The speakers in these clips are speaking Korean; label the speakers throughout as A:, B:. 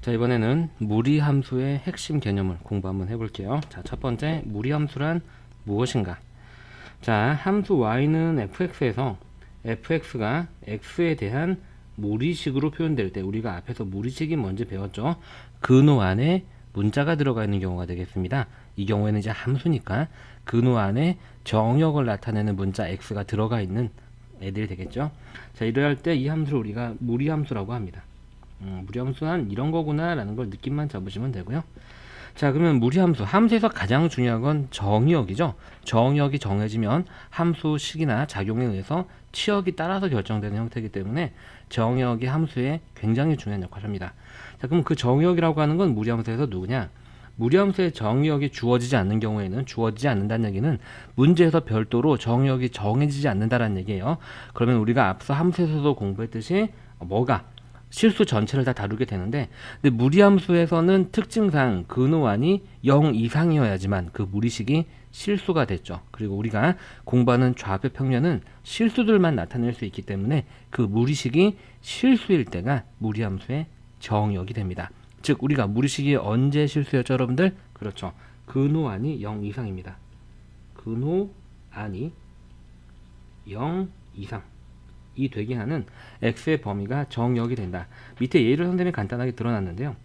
A: 자, 이번에는 무리함수의 핵심 개념을 공부 한번 해볼게요. 자, 첫 번째, 무리함수란 무엇인가? 자, 함수 y는 fx에서 fx가 x에 대한 무리식으로 표현될 때, 우리가 앞에서 무리식이 뭔지 배웠죠? 근호 안에 문자가 들어가 있는 경우가 되겠습니다. 이 경우에는 이제 함수니까 근호 안에 정역을 나타내는 문자 x가 들어가 있는 애들이 되겠죠. 자, 이럴 때 이 함수를 우리가 무리함수라고 합니다. 무리함수는 이런 거구나 라는 걸 느낌만 잡으시면 되고요. 자, 그러면 무리함수, 함수에서 가장 중요한 건 정의역이죠. 정의역이 정해지면 함수식이나 작용에 의해서 치역이 따라서 결정되는 형태이기 때문에 정의역이 함수에 굉장히 중요한 역할을 합니다. 자, 그럼 그 정의역이라고 하는 건 무리함수에서 누구냐? 무리함수의 정의역이 주어지지 않는 경우에는, 주어지지 않는다는 얘기는 문제에서 별도로 정의역이 정해지지 않는다는 얘기예요. 그러면 우리가 앞서 함수에서도 공부했듯이 뭐가 실수 전체를 다 다루게 되는데, 근데 무리함수에서는 특징상 근호안이 0 이상이어야지만 그 무리식이 실수가 됐죠. 그리고 우리가 공부하는 좌표 평면은 실수들만 나타낼 수 있기 때문에 그 무리식이 실수일 때가 무리함수의 정의역이 됩니다. 즉 우리가 무리식이 언제 실수였죠, 여러분들? 그렇죠. 근호안이 0 이상입니다. 근호안이 0 이상 이 되게 하는 x의 범위가 정역이 된다. 밑에 예를 선생님이 간단하게 드러났는데요.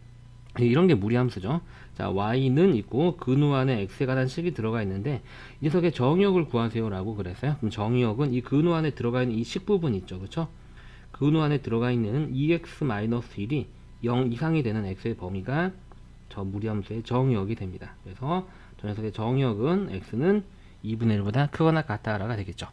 A: 이런 게 무리함수죠. 자, y는 있고 근호 안에 x에 관한 식이 들어가 있는데 이 녀석의 정역을 구하세요라고 그랬어요. 그럼 정역은 이 근호 안에 들어가 있는 이 식 부분 있죠, 그렇죠? 근호 안에 들어가 있는 2x-1이 0 이상이 되는 x의 범위가 저 무리함수의 정역이 됩니다. 그래서 저 녀석의 정역은 x는 2분의 1보다 크거나 같다가 되겠죠.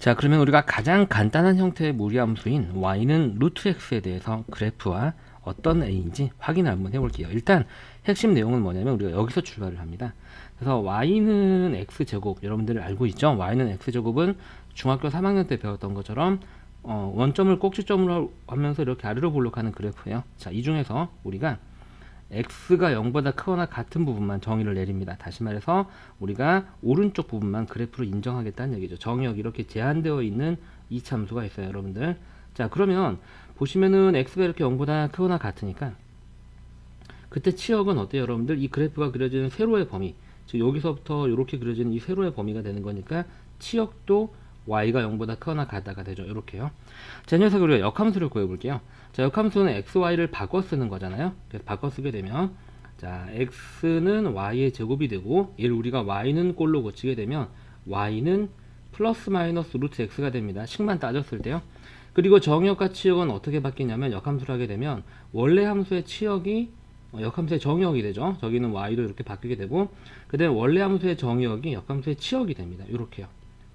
A: 자, 그러면 우리가 가장 간단한 형태의 무리함수인 y는 루트 x에 대해서 그래프와 어떤 a인지 확인을 한번 해볼게요. 일단 핵심 내용은 뭐냐면 우리가 여기서 출발을 합니다. 그래서 y는 x제곱, 여러분들 알고 있죠? y는 x제곱은 중학교 3학년 때 배웠던 것처럼 원점을 꼭지점으로 하면서 이렇게 아래로 볼록하는 그래프예요. 자, 이 중에서 우리가 x가 0보다 크거나 같은 부분만 정의를 내립니다. 다시 말해서 우리가 오른쪽 부분만 그래프로 인정하겠다는 얘기죠. 정의역 이렇게 제한되어 있는 이 참수가 있어요, 여러분들. 자, 그러면 보시면은 x가 이렇게 0보다 크거나 같으니까 그때 치역은 어때요, 여러분들? 이 그래프가 그려지는 세로의 범위, 즉 여기서부터 이렇게 그려지는 이 세로의 범위가 되는 거니까 치역도 y가 0보다 크거나 같다가 되죠. 이렇게요. 자, 이 녀석 우리가 역함수를 구해볼게요. 자, 역함수는 x, y를 바꿔 쓰는 거잖아요. 그래서 바꿔 쓰게 되면 자, x는 y의 제곱이 되고 얘를 우리가 y는 꼴로 고치게 되면 y는 플러스 마이너스 루트 x가 됩니다. 식만 따졌을 때요. 그리고 정역과 치역은 어떻게 바뀌냐면 역함수를 하게 되면 원래 함수의 치역이 역함수의 정역이 되죠. 저기는 y로 이렇게 바뀌게 되고 그 다음에 원래 함수의 정역이 역함수의 치역이 됩니다. 이렇게요.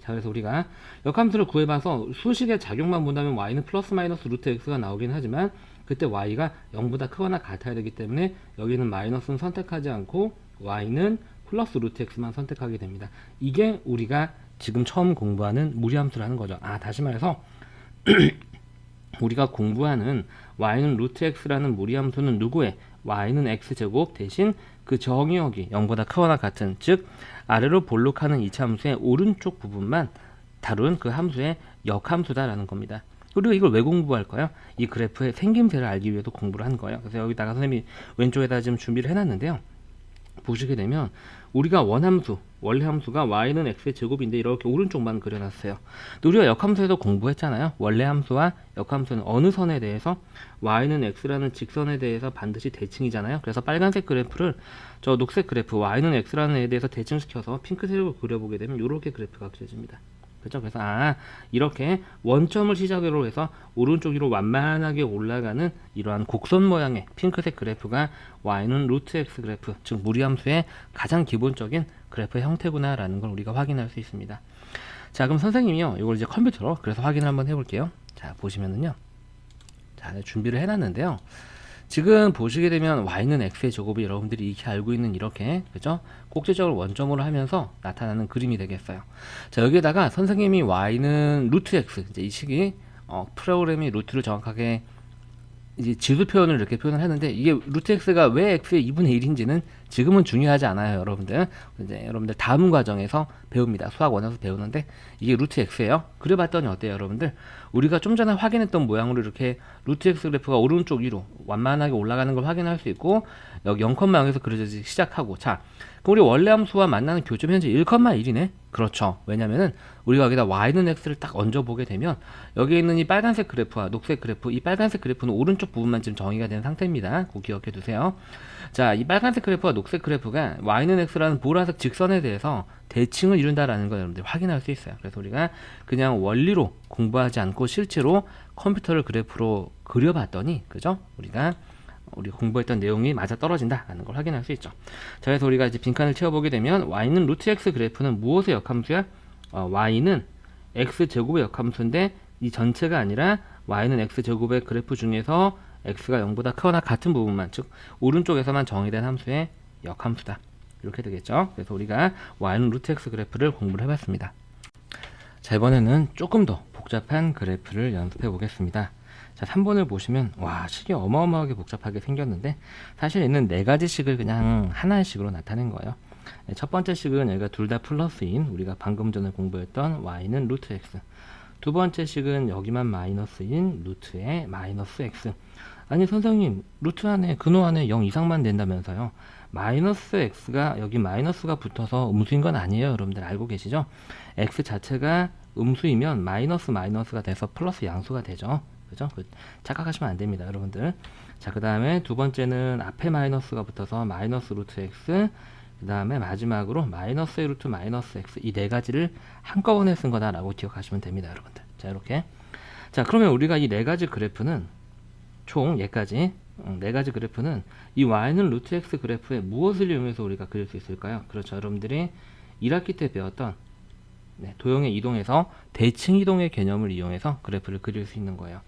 A: 자, 그래서 우리가 역함수를 구해봐서 수식의 작용만 본다면 y는 플러스 마이너스 루트 x가 나오긴 하지만 그때 y가 0보다 크거나 같아야 되기 때문에 여기는 마이너스는 선택하지 않고 y는 플러스 루트 x만 선택하게 됩니다. 이게 우리가 지금 처음 공부하는 무리함수라는 거죠. 아, 다시 말해서 우리가 공부하는 y는 루트 x라는 무리함수는 누구의? y는 x제곱 대신 그 정의역이 0보다 크거나 같은, 즉 아래로 볼록하는 이 함수의 오른쪽 부분만 다룬 그 함수의 역함수다라는 겁니다. 그리고 이걸 왜 공부할까요? 이 그래프의 생김새를 알기 위해서 공부를 한 거예요. 그래서 여기다가 선생님이 왼쪽에다 지금 준비를 해놨는데요. 보시게 되면 우리가 원함수, 원래 함수가 y는 x의 제곱인데 이렇게 오른쪽만 그려놨어요. 근데 우리가 역함수에서 공부했잖아요. 원래 함수와 역함수는 어느 선에 대해서 y는 x라는 직선에 대해서 반드시 대칭이잖아요. 그래서 빨간색 그래프를 저 녹색 그래프 y는 x라는 애에 대해서 대칭시켜서 핑크색으로 그려보게 되면 이렇게 그래프가 그려집니다. 그렇죠? 그래서 이렇게 원점을 시작으로 해서 오른쪽 위로 완만하게 올라가는 이러한 곡선 모양의 핑크색 그래프가 y는 루트 x 그래프, 즉 무리함수의 가장 기본적인 그래프의 형태구나 라는 걸 우리가 확인할 수 있습니다. 자, 그럼 선생님이요, 이걸 이제 컴퓨터로 그래서 확인을 한번 해볼게요. 자, 보시면은요, 자, 준비를 해놨는데요. 지금 보시게 되면 y는 x의 제곱이 여러분들이 이렇게 알고 있는 이렇게, 그죠? 꼭지점을 원점으로 하면서 나타나는 그림이 되겠어요. 자, 여기에다가 선생님이 y는 루트 x, 이제 이 식이 프로그램이 루트를 정확하게 이제 지수 표현을 이렇게 표현을 하는데, 이게 루트 x가 왜 x의 2분의 1인지는 지금은 중요하지 않아요, 여러분들. 이제 여러분들 다음 과정에서 배웁니다. 수학 원에서 배우는데 이게 루트 x예요. 그려봤더니 어때요, 여러분들? 우리가 좀 전에 확인했던 모양으로 이렇게 루트 x 그래프가 오른쪽 위로 완만하게 올라가는 걸 확인할 수 있고, 여기 0,0에서 그려지기 시작하고, 자, 그럼 우리 원래 함수와 만나는 교점 현재 1,1이네? 그렇죠. 왜냐면은 우리가 여기다 y는 x를 딱 얹어보게 되면 여기에 있는 이 빨간색 그래프와 녹색 그래프, 이 빨간색 그래프는 오른쪽 부분만 지금 정의가 된 상태입니다. 꼭 기억해 두세요. 자, 이 빨간색 그래프와 녹색 그래프가 y는 x라는 보라색 직선에 대해서 대칭을 이룬다라는 걸 여러분들 확인할 수 있어요. 그래서 우리가 그냥 원리로 공부하지 않고 실제로 컴퓨터를 그래프로 그려봤더니, 그죠? 우리가 공부했던 내용이 맞아 떨어진다라는 걸 확인할 수 있죠. 자, 그래서 우리가 이제 빈칸을 채워보게 되면 y는 루트 x 그래프는 무엇의 역함수야? y는 x 제곱의 역함수인데 이 전체가 아니라 y는 x 제곱의 그래프 중에서 x가 0보다 크거나 같은 부분만, 즉 오른쪽에서만 정의된 함수의 역함수다. 이렇게 되겠죠. 그래서 우리가 y는 루트 x 그래프를 공부를 해봤습니다. 자, 이번에는 조금 더 복잡한 그래프를 연습해 보겠습니다. 자, 3번을 보시면 와, 식이 어마어마하게 복잡하게 생겼는데 사실 얘는 네 가지 식을 그냥 하나의 식으로 나타낸 거예요. 첫 번째 식은 여기가 둘 다 플러스인 우리가 방금 전에 공부했던 y는 루트 x, 두 번째 식은 여기만 마이너스인 루트의 마이너스 x. 아니 선생님, 루트 안에 근호 안에 0 이상만 된다면서요. 마이너스 x가 여기 마이너스가 붙어서 음수인 건 아니에요. 여러분들 알고 계시죠? x 자체가 음수이면 마이너스가 돼서 플러스 양수가 되죠. 그죠? 착각하시면 안 됩니다, 여러분들. 자, 그 다음에 두 번째는 앞에 마이너스가 붙어서 마이너스 루트 x, 그 다음에 마지막으로 마이너스 루트 마이너스 x, 이 네 가지를 한꺼번에 쓴 거다라고 기억하시면 됩니다, 여러분들. 자, 이렇게. 자, 그러면 우리가 이 네 가지 그래프는 총 얘까지 네 가지 그래프는 이 y는 루트 x 그래프에 무엇을 이용해서 우리가 그릴 수 있을까요? 그렇죠, 여러분들이 1학기 때 배웠던 도형의 이동에서 대칭 이동의 개념을 이용해서 그래프를 그릴 수 있는 거예요.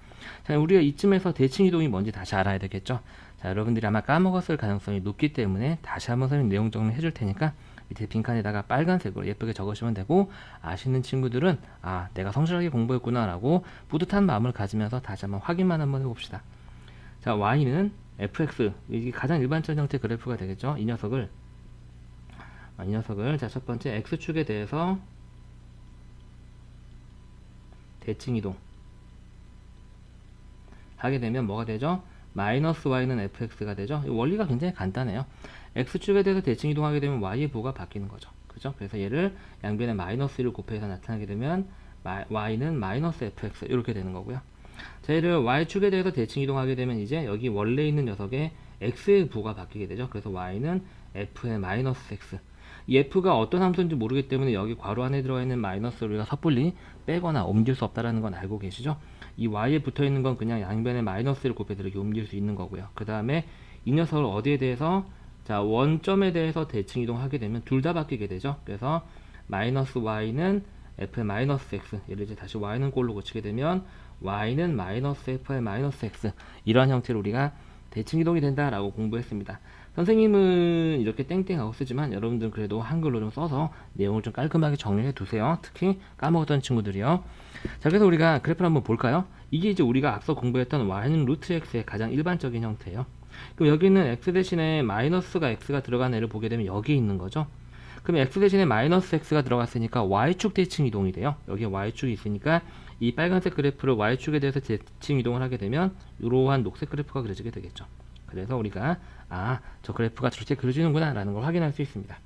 A: 자, 우리가 이쯤에서 대칭 이동이 뭔지 다시 알아야 되겠죠. 자, 여러분들이 아마 까먹었을 가능성이 높기 때문에 다시 한번 선생님 내용 정리 해줄 테니까 밑에 빈칸에다가 빨간색으로 예쁘게 적으시면 되고, 아시는 친구들은 아, 내가 성실하게 공부했구나 라고 뿌듯한 마음을 가지면서 다시 한번 확인만 한번 해봅시다. 자, y는 fx, 이게 가장 일반적인 형태의 그래프가 되겠죠. 이 녀석을 자, 첫 번째 x축에 대해서 대칭 이동 하게 되면 뭐가 되죠? 마이너스 y는 fx가 되죠. 원리가 굉장히 간단해요. x축에 대해서 대칭 이동하게 되면 y의 부호가 바뀌는 거죠. 그죠? 그래서 얘를 양변에 마이너스 1을 곱해서 나타나게 되면 y는 마이너스 fx 이렇게 되는 거고요. 자, 얘를 y축에 대해서 대칭 이동하게 되면 이제 여기 원래 있는 녀석의 x의 부호가 바뀌게 되죠. 그래서 y는 f의 마이너스 x. 이 f가 어떤 함수인지 모르기 때문에 여기 괄호 안에 들어가 있는 마이너스를 우리가 섣불리 빼거나 옮길 수 없다는 건 알고 계시죠? 이 y에 붙어 있는 건 그냥 양변에 마이너스를 곱해서 이렇게 옮길 수 있는 거고요. 그 다음에 이 녀석을 어디에 대해서, 자, 원점에 대해서 대칭 이동하게 되면 둘 다 바뀌게 되죠. 그래서 마이너스 y는 f의 마이너스 x, 얘를 이제 다시 y는 꼴로 고치게 되면 y는 마이너스 f의 마이너스 x, 이러한 형태로 우리가 대칭 이동이 된다라고 공부했습니다. 선생님은 이렇게 땡땡하고 쓰지만 여러분들은 그래도 한글로 좀 써서 내용을 좀 깔끔하게 정리해 두세요. 특히 까먹었던 친구들이요. 자, 그래서 우리가 그래프를 한번 볼까요? 이게 이제 우리가 앞서 공부했던 y는 루트 x의 가장 일반적인 형태예요. 그럼 여기 있는 x 대신에 마이너스가 x가 들어간 애를 보게 되면 여기 있는 거죠. 그럼 x 대신에 마이너스 x가 들어갔으니까 y축 대칭 이동이 돼요. 여기에 y축이 있으니까 이 빨간색 그래프를 y축에 대해서 대칭 이동을 하게 되면 이러한 녹색 그래프가 그려지게 되겠죠. 그래서 우리가 저 그래프가 저렇게 그려지는구나 라는 걸 확인할 수 있습니다.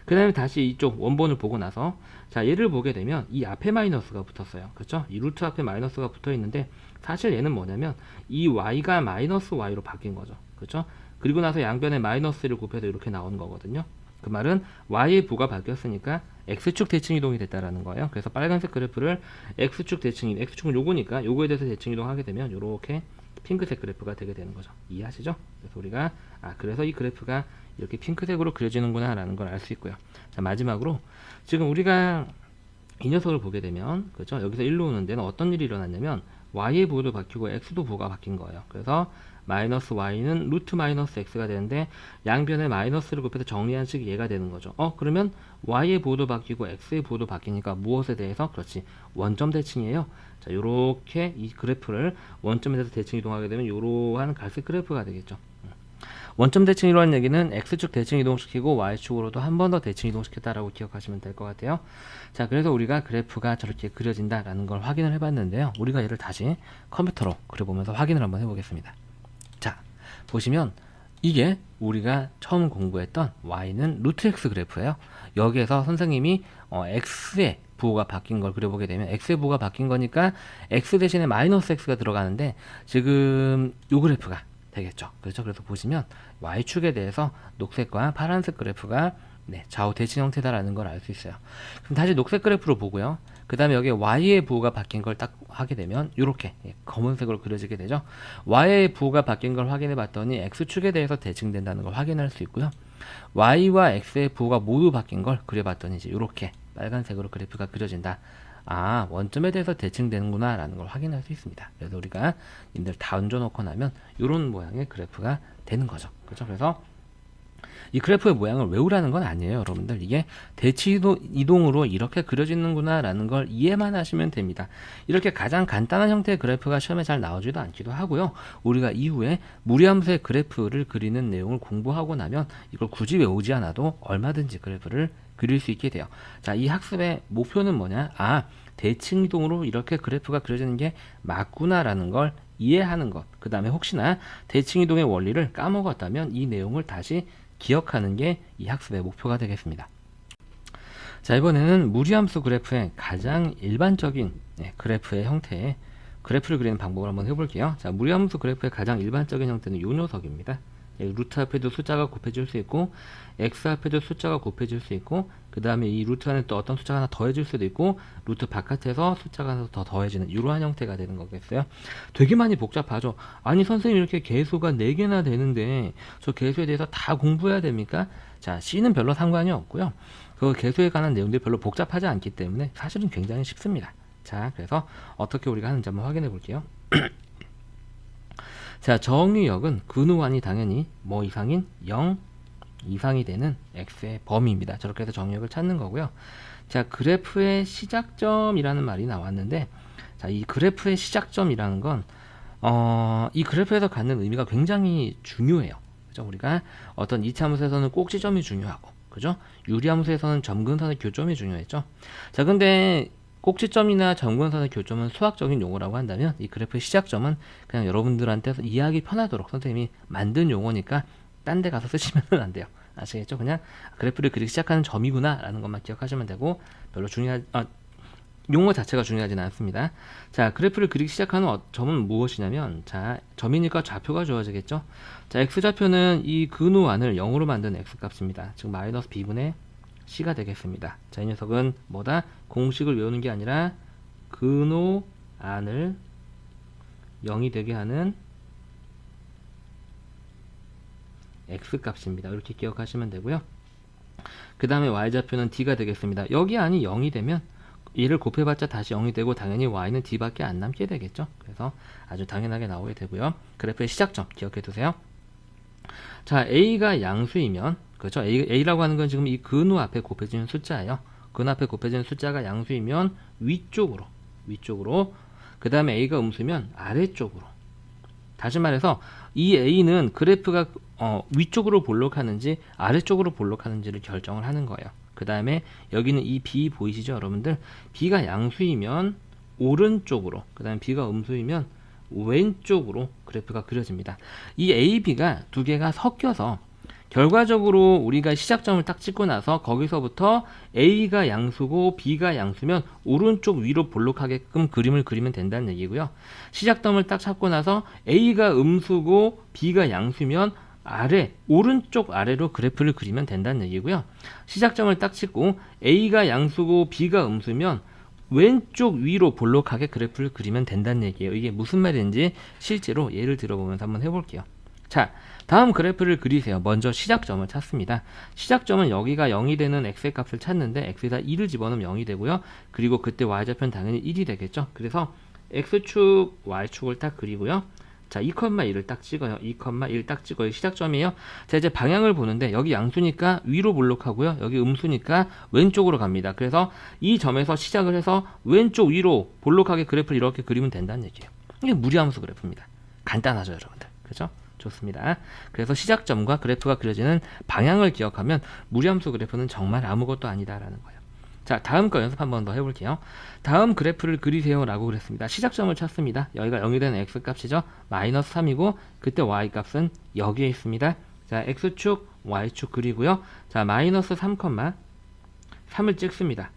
A: 그 다음에 다시 이쪽 원본을 보고 나서, 자, 얘를 보게 되면 이 앞에 마이너스가 붙었어요. 그렇죠? 이 루트 앞에 마이너스가 붙어 있는데 사실 얘는 뭐냐면 이 y가 마이너스 y로 바뀐 거죠. 그렇죠? 그리고 나서 양변에 마이너스를 곱해서 이렇게 나오는 거거든요. 그 말은 y의 부가 바뀌었으니까 x축 대칭 이동이 됐다라는 거예요. 그래서 빨간색 그래프를 x축 대칭, x축은 요거니까 요거에 대해서 대칭 이동하게 되면 요렇게 핑크색 그래프가 되게 되는 거죠. 이해하시죠? 그래서 우리가 그래서 이 그래프가 이렇게 핑크색으로 그려지는구나 라는 걸 알 수 있고요. 자, 마지막으로 지금 우리가 이 녀석을 보게 되면, 그렇죠? 여기서 1로 오는 데는 어떤 일이 일어났냐면 y의 부호도 바뀌고 x도 부호가 바뀐 거예요. 그래서 마이너스 y는 루트 마이너스 x가 되는데 양변에 마이너스를 곱해서 정리한 식이 얘가 되는 거죠. 그러면 y의 부호도 바뀌고 x의 부호도 바뀌니까 무엇에 대해서? 그렇지, 원점 대칭이에요. 자, 요렇게 이 그래프를 원점에 대해서 대칭 이동하게 되면 요러한 갈색 그래프가 되겠죠. 원점 대칭 이론이라는 얘기는 X축 대칭 이동시키고 Y축으로도 한 번 더 대칭 이동시켰다라고 기억하시면 될 것 같아요. 자, 그래서 우리가 그래프가 저렇게 그려진다라는 걸 확인을 해봤는데요. 우리가 얘를 다시 컴퓨터로 그려보면서 확인을 한번 해보겠습니다. 자, 보시면 이게 우리가 처음 공부했던 Y는 루트 X 그래프예요. 여기에서 선생님이 X의 부호가 바뀐 걸 그려보게 되면 X의 부호가 바뀐 거니까 X 대신에 마이너스 X가 들어가는데 지금 요 그래프가 되겠죠. 그렇죠. 그래서 보시면 Y축에 대해서 녹색과 파란색 그래프가 좌우 대칭 형태다라는 걸 알 수 있어요. 그럼 다시 녹색 그래프로 보고요. 그 다음에 여기에 Y의 부호가 바뀐 걸 딱 하게 되면 이렇게 검은색으로 그려지게 되죠. Y의 부호가 바뀐 걸 확인해 봤더니 X축에 대해서 대칭된다는 걸 확인할 수 있고요. Y와 X의 부호가 모두 바뀐 걸 그려봤더니 이제 이렇게 빨간색으로 그래프가 그려진다. 아, 원점에 대해서 대칭되는구나 라는 걸 확인할 수 있습니다. 그래서 우리가 님들 다 얹어놓고 나면 이런 모양의 그래프가 되는 거죠. 그렇죠? 그래서 이 그래프의 모양을 외우라는 건 아니에요, 여러분들. 이게 대칭 이동으로 이렇게 그려지는구나 라는 걸 이해만 하시면 됩니다. 이렇게 가장 간단한 형태의 그래프가 시험에 잘 나오지도 않기도 하고요. 우리가 이후에 무리함수의 그래프를 그리는 내용을 공부하고 나면 이걸 굳이 외우지 않아도 얼마든지 그래프를 그릴 수 있게 돼요. 자, 이 학습의 목표는 뭐냐? 아, 대칭 이동으로 이렇게 그래프가 그려지는 게 맞구나라는 걸 이해하는 것. 그 다음에 혹시나 대칭 이동의 원리를 까먹었다면 이 내용을 다시 기억하는 게 이 학습의 목표가 되겠습니다. 자, 이번에는 무리함수 그래프의 가장 일반적인 그래프의 형태의 그래프를 그리는 방법을 한번 해볼게요. 자, 무리함수 그래프의 가장 일반적인 형태는 이 녀석입니다. 루트 앞에도 숫자가 곱해질 수 있고 x 앞에도 숫자가 곱해질 수 있고 그 다음에 이 루트 안에 또 어떤 숫자가 하나 더해질 수도 있고 루트 바깥에서 숫자가 하나 더 더해지는 이러한 형태가 되는 거겠어요. 되게 많이 복잡하죠. 아니 선생님 이렇게 개수가 4개나 되는데 저 개수에 대해서 다 공부해야 됩니까? 자, C는 별로 상관이 없고요. 그 개수에 관한 내용들이 별로 복잡하지 않기 때문에 사실은 굉장히 쉽습니다. 자, 그래서 어떻게 우리가 하는지 한번 확인해 볼게요. 자, 정의역은 근우안이 당연히 뭐 이상인 0 이상이 되는 x의 범위입니다. 저렇게 해서 정의역을 찾는 거고요. 자, 그래프의 시작점이라는 말이 나왔는데, 자, 이 그래프의 시작점이라는 건 이 그래프에서 갖는 의미가 굉장히 중요해요. 그죠? 우리가 어떤 이차함수에서는 꼭지점이 중요하고, 그죠? 유리함수에서는 점근선의 교점이 중요했죠. 자, 근데 꼭지점이나 점근선의 교점은 수학적인 용어라고 한다면 이 그래프의 시작점은 그냥 여러분들한테 이해하기 편하도록 선생님이 만든 용어니까 딴 데 가서 쓰시면 안 돼요. 아시겠죠? 그냥 그래프를 그리기 시작하는 점이구나 라는 것만 기억하시면 되고 별로 용어 자체가 중요하지는 않습니다. 자, 그래프를 그리기 시작하는 점은 무엇이냐면, 자, 점이니까 좌표가 주어지겠죠? 자, x좌표는 이 근우안을 0으로 만든 x값입니다. 즉 마이너스 b분의 c가 되겠습니다. 자, 이 녀석은 뭐다? 공식을 외우는 게 아니라 근우안을 0이 되게 하는 x값입니다. 이렇게 기억하시면 되고요. 그 다음에 y좌표는 d가 되겠습니다. 여기 안이 0이 되면 얘를 곱해봤자 다시 0이 되고 당연히 y는 d밖에 안 남게 되겠죠. 그래서 아주 당연하게 나오게 되고요. 그래프의 시작점 기억해 두세요. 자, a가 양수이면, 그렇죠? a라고 하는 건 지금 이 근우 앞에 곱해지는 숫자예요. 근우 앞에 곱해지는 숫자가 양수이면 위쪽으로, 그 다음에 a가 음수면 아래쪽으로. 다시 말해서 이 a는 그래프가 위쪽으로 볼록하는지 아래쪽으로 볼록하는지를 결정을 하는 거예요. 그 다음에 여기는 이 b 보이시죠, 여러분들? b가 양수이면 오른쪽으로, 그 다음에 b가 음수이면 왼쪽으로 그래프가 그려집니다. 이 a, b가 두 개가 섞여서 결과적으로 우리가 시작점을 딱 찍고 나서 거기서부터 a가 양수고 b가 양수면 오른쪽 위로 볼록하게끔 그림을 그리면 된다는 얘기고요. 시작점을 딱 찾고 나서 a가 음수고 b가 양수면 오른쪽 아래로 그래프를 그리면 된다는 얘기고요. 시작점을 딱 찍고 a가 양수고 b가 음수면 왼쪽 위로 볼록하게 그래프를 그리면 된다는 얘기예요. 이게 무슨 말인지 실제로 예를 들어보면서 한번 해볼게요. 자, 다음 그래프를 그리세요. 먼저 시작점을 찾습니다. 시작점은 여기가 0이 되는 x의 값을 찾는데 x에다 2를 집어넣으면 0이 되고요. 그리고 그때 y좌표는 당연히 1이 되겠죠. 그래서 x축, y축을 딱 그리고요. 자, 2,1을 딱 찍어요. 2,1 딱 찍어요. 시작점이에요. 자, 이제 방향을 보는데 여기 양수니까 위로 볼록하고요. 여기 음수니까 왼쪽으로 갑니다. 그래서 이 점에서 시작을 해서 왼쪽 위로 볼록하게 그래프를 이렇게 그리면 된다는 얘기예요. 이게 무리함수 그래프입니다. 간단하죠, 여러분들. 그죠? 좋습니다. 그래서 시작점과 그래프가 그려지는 방향을 기억하면 무리함수 그래프는 정말 아무것도 아니다라는 거예요. 자, 다음 거 연습 한번 더 해볼게요. 다음 그래프를 그리세요 라고 그랬습니다. 시작점을 찾습니다. 여기가 0이 되는 x값이죠. 마이너스 3이고 그때 y값은 여기에 있습니다. 자, x축, y축 그리고요. 자, 마이너스 3, 3을 찍습니다.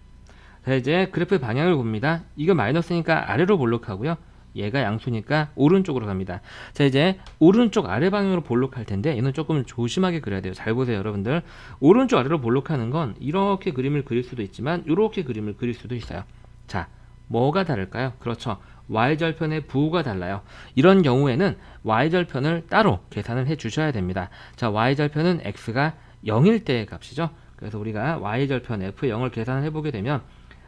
A: 자, 이제 그래프의 방향을 봅니다. 이거 마이너스니까 아래로 볼록하고요. 얘가 양수니까 오른쪽으로 갑니다. 자, 이제 오른쪽 아래 방향으로 볼록할 텐데 얘는 조금 조심하게 그려야 돼요. 잘 보세요, 여러분들. 오른쪽 아래로 볼록하는 건 이렇게 그림을 그릴 수도 있지만 이렇게 그림을 그릴 수도 있어요. 자, 뭐가 다를까요? 그렇죠. y절편의 부호가 달라요. 이런 경우에는 y절편을 따로 계산을 해 주셔야 됩니다. 자, y절편은 x가 0일 때의 값이죠. 그래서 우리가 y절편 f0을 계산을 해보게 되면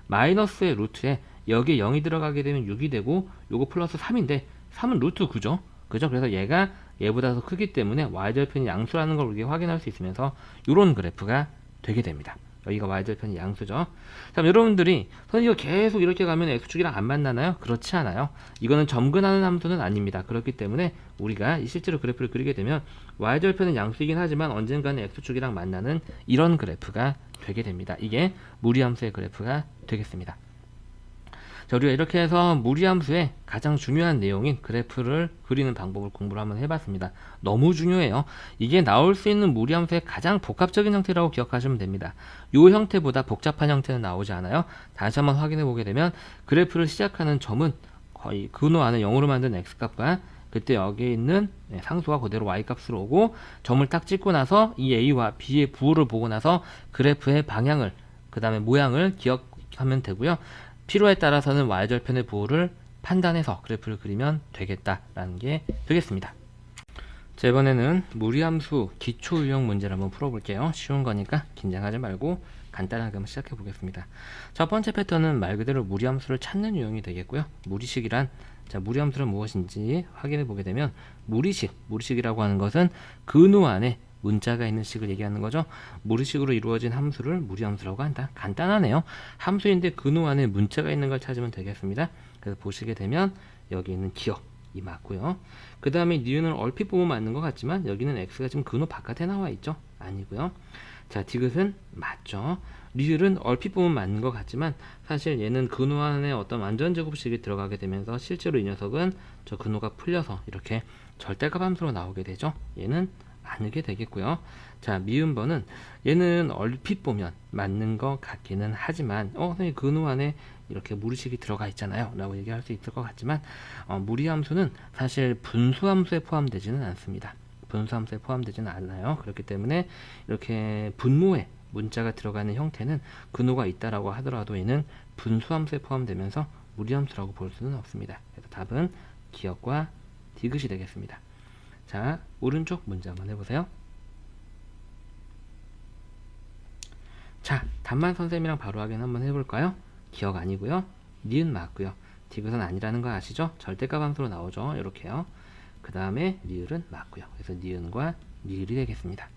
A: 마이너스의 루트에 여기에 0이 들어가게 되면 6이 되고 요거 플러스 3인데 3은 루트 9죠. 그죠? 그래서 얘가 얘보다 더 크기 때문에 y절편이 양수라는 걸 우리가 확인할 수 있으면서 이런 그래프가 되게 됩니다. 여기가 y절편이 양수죠. 자, 여러분들이 선생님 이거 계속 이렇게 가면 x축이랑 안 만나나요? 그렇지 않아요. 이거는 점근하는 함수는 아닙니다. 그렇기 때문에 우리가 실제로 그래프를 그리게 되면 y절편은 양수이긴 하지만 언젠가는 x축이랑 만나는 이런 그래프가 되게 됩니다. 이게 무리함수의 그래프가 되겠습니다. 자, 우리가 이렇게 해서 무리함수의 가장 중요한 내용인 그래프를 그리는 방법을 공부를 한번 해봤습니다. 너무 중요해요. 이게 나올 수 있는 무리함수의 가장 복합적인 형태라고 기억하시면 됩니다. 이 형태보다 복잡한 형태는 나오지 않아요. 다시 한번 확인해 보게 되면 그래프를 시작하는 점은 거의 근호 안에 0으로 만든 x값과 그때 여기에 있는 상수가 그대로 y값으로 오고 점을 딱 찍고 나서 이 a와 b의 부호를 보고 나서 그래프의 방향을 그 다음에 모양을 기억하면 되고요. 필요에 따라서는 y절편의 부호를 판단해서 그래프를 그리면 되겠다라는 게 되겠습니다. 자, 이번에는 무리함수 기초 유형 문제를 한번 풀어볼게요. 쉬운 거니까 긴장하지 말고 간단하게 한번 시작해 보겠습니다. 첫 번째 패턴은 말 그대로 무리함수를 찾는 유형이 되겠고요. 무리식이란, 자, 무리함수는 무엇인지 확인해 보게 되면 무리식이라고 하는 것은 근호 안에 문자가 있는 식을 얘기하는 거죠. 무리식으로 이루어진 함수를 무리함수라고 한다. 간단하네요. 함수인데 근호 안에 문자가 있는 걸 찾으면 되겠습니다. 그래서 보시게 되면 여기 있는 기억이 맞고요. 그 다음에 니은을 얼핏 보면 맞는 것 같지만 여기는 x가 지금 근호 바깥에 나와 있죠. 아니고요. 자, 디귿은 맞죠. 리을은 얼핏 보면 맞는 것 같지만 사실 얘는 근호 안에 어떤 완전 제곱식이 들어가게 되면서 실제로 이 녀석은 저 근호가 풀려서 이렇게 절대값 함수로 나오게 되죠. 얘는 아니게 되겠고요. 자, 미음번은 얘는 얼핏 보면 맞는 것 같기는 하지만 선생님 근호 안에 이렇게 무리식이 들어가 있잖아요 라고 얘기할 수 있을 것 같지만 무리함수는 사실 분수함수에 포함되지는 않습니다. 분수함수에 포함되지는 않아요. 그렇기 때문에 이렇게 분모에 문자가 들어가는 형태는 근호가 있다라고 하더라도 얘는 분수함수에 포함되면서 무리함수라고 볼 수는 없습니다. 그래서 답은 기억과 디귿이 되겠습니다. 자, 오른쪽 문제 한번 해보세요. 자, 답만 선생님이랑 바로 확인 한번 해볼까요? 기억 아니고요. 니은 맞고요. 디귿은 아니라는 거 아시죠? 절대값 함수로 나오죠. 이렇게요. 그 다음에 리을은 맞고요. 그래서 니은과 리을이 되겠습니다.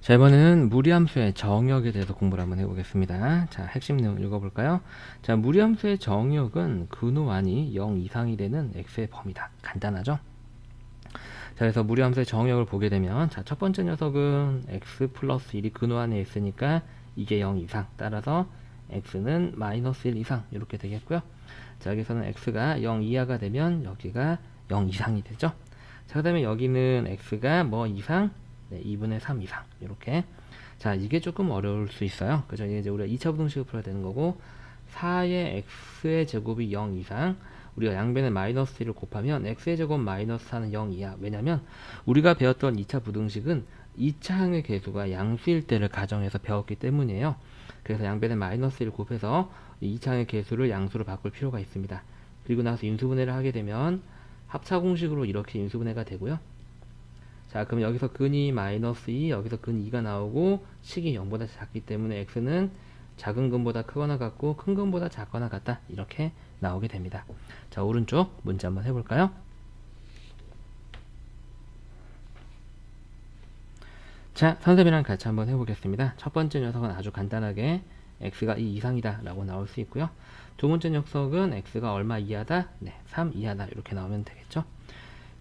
A: 자, 이번에는 무리함수의 정의역에 대해서 공부를 한번 해보겠습니다. 자, 핵심 내용 읽어볼까요? 자, 무리함수의 정의역은 근호 안이 0 이상이 되는 x의 범위다. 간단하죠? 자, 그래서 무리함수의 정의역을 보게 되면 자, 첫 번째 녀석은 x 플러스 1이 근호 안에 있으니까 이게 0 이상, 따라서 x는 마이너스 1 이상 이렇게 되겠고요. 자, 여기서는 x가 0 이하가 되면 여기가 0 이상이 되죠. 자, 그 다음에 여기는 x가 뭐 이상? 네, 2분의 3 이상 이렇게. 자, 이게 조금 어려울 수 있어요. 그죠? 이제 우리가 2차 부등식을 풀어야 되는 거고 4의 x의 제곱이 0 이상, 우리가 양변에 마이너스 1을 곱하면 x의 제곱 마이너스 4는 0 이하. 왜냐면 우리가 배웠던 2차 부등식은 2차 항의 계수가 양수일 때를 가정해서 배웠기 때문이에요. 그래서 양변에 마이너스 1을 곱해서 2차 항의 계수를 양수로 바꿀 필요가 있습니다. 그리고 나서 인수분해를 하게 되면 합차 공식으로 이렇게 인수분해가 되고요. 자, 그럼 여기서 근이 마이너스 2, 여기서 근 2가 나오고 식이 0보다 작기 때문에 x는 작은 근보다 크거나 같고 큰 근보다 작거나 같다. 이렇게 나오게 됩니다. 자, 오른쪽 문제 한번 해볼까요? 자, 선생님이랑 같이 한번 해보겠습니다. 첫 번째 녀석은 아주 간단하게 x가 2 이상이다 라고 나올 수 있고요. 두 번째 녀석은 x가 얼마 이하다? 네, 3 이하다. 이렇게 나오면 되겠죠.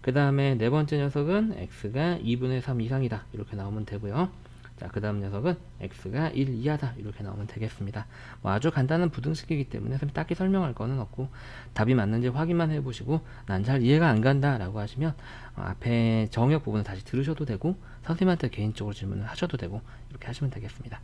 A: 그 다음에 네 번째 녀석은 x가 2분의 3 이상이다. 이렇게 나오면 되고요. 자, 그 다음 녀석은 x가 1 이하다. 이렇게 나오면 되겠습니다. 뭐 아주 간단한 부등식이기 때문에 딱히 설명할 거는 없고 답이 맞는지 확인만 해보시고 난 잘 이해가 안 간다 라고 하시면 앞에 정역 부분을 다시 들으셔도 되고 선생님한테 개인적으로 질문을 하셔도 되고 이렇게 하시면 되겠습니다.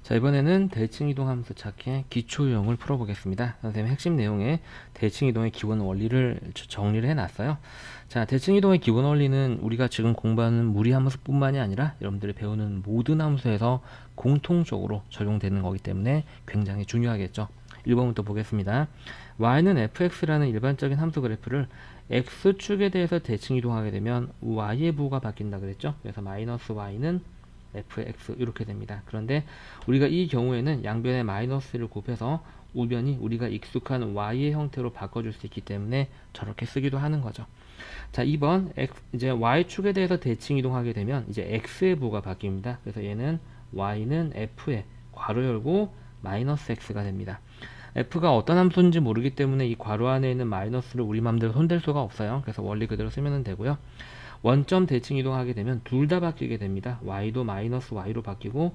A: 자, 이번에는 대칭이동 함수 찾기의 기초유형을 풀어보겠습니다. 선생님 핵심 내용에 대칭이동의 기본 원리를 정리를 해놨어요. 자, 대칭이동의 기본 원리는 우리가 지금 공부하는 무리함수뿐만이 아니라 여러분들이 배우는 모든 함수에서 공통적으로 적용되는 거기 때문에 굉장히 중요하겠죠. 1번부터 보겠습니다. y는 fx라는 일반적인 함수 그래프를 x축에 대해서 대칭이동하게 되면 y의 부호가 바뀐다 그랬죠. 그래서 마이너스 y는 fx 이렇게 됩니다. 그런데 우리가 이 경우에는 양변에 마이너스를 곱해서 우변이 우리가 익숙한 y의 형태로 바꿔줄 수 있기 때문에 저렇게 쓰기도 하는 거죠. 자, 2번 이제 y축에 대해서 대칭 이동하게 되면 이제 x의 부호가 바뀝니다. 그래서 얘는 y는 f에 괄호 열고 마이너스 x가 됩니다. f가 어떤 함수인지 모르기 때문에 이 괄호 안에 있는 마이너스를 우리 맘대로 손댈 수가 없어요. 그래서 원리 그대로 쓰면 되고요. 원점 대칭 이동하게 되면 둘 다 바뀌게 됩니다. y도 마이너스 y로 바뀌고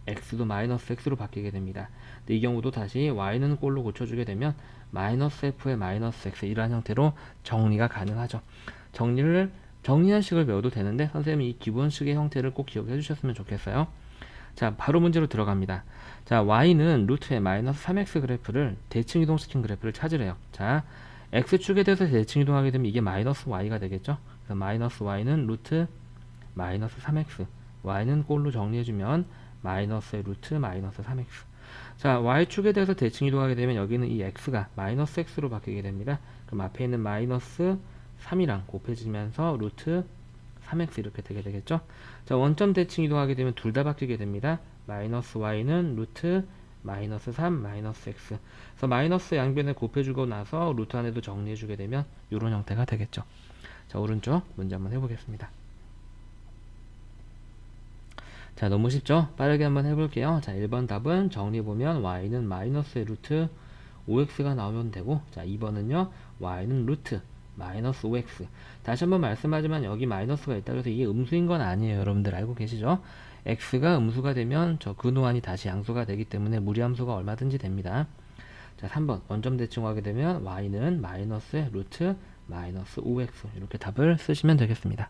A: x도 마이너스 x로 바뀌게 됩니다. 근데 이 경우도 다시 y는 꼴로 고쳐주게 되면 마이너스 f의 마이너스 x 이러한 형태로 정리가 가능하죠. 정리한 식을 외워도 되는데 선생님이 이 기본식의 형태를 꼭 기억해 주셨으면 좋겠어요. 자, 바로 문제로 들어갑니다. 자, y는 루트의 마이너스 3x 그래프를 대칭 이동시킨 그래프를 찾으래요. 자, x축에 대해서 대칭 이동하게 되면 이게 마이너스 y가 되겠죠. 그래서 마이너스 y는 루트 마이너스 3x, y는 꼴로 정리해주면 마이너스의 루트 마이너스 3x. 자, y축에 대해서 대칭 이동하게 되면 여기는 이 x가 마이너스 x로 바뀌게 됩니다. 그럼 앞에 있는 마이너스 3이랑 곱해지면서 루트 3x 이렇게 되게 되겠죠. 자, 원점 대칭 이동하게 되면 둘 다 바뀌게 됩니다. 마이너스 y는 루트 마이너스 3 마이너스 x. 그래서 마이너스 양변에 곱해주고 나서 루트 안에도 정리해주게 되면 이런 형태가 되겠죠. 자, 오른쪽 문제 한번 해보겠습니다. 자, 너무 쉽죠? 빠르게 한번 해볼게요. 자, 1번 답은 정리해보면 y는 마이너스의 루트 5x가 나오면 되고, 자, 2번은요 y는 루트 마이너스 5x. 다시 한번 말씀하지만 여기 마이너스가 있다고 해서 이게 음수인 건 아니에요. 여러분들 알고 계시죠? x가 음수가 되면 저 근호환이 다시 양수가 되기 때문에 무리함수가 얼마든지 됩니다. 자, 3번 원점 대칭하게 되면 y는 마이너스의 루트 마이너스 5x 이렇게 답을 쓰시면 되겠습니다.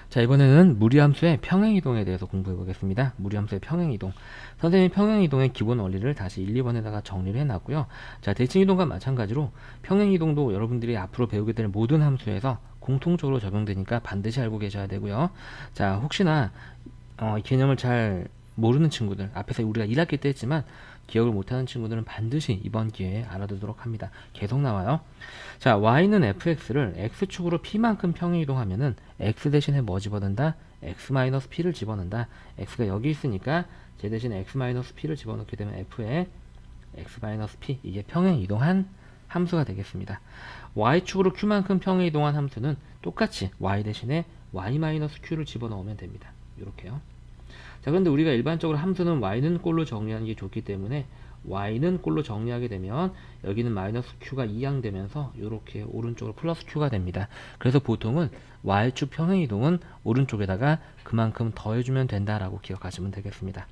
A: 자, 이번에는 무리함수의 평행이동에 대해서 공부해 보겠습니다. 무리함수의 평행이동. 선생님이 평행이동의 기본 원리를 다시 1, 2번에다가 정리를 해놨고요. 자, 대칭이동과 마찬가지로 평행이동도 여러분들이 앞으로 배우게 될 모든 함수에서 공통적으로 적용되니까 반드시 알고 계셔야 되고요. 자, 혹시나 이 개념을 잘 모르는 친구들, 앞에서 우리가 1학기 때 했지만 기억을 못하는 친구들은 반드시 이번 기회에 알아두도록 합니다. 계속 나와요. 자, y는 fx를 x축으로 p만큼 평행이동하면은 x 대신에 뭐 집어넣는다? x-p를 집어넣는다. x가 여기 있으니까 제 대신에 x-p를 집어넣게 되면 f에 x-p 이게 평행이동한 함수가 되겠습니다. y축으로 q만큼 평행이동한 함수는 똑같이 y 대신에 y-q를 집어넣으면 됩니다. 이렇게요. 자, 그런데 우리가 일반적으로 함수는 y는 꼴로 정리하는 게 좋기 때문에 y는 꼴로 정리하게 되면 여기는 마이너스 q가 이항되면서 이렇게 오른쪽으로 플러스 q가 됩니다. 그래서 보통은 y축 평행이동은 오른쪽에다가 그만큼 더해주면 된다라고 기억하시면 되겠습니다.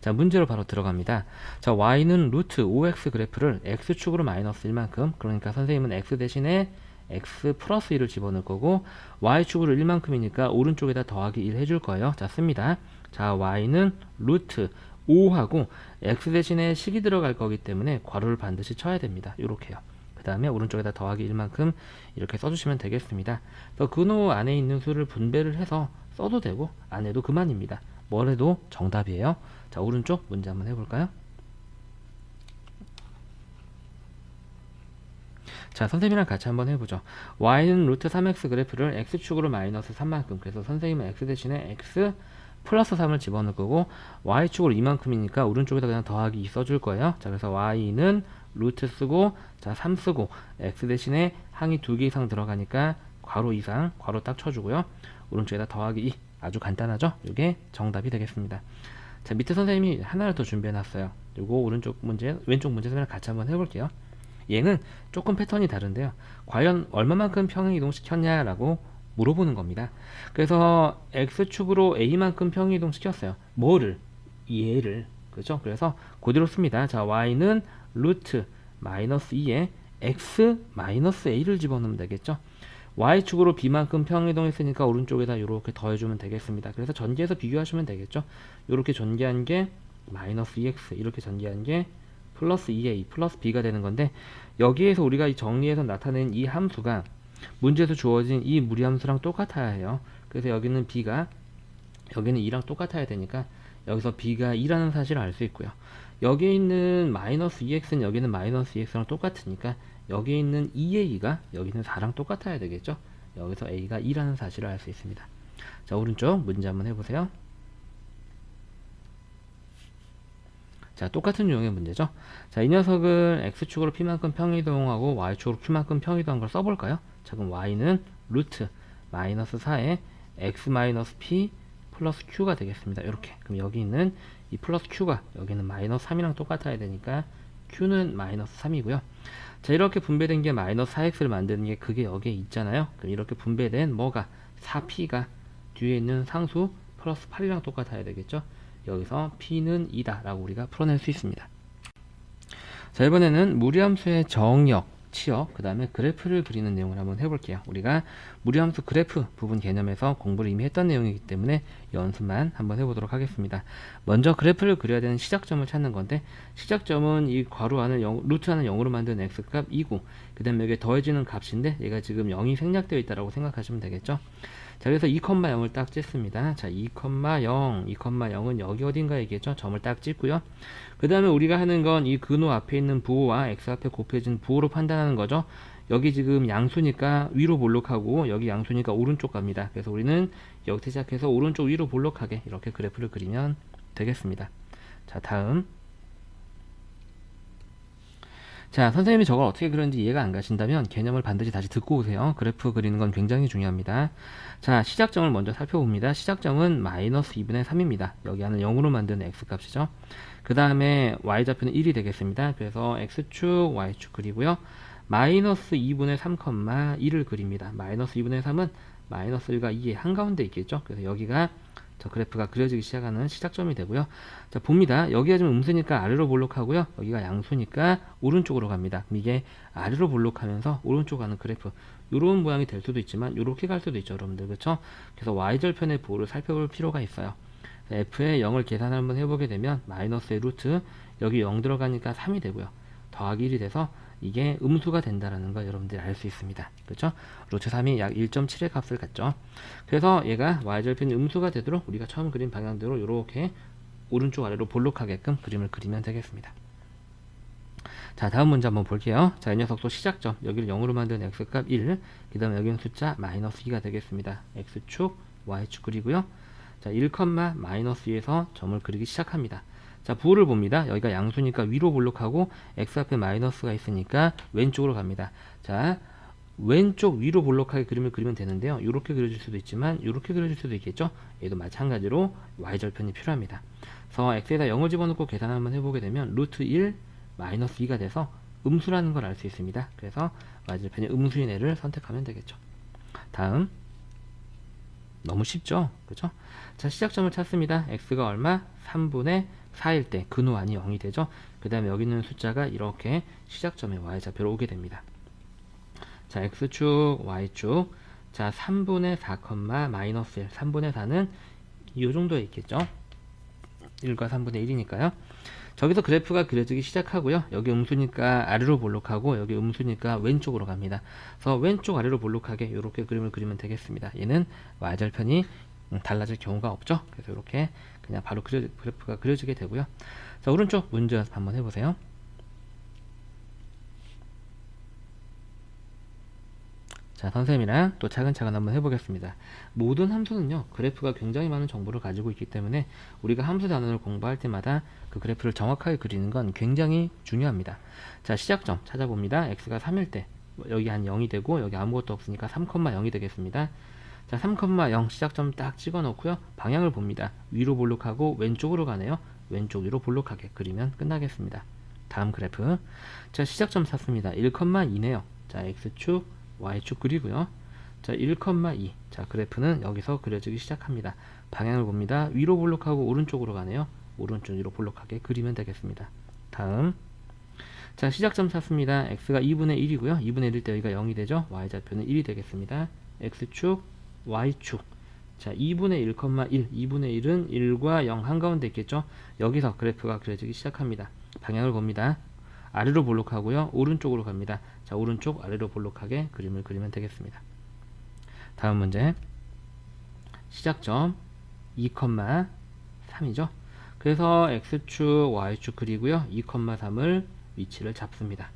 A: 자, 문제로 바로 들어갑니다. 자, y는 루트 5x 그래프를 x축으로 마이너스 1만큼, 그러니까 선생님은 x 대신에 x 플러스 1을 집어넣을 거고 y축으로 1만큼이니까 오른쪽에다 더하기 1 해줄 거예요. 자, 씁니다. 자, y는 루트 5하고 x 대신에 식이 들어갈 거기 때문에 괄호를 반드시 쳐야 됩니다. 이렇게요. 그 다음에 오른쪽에다 더하기 1만큼 이렇게 써주시면 되겠습니다. 그래서 근호 안에 있는 수를 분배를 해서 써도 되고 안 해도 그만입니다. 뭘 해도 정답이에요. 자, 오른쪽 문제 한번 해볼까요? 자, 선생님이랑 같이 한번 해보죠. y는 루트 3x 그래프를 x축으로 마이너스 3만큼, 그래서 선생님은 x 대신에 x 플러스 3을 집어넣을 거고 y축으로 이만큼이니까 오른쪽에다 그냥 더하기 2 써줄 거예요. 자, 그래서 y는 루트 쓰고, 자, 3 쓰고, x 대신에 항이 2개 이상 들어가니까 괄호 이상, 괄호 딱 쳐주고요. 오른쪽에다 더하기 2. 아주 간단하죠? 이게 정답이 되겠습니다. 자, 밑에 선생님이 하나를 더 준비해 놨어요. 요거 오른쪽 문제, 왼쪽 문제 선생님 같이 한번 해볼게요. 얘는 조금 패턴이 다른데요. 과연 얼마만큼 평행이동 시켰냐라고 물어보는 겁니다. 그래서 x축으로 a만큼 평행이동 시켰어요. 뭐를? 얘를. 그죠? 그래서 그대로 씁니다. 자, y는 루트 마이너스 2에 x 마이너스 a를 집어넣으면 되겠죠. y축으로 b만큼 평행이동했으니까 오른쪽에다 이렇게 더해주면 되겠습니다. 그래서 전개해서 비교하시면 되겠죠. 이렇게 전개한 게 마이너스 2x, 이렇게 전개한 게 플러스 2a 플러스 b가 되는 건데, 여기에서 우리가 정리해서 나타낸 이 함수가 문제에서 주어진 이 무리함수랑 똑같아야 해요. 그래서 여기는 b가 여기는 2랑 똑같아야 되니까 여기서 b가 2라는 사실을 알 수 있고요. 여기에 있는 마이너스 2x는 여기는 마이너스 2x랑 똑같으니까 여기에 있는 2a가 여기는 4랑 똑같아야 되겠죠. 여기서 a가 2라는 사실을 알 수 있습니다. 자, 오른쪽 문제 한번 해보세요. 자, 똑같은 유형의 문제죠. 자, 이 녀석을 x축으로 p만큼 평이동하고 y축으로 q만큼 평이동한 걸 써볼까요? 자, 그럼 y는 루트 마이너스 4에 x 마이너스 p 플러스 q가 되겠습니다. 이렇게. 그럼 여기 있는 이 플러스 q가 여기는 마이너스 3이랑 똑같아야 되니까 q는 마이너스 3이고요. 자, 이렇게 분배된 게 마이너스 4x를 만드는 게 그게 여기에 있잖아요. 그럼 이렇게 분배된 뭐가 4p가 뒤에 있는 상수 플러스 8이랑 똑같아야 되겠죠. 여기서 p는 2다 라고 우리가 풀어낼 수 있습니다. 자, 이번에는 무리함수의 정역, 치역, 그 다음에 그래프를 그리는 내용을 한번 해볼게요. 우리가 무리함수 그래프 부분 개념에서 공부를 이미 했던 내용이기 때문에 연습만 한번 해보도록 하겠습니다. 먼저 그래프를 그려야 되는 시작점을 찾는 건데, 시작점은 이 괄호 안을 루트 안을 0으로 만든 x값 2고, 그 다음에 여기에 더해지는 값인데 얘가 지금 0이 생략되어 있다고 생각하시면 되겠죠. 자, 그래서 2,0을 딱 찍습니다. 자, 2,0, 2,0은 여기 어딘가 얘기했죠. 점을 딱 찍고요. 그 다음에 우리가 하는 건 이 근호 앞에 있는 부호와 x 앞에 곱해진 부호로 판단하는 거죠. 여기 지금 양수니까 위로 볼록하고 여기 양수니까 오른쪽 갑니다. 그래서 우리는 여기서 시작해서 오른쪽 위로 볼록하게 이렇게 그래프를 그리면 되겠습니다. 자, 다음. 자, 선생님이 저걸 어떻게 그렸는지 이해가 안 가신다면 개념을 반드시 다시 듣고 오세요. 그래프 그리는 건 굉장히 중요합니다. 자, 시작점을 먼저 살펴봅니다. 시작점은 마이너스 2분의 3입니다. 여기 안을 0으로 만드는 x값이죠. 그 다음에 y좌표는 1이 되겠습니다. 그래서 x축, y축 그리고요. 마이너스 2분의 3,1을 그립니다. 마이너스 2분의 3은 마이너스 1과 2의 한가운데 있겠죠. 그래서 여기가 저 그래프가 그려지기 시작하는 시작점이 되고요. 자, 봅니다. 여기가 지금 음수니까 아래로 볼록하고요. 여기가 양수니까 오른쪽으로 갑니다. 그럼 이게 아래로 볼록하면서 오른쪽 가는 그래프, 이런 모양이 될 수도 있지만 이렇게 갈 수도 있죠, 여러분들. 그렇죠? 그래서 y절편의 부호를 살펴볼 필요가 있어요. f의 0을 계산 한번 해보게 되면 마이너스의 루트, 여기 0 들어가니까 3이 되고요. 더하기 1이 돼서 이게 음수가 된다라는 거 여러분들이 알 수 있습니다. 그렇죠? 루트 3이 약 1.7의 값을 갖죠. 그래서 얘가 y절편이 음수가 되도록 우리가 처음 그린 방향대로 이렇게 오른쪽 아래로 볼록하게끔 그림을 그리면 되겠습니다. 자, 다음 문제 한번 볼게요. 자, 이 녀석도 시작점, 여기를 0으로 만든 x값 1, 그 다음에 여기는 숫자 마이너스 2가 되겠습니다. x축, y축 그리고요. 자, 1, 마이너스 2에서 점을 그리기 시작합니다. 자, 부호를 봅니다. 여기가 양수니까 위로 볼록하고 x 앞에 마이너스가 있으니까 왼쪽으로 갑니다. 자, 왼쪽 위로 볼록하게 그림을 그리면 되는데요. 이렇게 그려질 수도 있지만 이렇게 그려질 수도 있겠죠. 얘도 마찬가지로 y절편이 필요합니다. 그래서 x에다 0을 집어넣고 계산 한번 해보게 되면 루트 1 마이너스 2가 돼서 음수라는 걸 알 수 있습니다. 그래서 y절편이 음수인 애를 선택하면 되겠죠. 다음. 너무 쉽죠? 그죠? 자, 시작점을 찾습니다. x가 얼마? 3분의 4일 때 근호안이 0이 되죠. 그 다음에 여기 있는 숫자가 이렇게 시작점에 y좌표로 오게 됩니다. 자, x축, y축. 자, 3분의 4, 마이너스 1. 3분의 4는 이 정도에 있겠죠. 1과 3분의 1이니까요. 저기서 그래프가 그려지기 시작하고요. 여기 음수니까 아래로 볼록하고 여기 음수니까 왼쪽으로 갑니다. 그래서 왼쪽 아래로 볼록하게 이렇게 그림을 그리면 되겠습니다. 얘는 y절편이 달라질 경우가 없죠. 그래서 이렇게 그냥 바로 그래프가 그려지게 되고요. 자, 오른쪽 문제 연습 한번 해보세요. 자, 선생님이랑 또 차근차근 한번 해보겠습니다. 모든 함수는요, 그래프가 굉장히 많은 정보를 가지고 있기 때문에 우리가 함수 단원을 공부할 때마다 그 그래프를 정확하게 그리는 건 굉장히 중요합니다. 자, 시작점 찾아봅니다. x가 3일 때 여기 한 0이 되고 여기 아무것도 없으니까 3,0이 되겠습니다. 자, 3,0 시작점 딱 찍어 놓고요. 방향을 봅니다. 위로 볼록하고 왼쪽으로 가네요. 왼쪽 위로 볼록하게 그리면 끝나겠습니다. 다음 그래프. 자, 시작점 샀습니다. 1,2네요. 자, x축, y축 그리고요. 자, 1,2. 자, 그래프는 여기서 그려지기 시작합니다. 방향을 봅니다. 위로 볼록하고 오른쪽으로 가네요. 오른쪽 위로 볼록하게 그리면 되겠습니다. 다음. 자, 시작점 샀습니다. x가 2분의 1이고요. 2분의 1일 때 여기가 0이 되죠. y좌표는 1이 되겠습니다. x축, y축. 자, 2분의 1,1. 2분의 1은 1과 0 한가운데 있겠죠. 여기서 그래프가 그려지기 시작합니다. 방향을 봅니다. 아래로 볼록하고요. 오른쪽으로 갑니다. 자, 오른쪽 아래로 볼록하게 그림을 그리면 되겠습니다. 다음 문제. 시작점 2,3이죠. 그래서 x축, y축 그리고요. 2,3을 위치를 잡습니다.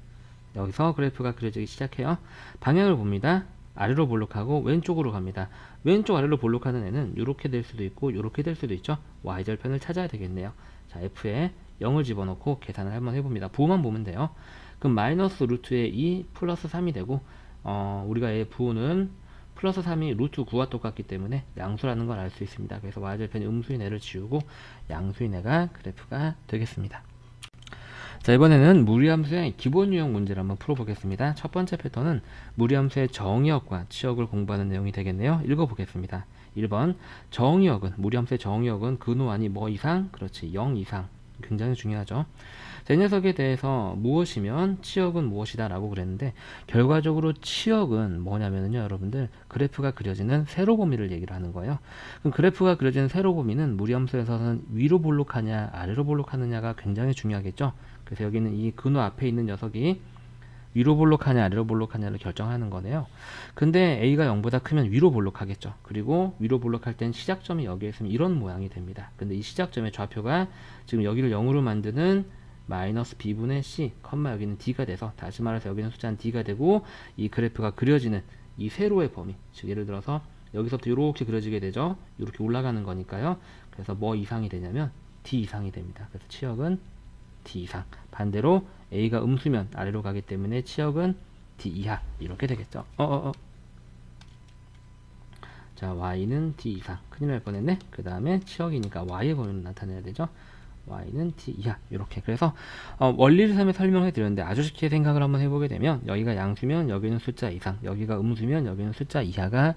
A: 여기서 그래프가 그려지기 시작해요. 방향을 봅니다. 아래로 볼록하고 왼쪽으로 갑니다. 왼쪽 아래로 볼록하는 애는 이렇게 될 수도 있고 이렇게 될 수도 있죠. y절편을 찾아야 되겠네요. 자, f에 0을 집어넣고 계산을 한번 해봅니다. 부호만 보면 돼요. 그럼 마이너스 루트의 2 플러스 3이 되고 우리가 얘 부호는 플러스 3이 루트 9와 똑같기 때문에 양수라는 걸 알 수 있습니다. 그래서 y절편이 음수인 애를 지우고 양수인 애가 그래프가 되겠습니다. 자, 이번에는 무리함수의 기본 유형 문제를 한번 풀어보겠습니다. 첫 번째 패턴은 무리함수의 정의역과 치역을 공부하는 내용이 되겠네요. 읽어보겠습니다. 1번 정의역은 무리함수의 정의역은 근호안이 뭐 이상? 그렇지, 0 이상. 굉장히 중요하죠. 자, 이 녀석에 대해서 무엇이면 치역은 무엇이다 라고 그랬는데 결과적으로 치역은 뭐냐면요, 여러분들 그래프가 그려지는 세로 범위를 얘기를 하는 거예요. 그럼 그래프가 그려지는 세로 범위는 무리함수에서는 위로 볼록하냐 아래로 볼록하느냐가 굉장히 중요하겠죠. 그래서 여기는 이 근호 앞에 있는 녀석이 위로 볼록하냐 아래로 볼록하냐를 결정하는 거네요. 근데 a가 0보다 크면 위로 볼록하겠죠. 그리고 위로 볼록할 땐 시작점이 여기에 있으면 이런 모양이 됩니다. 근데 이 시작점의 좌표가 지금 여기를 0으로 만드는 마이너스 b분의 c, 여기는 d가 돼서, 다시 말해서 여기는 숫자는 d가 되고 이 그래프가 그려지는 이 세로의 범위, 즉 예를 들어서 여기서부터 이렇게 그려지게 되죠. 이렇게 올라가는 거니까요. 그래서 뭐 이상이 되냐면 d 이상이 됩니다. 그래서 치역은 d 이상. 반대로 a가 음수면 아래로 가기 때문에 치역은 d 이하 이렇게 되겠죠. 자, y는 d 이상. 큰일 날 뻔했네. 그 다음에 치역이니까 y의 범위를 나타내야 되죠. y는 d 이하 이렇게. 그래서 원리를 설명해 드렸는데 아주 쉽게 생각을 한번 해보게 되면 여기가 양수면 여기는 숫자 이상, 여기가 음수면 여기는 숫자 이하가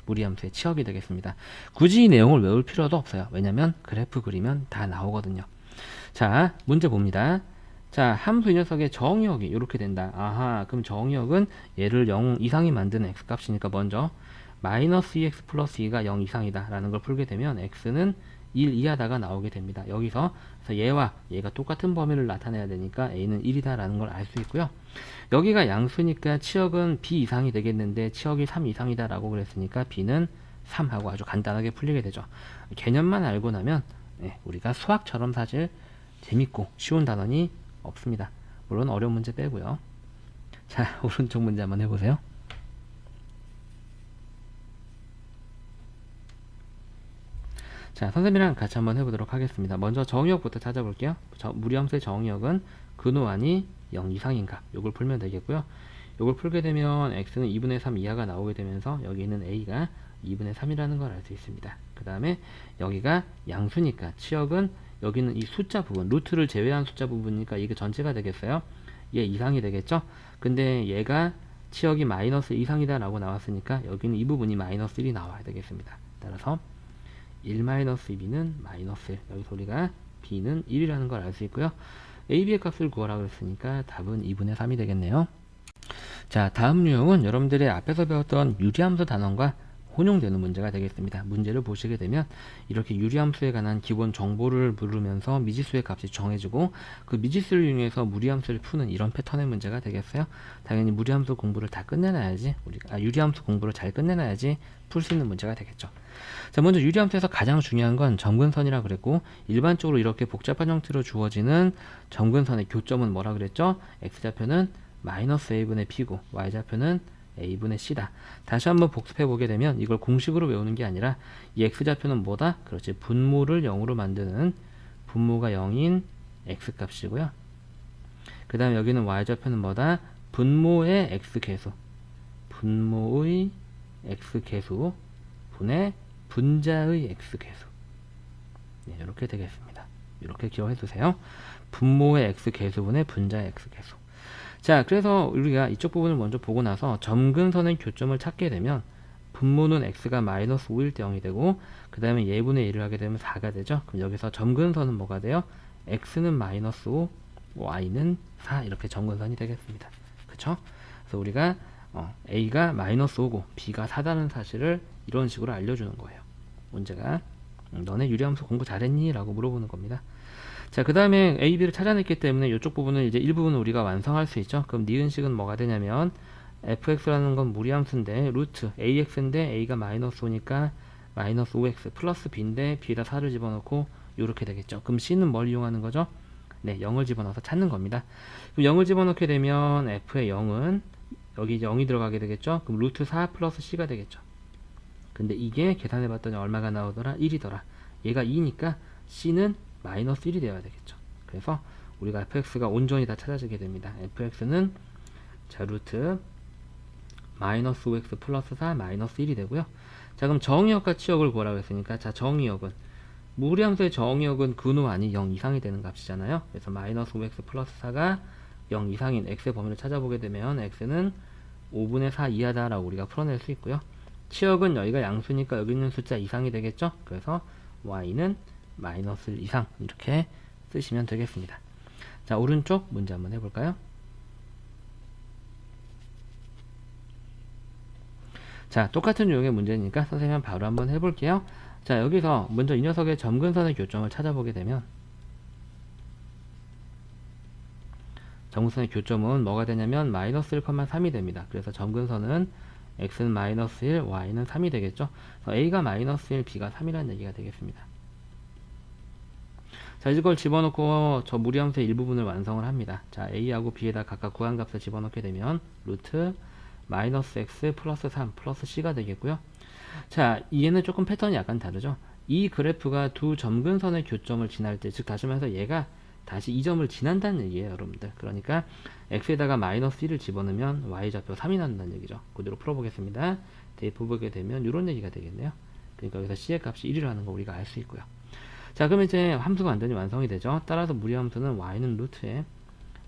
A: 무리함수의 치역이 되겠습니다. 굳이 이 내용을 외울 필요도 없어요. 왜냐면 그래프 그리면 다 나오거든요. 자, 문제 봅니다. 자, 함수 이 녀석의 정의역이 이렇게 된다. 아하, 그럼 정의역은 얘를 0 이상이 만드는 x값이니까 먼저 마이너스 2x 플러스 2가 0 이상이다 라는 걸 풀게 되면 x는 1 이하다가 나오게 됩니다. 여기서 그래서 얘와 얘가 똑같은 범위를 나타내야 되니까 a는 1이다 라는 걸 알 수 있고요. 여기가 양수니까 치역은 b 이상이 되겠는데 치역이 3 이상이다 라고 그랬으니까 b는 3하고 아주 간단하게 풀리게 되죠. 개념만 알고 나면 우리가 수학처럼 사실 재밌고 쉬운 단원이 없습니다. 물론 어려운 문제 빼고요. 자, 오른쪽 문제 한번 해보세요. 자, 선생님이랑 같이 한번 해보도록 하겠습니다. 먼저 정의역부터 찾아볼게요. 무리함수의 정의역은 근호안이 0 이상인가, 요걸 풀면 되겠고요. 요걸 풀게 되면 x는 2분의 3 이하가 나오게 되면서 여기 있는 a가 2분의 3이라는 걸 알 수 있습니다. 그 다음에 여기가 양수니까 치역은 여기는 이 숫자 부분, 루트를 제외한 숫자 부분이니까 이게 전체가 되겠어요. 얘 이상이 되겠죠. 근데 얘가 치역이 마이너스 이상이다 라고 나왔으니까 여기는 이 부분이 마이너스 1이 나와야 되겠습니다. 따라서 1-2b는 마이너스 1, 여기서 우리가 b는 1이라는 걸 알 수 있고요. ab의 값을 구하라고 했으니까 답은 2분의 3이 되겠네요. 자, 다음 유형은 여러분들의 앞에서 배웠던 유리함수 단원과 혼용되는 문제가 되겠습니다. 문제를 보시게 되면 이렇게 유리함수에 관한 기본 정보를 물으면서 미지수의 값이 정해지고 그 미지수를 이용해서 무리함수를 푸는 이런 패턴의 문제가 되겠어요. 당연히 무리함수 공부를 다 끝내놔야지, 유리함수 공부를 잘 끝내놔야지 풀 수 있는 문제가 되겠죠. 자, 먼저 유리함수에서 가장 중요한 건 점근선이라 그랬고, 일반적으로 이렇게 복잡한 형태로 주어지는 점근선의 교점은 뭐라 그랬죠? x좌표는 마이너스 a분의 b고 y좌표는 a분의 c다. 다시 한번 복습해 보게 되면 이걸 공식으로 외우는 게 아니라 이 x좌표는 뭐다? 그렇지, 분모를 0으로 만드는 분모가 0인 x값이고요. 그 다음에 여기는 y좌표는 뭐다? 분모의 x개수, 분모의 x개수 분의 분자의 x개수. 네, 이렇게 되겠습니다. 이렇게 기억해 두세요. 분모의 x 계수분의 분자의 x 계수. 자, 그래서 우리가 이쪽 부분을 먼저 보고 나서 점근선의 교점을 찾게 되면 분모는 x가 마이너스 5일 때 0이 되고 그 다음에 예분의 1을 하게 되면 4가 되죠. 그럼 여기서 점근선은 뭐가 돼요? x는 마이너스 5, y는 4 이렇게 점근선이 되겠습니다. 그쵸? 그래서 우리가 a가 마이너스 5고 b가 4다는 사실을 이런 식으로 알려주는 거예요. 문제가 너네 유리함수 공부 잘했니? 라고 물어보는 겁니다. 자, 그 다음에 a, b를 찾아냈기 때문에 이쪽 부분은 이제 일부분은 우리가 완성할 수 있죠. 그럼 니은식은 뭐가 되냐면 fx라는 건 무리함수인데 루트 ax인데 a가 마이너스 5니까 마이너스 5x 플러스 b인데 b에다 4를 집어넣고 이렇게 되겠죠. 그럼 c는 뭘 이용하는 거죠? 네, 0을 집어넣어서 찾는 겁니다. 그럼 0을 집어넣게 되면 f의 0은 여기 이제 0이 들어가게 되겠죠. 그럼 루트 4 플러스 c가 되겠죠. 근데 이게 계산해 봤더니 얼마가 나오더라? 1이더라. 얘가 2니까 c는 마이너스 1이 되어야 되겠죠. 그래서 우리가 fx가 온전히 다 찾아지게 됩니다. fx는 자 루트 마이너스 5x 플러스 4 마이너스 1이 되고요. 자, 그럼 정의역과 치역을 구하라고 했으니까 자 정의역은 무리함수의 정의역은 근호 아니 0 이상이 되는 값이잖아요. 그래서 마이너스 5x 플러스 4가 0 이상인 x의 범위를 찾아보게 되면 x는 5분의 4 이하다라고 우리가 풀어낼 수 있고요. 치역은 여기가 양수니까 여기 있는 숫자 이상이 되겠죠. 그래서 y는 마이너스 1 이상 이렇게 쓰시면 되겠습니다. 자, 오른쪽 문제 한번 해볼까요? 자, 똑같은 유형의 문제니까 선생님 바로 한번 해볼게요. 자, 여기서 먼저 이 녀석의 점근선의 교점을 찾아보게 되면 점근선의 교점은 뭐가 되냐면 마이너스 1,3이 됩니다. 그래서 점근선은 x는 마이너스 1, y는 3이 되겠죠. 그래서 a가 마이너스 1, b가 3이라는 얘기가 되겠습니다. 자, 이걸 집어넣고 저 무리함수의 일부분을 완성을 합니다. 자, a하고 b에다 각각 구한값을 집어넣게 되면 루트 마이너스 x 플러스 3 플러스 c가 되겠고요. 자, 얘는 조금 패턴이 약간 다르죠. 이 그래프가 두 점근선의 교점을 지날 때, 즉 다시 말해서 얘가 다시 이 점을 지난다는 얘기예요, 여러분들. 그러니까 x에다가 마이너스 1을 집어넣으면 y좌표 3이 난다는 얘기죠. 그대로 풀어보겠습니다. 대입해 보게 되면 이런 얘기가 되겠네요. 그러니까 여기서 c의 값이 1이라는 거 우리가 알 수 있고요. 자, 그럼 이제 함수가 완전히 완성이 되죠. 따라서 무리함수는 y는 루트에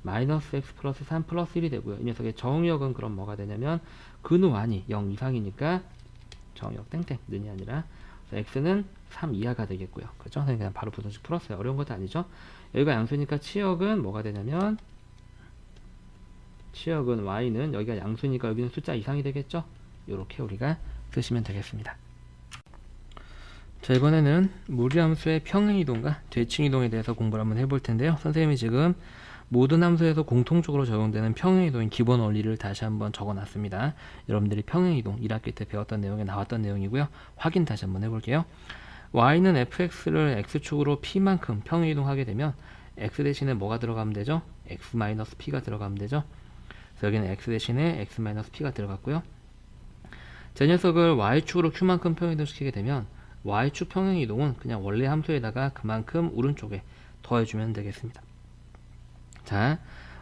A: 마이너스 x 플러스 3 플러스 1이 되고요. 이 녀석의 정의역은 그럼 뭐가 되냐면 근호 아니 0 이상이니까 정의역 땡땡 는이 아니라 x는 3 이하가 되겠고요. 그죠? 그냥 바로 부등식 풀었어요. 어려운 것도 아니죠. 여기가 양수니까 치역은 뭐가 되냐면 치역은 y는 여기가 양수니까 여기는 숫자 이상이 되겠죠. 이렇게 우리가 쓰시면 되겠습니다. 자, 이번에는 무리함수의 평행이동과 대칭이동에 대해서 공부를 한번 해볼 텐데요. 선생님이 지금 모든 함수에서 공통적으로 적용되는 평행이동의 기본 원리를 다시 한번 적어놨습니다. 여러분들이 평행이동 1학기 때 배웠던 내용에 나왔던 내용이고요. 확인 다시 한번 해볼게요. y는 fx를 x축으로 p만큼 평행이동하게 되면 x 대신에 뭐가 들어가면 되죠? x-p가 들어가면 되죠. 그래서 여기는 x 대신에 x-p가 들어갔고요. 자, 이 녀석을 y축으로 q만큼 평행이동시키게 되면 y축 평행이동은 그냥 원래 함수에다가 그만큼 오른쪽에 더해주면 되겠습니다. 자,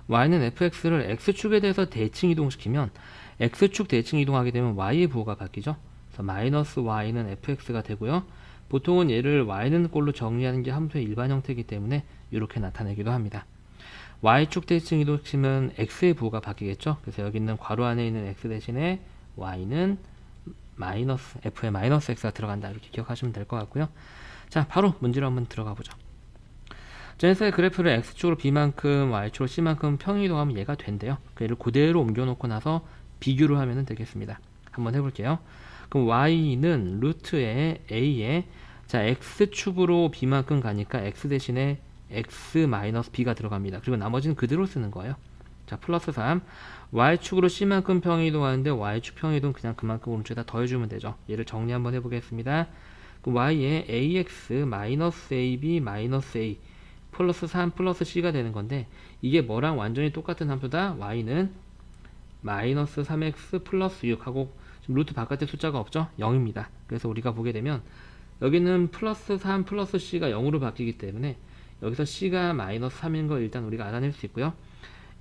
A: y는 fx를 x축에 대해서 대칭 이동시키면 x축 대칭 이동하게 되면 y의 부호가 바뀌죠. 그래서 마이너스 y는 fx가 되고요. 보통은 얘를 y는 꼴로 정리하는 게 함수의 일반 형태이기 때문에 이렇게 나타내기도 합니다. y축 대칭 이동시키면 x의 부호가 바뀌겠죠. 그래서 여기 있는 괄호 안에 있는 x 대신에 y는 마이너스 f에 마이너스 x가 들어간다 이렇게 기억하시면 될 것 같고요. 자, 바로 문제로 한번 들어가 보죠. 젠스의 그래프를 x축으로 b만큼 y축으로 c만큼 평행이동하면 얘가 된대요. 얘를 그대로 옮겨놓고 나서 비교를 하면 되겠습니다. 한번 해볼게요. 그럼 y는 루트에 a에 자 x축으로 b만큼 가니까 x 대신에 x-b가 들어갑니다. 그리고 나머지는 그대로 쓰는 거예요. 자, 플러스 3 y축으로 c만큼 평행이동하는데 y축 평행이동 그냥 그만큼 오른쪽에다 더해주면 되죠. 얘를 정리 한번 해보겠습니다. 그럼 y에 ax-ab-a 플러스 3 플러스 c가 되는 건데 이게 뭐랑 완전히 똑같은 함수다. y는 마이너스 3x 플러스 6 하고 지금 루트 바깥에 숫자가 없죠? 0입니다. 그래서 우리가 보게 되면 여기는 플러스 3 플러스 c가 0으로 바뀌기 때문에 여기서 c가 마이너스 3인 거 일단 우리가 알아낼 수 있고요.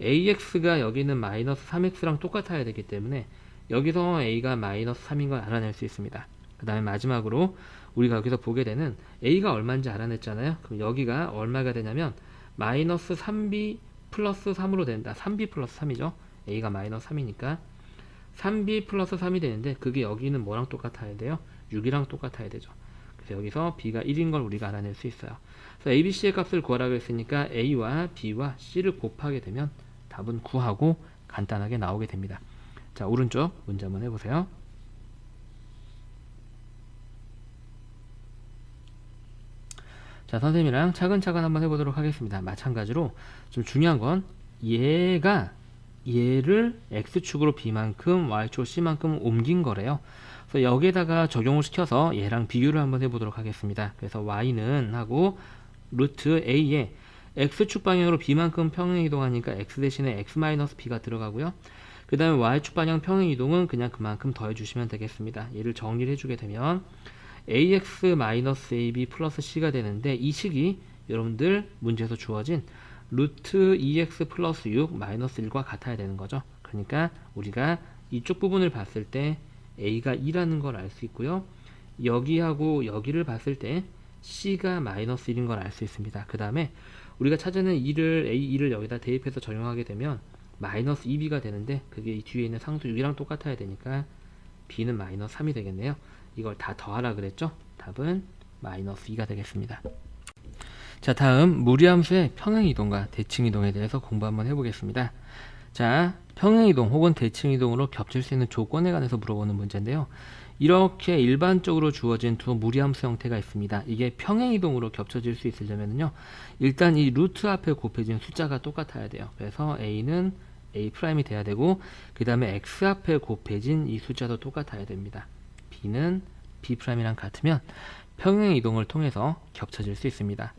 A: ax가 여기는 마이너스 3x랑 똑같아야 되기 때문에 여기서 a가 마이너스 3인 걸 알아낼 수 있습니다. 그 다음에 마지막으로 우리가 여기서 보게 되는 a가 얼마인지 알아냈잖아요. 그럼 여기가 얼마가 되냐면 마이너스 3b 플러스 3으로 된다. 3b 플러스 3이죠. a가 마이너스 3이니까 3b 플러스 3이 되는데 그게 여기는 뭐랑 똑같아야 돼요? 6이랑 똑같아야 되죠. 그래서 여기서 b가 1인 걸 우리가 알아낼 수 있어요. 그래서 a, b, c의 값을 구하라고 했으니까 a와 b와 c를 곱하게 되면 답은 9하고 간단하게 나오게 됩니다. 자, 오른쪽 문제 한번 해보세요. 자, 선생님이랑 차근차근 한번 해보도록 하겠습니다. 마찬가지로 좀 중요한 건 얘가 얘를 x축으로 b만큼 y축으로 c만큼 옮긴 거래요. 그래서 여기에다가 적용을 시켜서 얘랑 비교를 한번 해보도록 하겠습니다. 그래서 y는 하고 루트 a에 x축 방향으로 b만큼 평행이동하니까 x 대신에 x-b가 들어가고요. 그 다음에 y축 방향 평행이동은 그냥 그만큼 더해주시면 되겠습니다. 얘를 정리를 해주게 되면 ax-ab 플러스 c가 되는데 이 식이 여러분들 문제에서 주어진 루트 2x 플러스 6 마이너스 1과 같아야 되는 거죠. 그러니까 우리가 이쪽 부분을 봤을 때 a가 2라는 걸 알 수 있고요. 여기하고 여기를 봤을 때 c가 마이너스 1인 걸 알 수 있습니다. 그 다음에 우리가 찾아낸 2를 a2를 여기다 대입해서 적용하게 되면 마이너스 2b가 되는데 그게 이 뒤에 있는 상수 6이랑 똑같아야 되니까 b는 마이너스 3이 되겠네요. 이걸 다 더하라 그랬죠? 답은 마이너스 2가 되겠습니다. 자, 다음 무리함수의 평행이동과 대칭이동에 대해서 공부 한번 해보겠습니다. 자, 평행이동 혹은 대칭이동으로 겹칠 수 있는 조건에 관해서 물어보는 문제인데요. 이렇게 일반적으로 주어진 두 무리함수 형태가 있습니다. 이게 평행이동으로 겹쳐질 수 있으려면요, 일단 이 루트 앞에 곱해진 숫자가 똑같아야 돼요. 그래서 a는 a''이 돼야 되고, 그 다음에 x 앞에 곱해진 이 숫자도 똑같아야 됩니다. b는 b'이랑 같으면 평행이동을 통해서 겹쳐질 수 있습니다.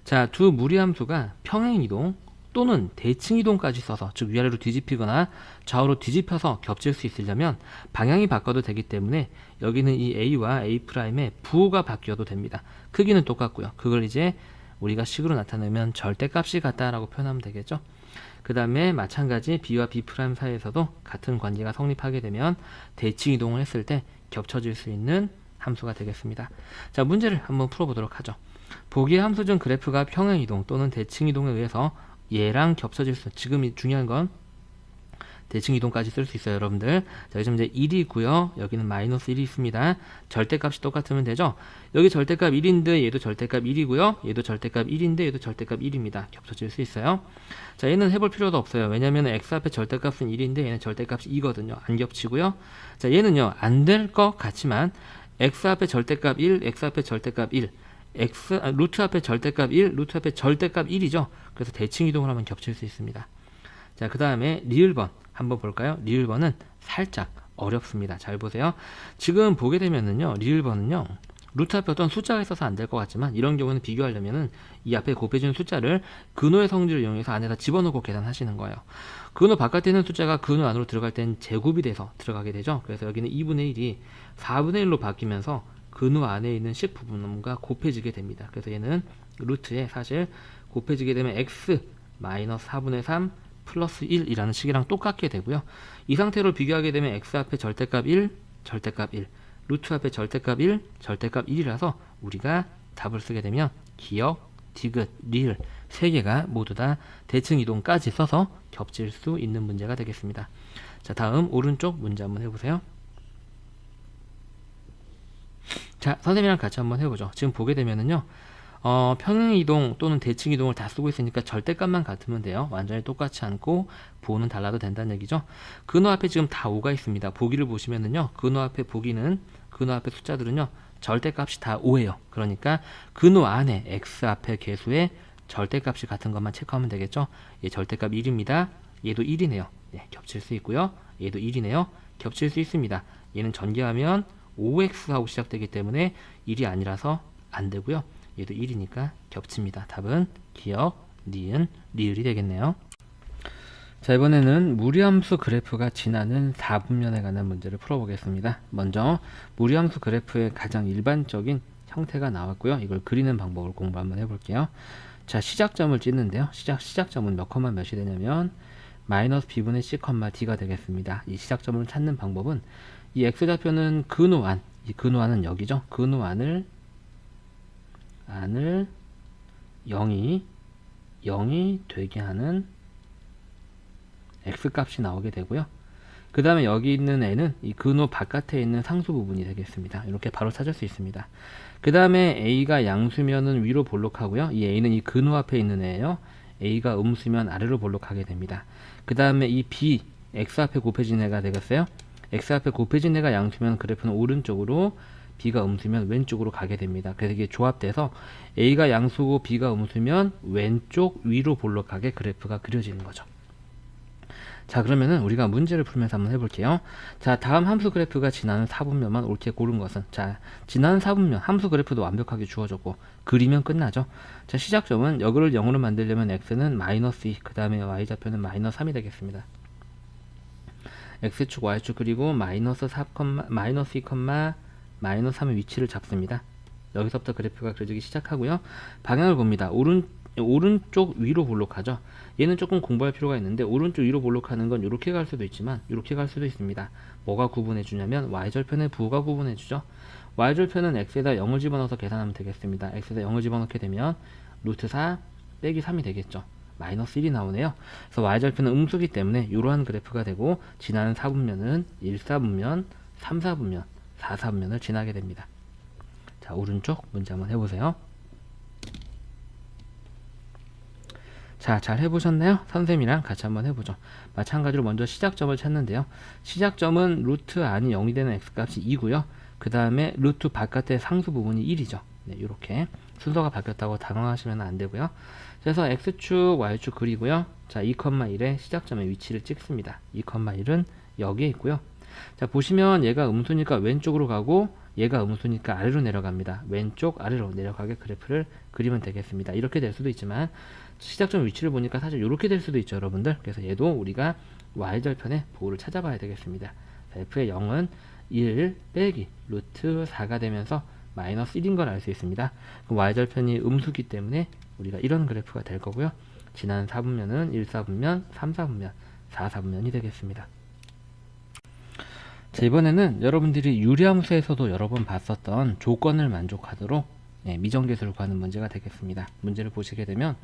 A: 자, 두 무리함수가 평행이동 또는 대칭이동까지 써서, 즉 위아래로 뒤집히거나 좌우로 뒤집혀서 겹칠 수 있으려면 방향이 바꿔도 되기 때문에 여기는 이 a와 a'의 부호가 바뀌어도 됩니다. 크기는 똑같고요. 그걸 이제 우리가 식으로 나타내면 절대값이 같다라고 표현하면 되겠죠. 그 다음에 마찬가지 b와 b' 사이에서도 같은 관계가 성립하게 되면 대칭이동을 했을 때 겹쳐질 수 있는 함수가 되겠습니다. 자, 문제를 한번 풀어보도록 하죠. 보기의 함수 중 그래프가 평행이동 또는 대칭이동에 의해서 얘랑 겹쳐질 수, 지금 중요한 건 대칭이동까지 쓸 수 있어요, 여러분들. 자, 여기 이제 1이 있고요. 여기는 마이너스 1이 있습니다. 절대값이 똑같으면 되죠. 여기 절대값 1인데 얘도 절대값 1이고요. 얘도 절대값 1인데 얘도 절대값 1입니다. 겹쳐질 수 있어요. 자, 얘는 해볼 필요도 없어요. 왜냐면 x 앞에 절대값은 1인데 얘는 절대값이 2거든요. 안 겹치고요. 자, 얘는요, 안 될 것 같지만 x 앞에 절대값 1, x 앞에 절대값 1, 루트 앞에 절대값 1, 루트 앞에 절대값 1이죠. 그래서 대칭이동을 하면 겹칠 수 있습니다. 자, 그 다음에 리을번 한번 볼까요? 리을번은 살짝 어렵습니다. 잘 보세요. 지금 보게 되면은요, 리을번은요, 루트 앞에 어떤 숫자가 있어서 안 될 것 같지만 이런 경우는 비교하려면은 이 앞에 곱해준 숫자를 근호의 성질을 이용해서 안에다 집어넣고 계산하시는 거예요. 근호 바깥에 있는 숫자가 근호 안으로 들어갈 땐 제곱이 돼서 들어가게 되죠. 그래서 여기는 2분의 1이 4분의 1로 바뀌면서 근호 안에 있는 식 부분과 곱해지게 됩니다. 그래서 얘는 루트에 사실 곱해지게 되면 x 마이너스 4분의 3 플러스 1이라는 식이랑 똑같게 되고요. 이 상태로 비교하게 되면 x 앞에 절대값 1, 절대값 1, 루트 앞에 절대값 1, 절대값 1이라서 우리가 답을 쓰게 되면 기역, 디귿, 리을 세 개가 모두 다 대칭이동까지 써서 겹칠 수 있는 문제가 되겠습니다. 자, 다음 오른쪽 문제 한번 해보세요. 자, 선생님이랑 같이 한번 해보죠. 지금 보게 되면은요, 평행이동 또는 대칭이동을 다 쓰고 있으니까 절대값만 같으면 돼요. 완전히 똑같지 않고 부호는 달라도 된다는 얘기죠. 근호 앞에 지금 다 5가 있습니다. 보기를 보시면은요, 근호 앞에 숫자들은요, 절대값이 다 5예요. 그러니까 근호 안에 x 앞에 개수의 절대값이 같은 것만 체크하면 되겠죠. 얘 절대값 1입니다. 얘도 1이네요. 예, 겹칠 수 있고요. 얘도 1이네요. 겹칠 수 있습니다. 얘는 전개하면 5x하고 시작되기 때문에 1이 아니라서 안 되고요. 얘도 1이니까 겹칩니다. 답은 기역, 니은, 리을이 되겠네요. 자, 이번에는 무리함수 그래프가 지나는 4분면에 관한 문제를 풀어보겠습니다. 먼저 무리함수 그래프의 가장 일반적인 형태가 나왔고요. 이걸 그리는 방법을 공부 한번 해볼게요. 자, 시작점을 찍는데요. 시작점은 몇 컴마 몇이 되냐면 마이너스 b분의 c, d가 되겠습니다. 이 시작점을 찾는 방법은 이 x좌표는 근호 안, 이 근호안은 여기죠. 근호안을 0이 되게 하는 x값이 나오게 되고요. 그 다음에 여기 있는 애는 이 근호 바깥에 있는 상수 부분이 되겠습니다. 이렇게 바로 찾을 수 있습니다. 그 다음에 a가 양수면은 위로 볼록하고요. 이 a는 이 근호 앞에 있는 애예요. a가 음수면 아래로 볼록하게 됩니다. 그 다음에 이 b, x 앞에 곱해진 애가 되겠어요. x 앞에 곱해진 애가 양수면 그래프는 오른쪽으로, b가 음수면 왼쪽으로 가게 됩니다. 그래서 이게 조합돼서 a가 양수고 b가 음수면 왼쪽 위로 볼록하게 그래프가 그려지는 거죠. 자, 그러면은 우리가 문제를 풀면서 한번 해볼게요. 자, 다음 함수 그래프가 지나는 4분면만 옳게 고른 것은, 자, 지나는 4분면 함수 그래프도 완벽하게 주어졌고 그리면 끝나죠. 자, 시작점은 여기를 0으로 만들려면 x는 마이너스 2, 그 다음에 y좌표는 마이너스 3이 되겠습니다. x축 y축 그리고 마이너스 4, 마이너스 2, 마이너스 3의 위치를 잡습니다. 여기서부터 그래프가 그려지기 시작하고요. 방향을 봅니다. 오른쪽 위로 볼록하죠. 얘는 조금 공부할 필요가 있는데, 오른쪽 위로 볼록하는 건 이렇게 갈 수도 있지만 이렇게 갈 수도 있습니다. 뭐가 구분해 주냐면 y절편의 부호가 구분해 주죠. y절편은 x에다 0을 집어넣어서 계산하면 되겠습니다. x에다 0을 집어넣게 되면 루트 4 빼기 3이 되겠죠. 마이너스 1이 나오네요. 그래서 y절편은 음수기 때문에 이러한 그래프가 되고, 지나는 4분면은 1, 4분면, 3, 4분면, 4, 4분면을 지나게 됩니다. 자, 오른쪽 문제 한번 해보세요. 자, 잘 해보셨나요? 선생님이랑 같이 한번 해보죠. 마찬가지로 먼저 시작점을 찾는데요. 시작점은 루트 안이 0이 되는 x값이 2고요. 그 다음에 루트 바깥의 상수 부분이 1이죠. 네, 이렇게 순서가 바뀌었다고 당황하시면 안 되고요. 그래서 x축, y축 그리고요. 자, 2,1의 시작점의 위치를 찍습니다. 2,1은 여기에 있고요. 자, 보시면 얘가 음수니까 왼쪽으로 가고, 얘가 음수니까 아래로 내려갑니다. 왼쪽 아래로 내려가게 그래프를 그리면 되겠습니다. 이렇게 될 수도 있지만 시작점 위치를 보니까 사실 이렇게 될 수도 있죠, 여러분들. 그래서 얘도 우리가 y절편의 부호를 찾아봐야 되겠습니다. f의 0은 1 빼기 루트 4가 되면서 마이너스 1인 걸 알 수 있습니다. y절편이 음수기 때문에 우리가 이런 그래프가 될 거고요. 지난 4분면은 1, 4분면, 3, 4분면, 4, 4분면이 되겠습니다. 자, 이번에는 여러분들이 유리함수에서도 여러 번 봤었던 조건을 만족하도록 미정계수를 구하는 문제가 되겠습니다. 문제를 보시게 되면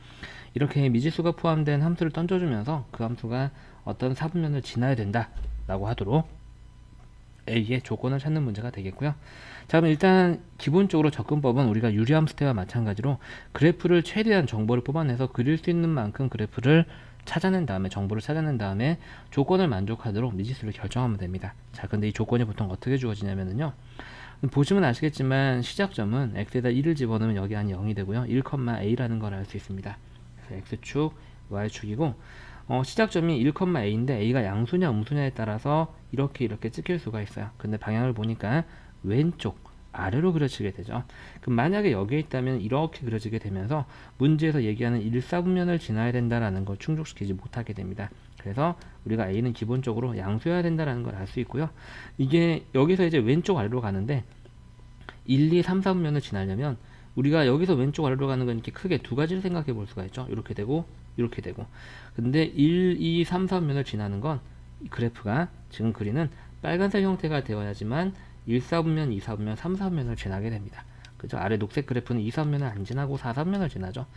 A: 이렇게 미지수가 포함된 함수를 던져주면서 그 함수가 어떤 4분면을 지나야 된다 라고 하도록 A의 조건을 찾는 문제가 되겠고요. 자, 그럼 일단 기본적으로 접근법은 우리가 유리함수 때와 마찬가지로 그래프를 최대한 정보를 뽑아내서 그릴 수 있는 만큼 그래프를 찾아낸 다음에, 정보를 찾아낸 다음에 조건을 만족하도록 미지수를 결정하면 됩니다. 자, 근데 이 조건이 보통 어떻게 주어지냐면요, 보시면 아시겠지만 시작점은 x에다 1을 집어넣으면 여기 안이 0이 되고요. 1,a라는 걸 알 수 있습니다. 그래서 x축, y축이고, 시작점이 1,a인데 a가 양수냐 음수냐에 따라서 이렇게 찍힐 수가 있어요. 근데 방향을 보니까 왼쪽 아래로 그려지게 되죠. 그럼 만약에 여기에 있다면 이렇게 그려지게 되면서 문제에서 얘기하는 1, 4분면을 지나야 된다라는 걸 충족시키지 못하게 됩니다. 그래서 우리가 A는 기본적으로 양수여야 된다라는 걸 알 수 있고요. 이게 여기서 이제 왼쪽 아래로 가는데 1, 2, 3, 4분면을 지나려면 우리가 여기서 왼쪽 아래로 가는 건 이렇게 크게 두 가지를 생각해 볼 수가 있죠. 이렇게 되고 이렇게 되고. 근데 1, 2, 3, 4분면을 지나는 건 이 그래프가 지금 그리는 빨간색 형태가 되어야지만 1, 4분면, 2, 4분면, 3, 4분면을 지나게 됩니다. 그죠? 아래 녹색 그래프는 2, 3분면을 안 지나고 4, 3분면을 지나죠.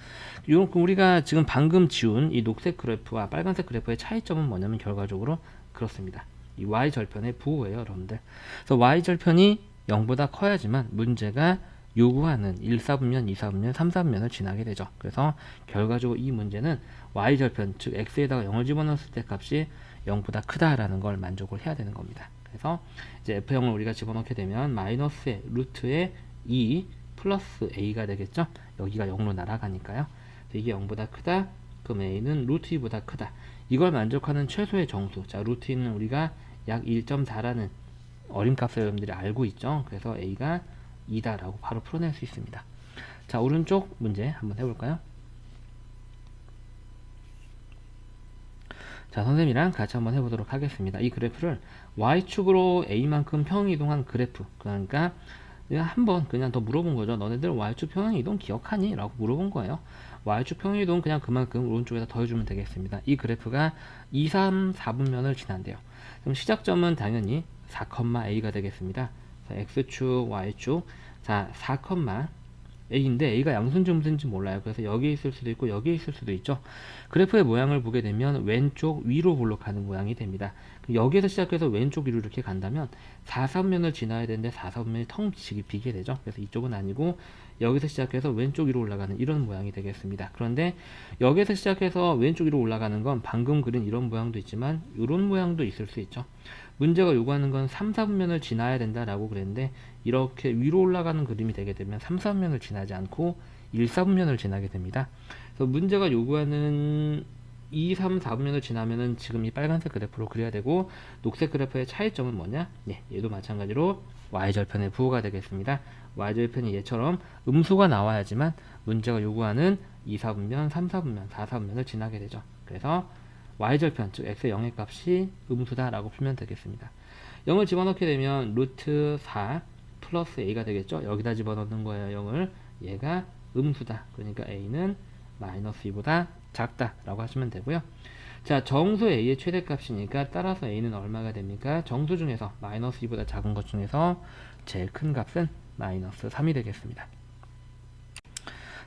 A: 우리가 지금 방금 지운 이 녹색 그래프와 빨간색 그래프의 차이점은 뭐냐면 결과적으로 그렇습니다. 이 y절편의 부호예요, 여러분들. 그래서 y절편이 0보다 커야지만 문제가 요구하는 1, 4분면, 2, 4분면, 3, 4분면을 지나게 되죠. 그래서 결과적으로 이 문제는 y절편, 즉 x에다가 0을 집어넣었을 때 값이 0보다 크다라는 걸 만족을 해야 되는 겁니다. 그래서 이제 f0을 우리가 집어넣게 되면 마이너스의 루트의 2 플러스 a가 되겠죠. 여기가 0으로 날아가니까요. 이게 0보다 크다. 그럼 a는 루트 2보다 크다. 이걸 만족하는 최소의 정수. 자, 루트 2는 우리가 약 1.4라는 어림값을 여러분들이 알고 있죠. 그래서 a가 2다라고 바로 풀어낼 수 있습니다. 자, 오른쪽 문제 한번 해볼까요? 자, 선생님이랑 같이 한번 해보도록 하겠습니다. 이 그래프를 y축으로 a만큼 평행이동한 그래프, 그러니까 한번 그냥 더 물어본 거죠. 너네들 y축 평행이동 기억하니? 라고 물어본 거예요. y축 평행이동 그냥 그만큼 오른쪽에다 더해주면 되겠습니다. 이 그래프가 2, 3, 4분면을 지난대요. 그럼 시작점은 당연히 4,a가 되겠습니다. 자, x축, y축. 자, 4, a인데 a가 양수인지 음수인지 몰라요. 그래서 여기에 있을 수도 있고 여기에 있을 수도 있죠. 그래프의 모양을 보게 되면 왼쪽 위로 볼록하는 모양이 됩니다. 여기에서 시작해서 왼쪽 위로 이렇게 간다면 4사분면을 지나야 되는데 4사분면이 텅 비게 되죠. 그래서 이쪽은 아니고 여기서 시작해서 왼쪽 위로 올라가는 이런 모양이 되겠습니다. 그런데 여기에서 시작해서 왼쪽 위로 올라가는 건 방금 그린 이런 모양도 있지만 이런 모양도 있을 수 있죠. 문제가 요구하는 건 3, 4분면을 지나야 된다라고 그랬는데 이렇게 위로 올라가는 그림이 되게 되면 3, 4분면을 지나지 않고 1, 4분면을 지나게 됩니다. 그래서 문제가 요구하는 2, 3, 4분면을 지나면은 지금 이 빨간색 그래프로 그려야 되고 녹색 그래프의 차이점은 뭐냐? 예, 얘도 마찬가지로 y절편의 부호가 되겠습니다. y절편이 얘처럼 음수가 나와야지만 문제가 요구하는 2, 4분면, 3, 4분면, 4, 4분면을 지나게 되죠. 그래서 y절편, 즉 x의 0의 값이 음수다라고 풀면 되겠습니다. 0을 집어넣게 되면 루트 4 플러스 a가 되겠죠. 여기다 집어넣는 거예요. 0을. 얘가 음수다. 그러니까 a는 마이너스 2보다 작다라고 하시면 되고요. 자, 정수 a의 최대값이니까 따라서 a는 얼마가 됩니까? 정수 중에서 마이너스 2보다 작은 것 중에서 제일 큰 값은 마이너스 3이 되겠습니다.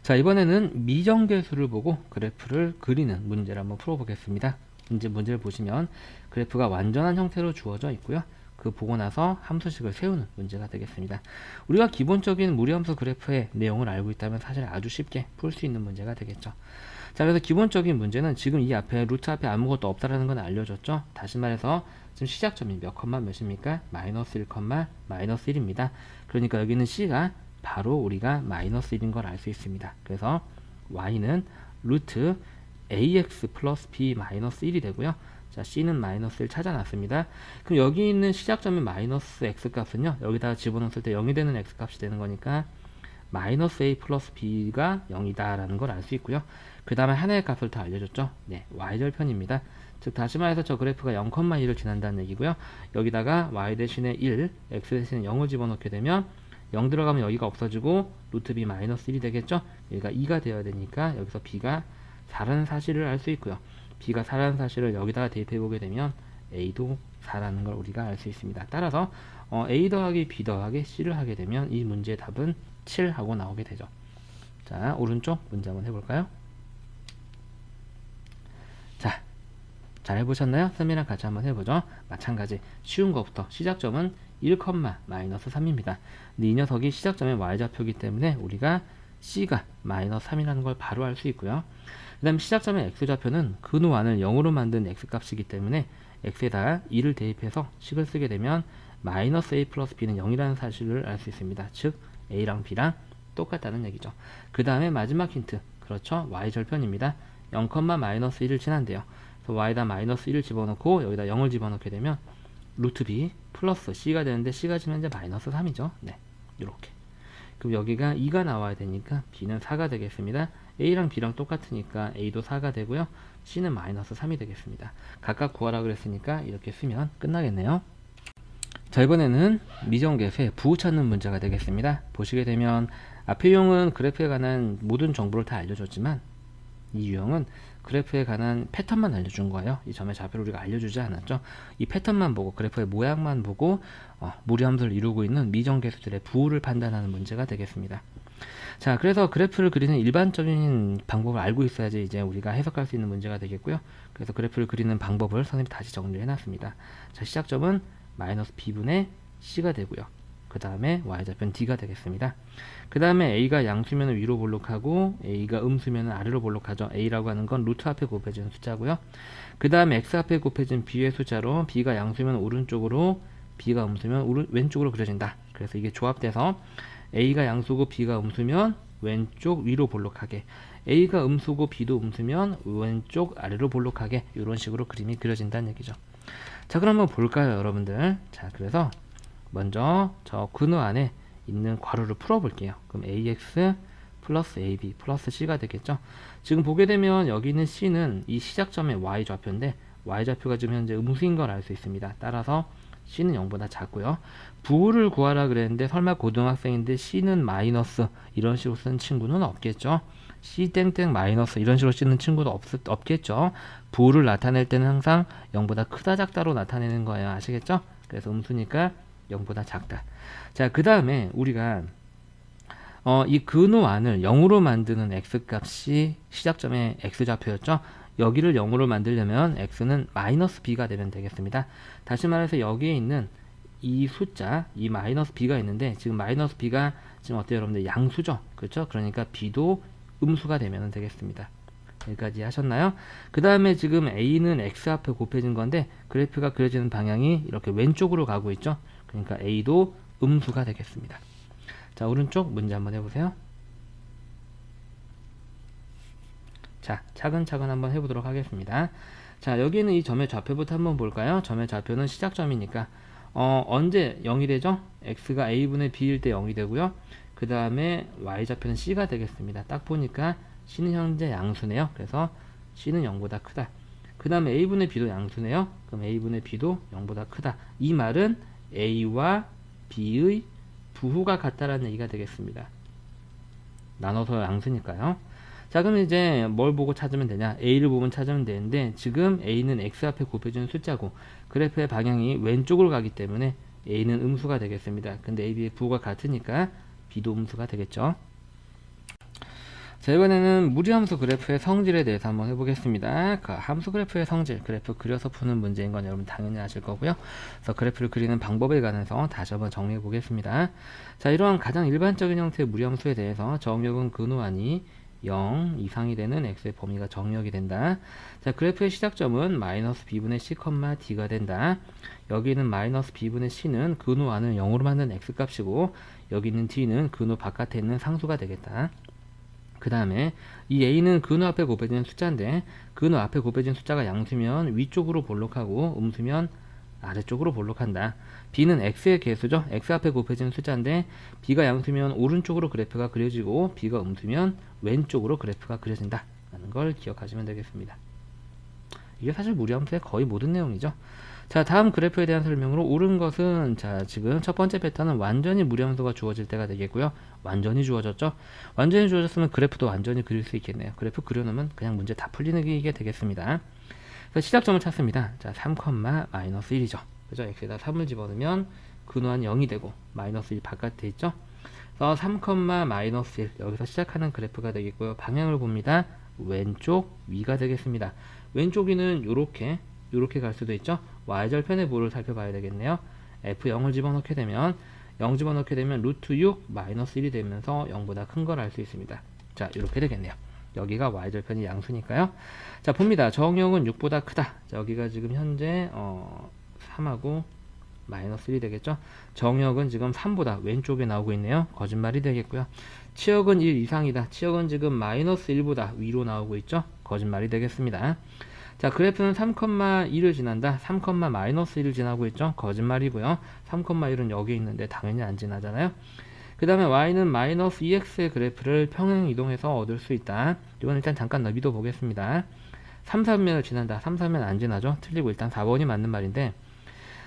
A: 자, 이번에는 미정계수를 보고 그래프를 그리는 문제를 한번 풀어보겠습니다. 이제 문제를 보시면 그래프가 완전한 형태로 주어져 있고요. 그 보고 나서 함수식을 세우는 문제가 되겠습니다. 우리가 기본적인 무리함수 그래프의 내용을 알고 있다면 사실 아주 쉽게 풀 수 있는 문제가 되겠죠. 자, 그래서 기본적인 문제는 지금 이 앞에 루트 앞에 아무것도 없다라는 건 알려줬죠. 다시 말해서 지금 시작점이 몇 컴마 몇입니까? 마이너스 1, 마이너스 1입니다. 그러니까 여기는 c가 바로 우리가 마이너스 1인 걸 알 수 있습니다. 그래서 y는 루트 ax 플러스 b 마이너스 1이 되고요. 자, c는 마이너스 1 찾아놨습니다. 그럼 여기 있는 시작점의 마이너스 x 값은요, 여기다가 집어넣었을 때 0이 되는 x 값이 되는 거니까 마이너스 a 플러스 b가 0이다 라는 걸 알 수 있고요. 그 다음에 하나의 값을 더 알려줬죠. 네, y절편입니다. 즉 다시 말해서 저 그래프가 0,2를 지난다는 얘기고요. 여기다가 y 대신에 1, x 대신에 0을 집어넣게 되면 0 들어가면 여기가 없어지고 루트 b 마이너스 1이 되겠죠. 여기가 2가 되어야 되니까 여기서 b가 4라는 사실을 알 수 있고요. b가 4라는 사실을 여기다가 대입해 보게 되면 a도 4라는 걸 우리가 알 수 있습니다. 따라서 a 더하기 b 더하기 c를 하게 되면 이 문제의 답은 7 하고 나오게 되죠. 자, 오른쪽 문제 한번 해볼까요? 자, 잘 해보셨나요? 쌤이랑 같이 한번 해보죠. 마찬가지 쉬운 것부터 시작점은 1, 마이너스 3입니다. 근데 이 녀석이 시작점의 y좌표이기 때문에 우리가 c가 마이너스 3이라는 걸 바로 알 수 있고요. 그 다음 시작점의 x좌표는 근우안을 0으로 만든 x값이기 때문에 x에다가 2를 대입해서 식을 쓰게 되면 마이너스 a 플러스 b는 0이라는 사실을 알 수 있습니다. 즉 a랑 b랑 똑같다는 얘기죠. 그 다음에 마지막 힌트, 그렇죠, y절편입니다. 0, 마이너스 1을 지난대요. 그래서 y에다 마이너스 1을 집어넣고 여기다 0을 집어넣게 되면 루트 b 플러스 c가 되는데 c가 지면 이제 마이너스 3이죠. 네, 이렇게. 그럼 여기가 2가 나와야 되니까 b는 4가 되겠습니다. a랑 b랑 똑같으니까 a도 4가 되고요. c는 마이너스 3이 되겠습니다. 각각 구하라 그랬으니까 이렇게 쓰면 끝나겠네요. 자, 이번에는 미정계수의 부호 찾는 문제가 되겠습니다. 보시게 되면 앞의 유형은 그래프에 관한 모든 정보를 다 알려줬지만 이 유형은 그래프에 관한 패턴만 알려준 거예요. 이 점의 좌표를 우리가 알려주지 않았죠. 이 패턴만 보고 그래프의 모양만 보고 무리함수를 이루고 있는 미정계수들의 부호를 판단하는 문제가 되겠습니다. 자, 그래서 그래프를 그리는 일반적인 방법을 알고 있어야지 이제 우리가 해석할 수 있는 문제가 되겠고요. 그래서 그래프를 그리는 방법을 선생님이 다시 정리해 놨습니다. 자, 시작점은 마이너스 b분의 c가 되고요. 그 다음에 y좌표는 d가 되겠습니다. 그 다음에 a가 양수면은 위로 볼록하고 a가 음수면은 아래로 볼록하죠. a라고 하는 건 루트 앞에 곱해진 숫자고요. 그 다음에 x 앞에 곱해진 b의 숫자로 b가 양수면 오른쪽으로 b가 음수면 왼쪽으로 그려진다. 그래서 이게 조합돼서 a가 양수고 b가 음수면 왼쪽 위로 볼록하게, a가 음수고 b도 음수면 왼쪽 아래로 볼록하게, 이런 식으로 그림이 그려진다는 얘기죠. 자, 그럼 한번 볼까요, 여러분들? 자, 그래서 먼저 저 근우 안에 있는 괄호를 풀어볼게요. 그럼 ax 플러스 ab 플러스 c가 되겠죠. 지금 보게 되면 여기 있는 c는 이 시작점의 y좌표인데 y좌표가 지금 현재 음수인 걸 알 수 있습니다. 따라서 c는 0보다 작고요. 부호를 구하라 그랬는데 설마 고등학생인데 c는 마이너스 이런 식으로 쓰는 친구는 없겠죠. c 땡땡 마이너스 이런 식으로 쓰는 친구도 없겠죠. 부호를 나타낼 때는 항상 0보다 크다 작다로 나타내는 거예요. 아시겠죠? 그래서 음수니까 0보다 작다. 자, 그 다음에 우리가 이 근호안을 0으로 만드는 x값이 시작점의 x좌표였죠. 여기를 0으로 만들려면 x는 마이너스 b가 되면 되겠습니다. 다시 말해서 여기에 있는 이 숫자, 이 마이너스 b가 있는데 지금 마이너스 b가 지금 어때요 여러분들? 양수죠. 그렇죠? 그러니까 b도 음수가 되면 되겠습니다. 여기까지 하셨나요? 그 다음에 지금 a는 x 앞에 곱해진 건데 그래프가 그려지는 방향이 이렇게 왼쪽으로 가고 있죠. 그러니까 a도 음수가 되겠습니다. 자, 오른쪽 문제 한번 해보세요. 자, 차근차근 한번 해보도록 하겠습니다. 자, 여기는 이 점의 좌표부터 한번 볼까요? 점의 좌표는 시작점이니까 언제 0이 되죠? x가 a분의 b일 때 0이 되고요. 그 다음에 y좌표는 c가 되겠습니다. 딱 보니까 c는 현재 양수네요. 그래서 c는 0보다 크다. 그 다음에 a분의 b도 양수네요. 그럼 a분의 b도 0보다 크다. 이 말은 a와 b의 부호가 같다라는 얘기가 되겠습니다. 나눠서 양수니까요. 자, 그럼 이제 뭘 보고 찾으면 되냐? a를 보면 찾으면 되는데 지금 a는 x 앞에 곱해주는 숫자고 그래프의 방향이 왼쪽으로 가기 때문에 a는 음수가 되겠습니다. 근데 a, b의 부호가 같으니까 b도 음수가 되겠죠. 자, 이번에는 무리함수 그래프의 성질에 대해서 한번 해보겠습니다. 그 함수 그래프의 성질, 그래프 그려서 푸는 문제인 건 여러분 당연히 아실 거고요. 그래서 그래프를 그리는 방법에 관해서 다시 한번 정리해 보겠습니다. 자, 이러한 가장 일반적인 형태의 무리함수에 대해서 정역은 근호안이 0 이상이 되는 x의 범위가 정역이 된다. 자, 그래프의 시작점은 마이너스 b분의 c, d가 된다. 여기 있는 마이너스 b분의 c는 근호안을 0으로 만든 x값이고 여기 있는 d는 근호 바깥에 있는 상수가 되겠다. 그 다음에 이 a는 근호 앞에 곱해진 숫자인데 근호 앞에 곱해진 숫자가 양수면 위쪽으로 볼록하고 음수면 아래쪽으로 볼록한다. b는 x의 개수죠. x 앞에 곱해진 숫자인데 b가 양수면 오른쪽으로 그래프가 그려지고 b가 음수면 왼쪽으로 그래프가 그려진다 라는 걸 기억하시면 되겠습니다. 이게 사실 무리함수의 거의 모든 내용이죠. 자, 다음 그래프에 대한 설명으로 옳은 것은 자, 지금 첫 번째 패턴은 완전히 무리함수가 주어질 때가 되겠고요. 완전히 주어졌죠. 완전히 주어졌으면 그래프도 완전히 그릴 수 있겠네요. 그래프 그려놓으면 그냥 문제 다 풀리는 게 되겠습니다. 그래서 시작점을 찾습니다. 자, 3, 마이너스 1이죠. 그죠? x에다 3을 집어넣으면 근호한 0이 되고 마이너스 1 바깥에 있죠. 그래서 3, 마이너스 1 여기서 시작하는 그래프가 되겠고요. 방향을 봅니다. 왼쪽 위가 되겠습니다. 왼쪽 위는 요렇게 갈 수도 있죠. y절편의 부호를 살펴봐야 되겠네요. f0을 집어넣게 되면 0 집어넣게 되면 루트 6 마이너스 1이 되면서 0보다 큰 걸 알 수 있습니다. 자, 이렇게 되겠네요. 여기가 y절편이 양수니까요. 자, 봅니다. 정역은 6보다 크다. 자, 여기가 지금 현재 3하고 마이너스 1이 되겠죠. 정역은 지금 3보다 왼쪽에 나오고 있네요. 거짓말이 되겠고요. 치역은 1 이상이다. 치역은 지금 마이너스 1보다 위로 나오고 있죠. 거짓말이 되겠습니다. 자, 그래프는 3,1을 지난다. 3, 마이너스 1을 지나고 있죠. 거짓말이고요. 3,1은 여기 있는데 당연히 안 지나잖아요. 그 다음에 y는 마이너스 2x의 그래프를 평행 이동해서 얻을 수 있다. 이건 일단 잠깐 너비도 보겠습니다. 3, 3면을 지난다. 3, 3면 안 지나죠. 틀리고 일단 4번이 맞는 말인데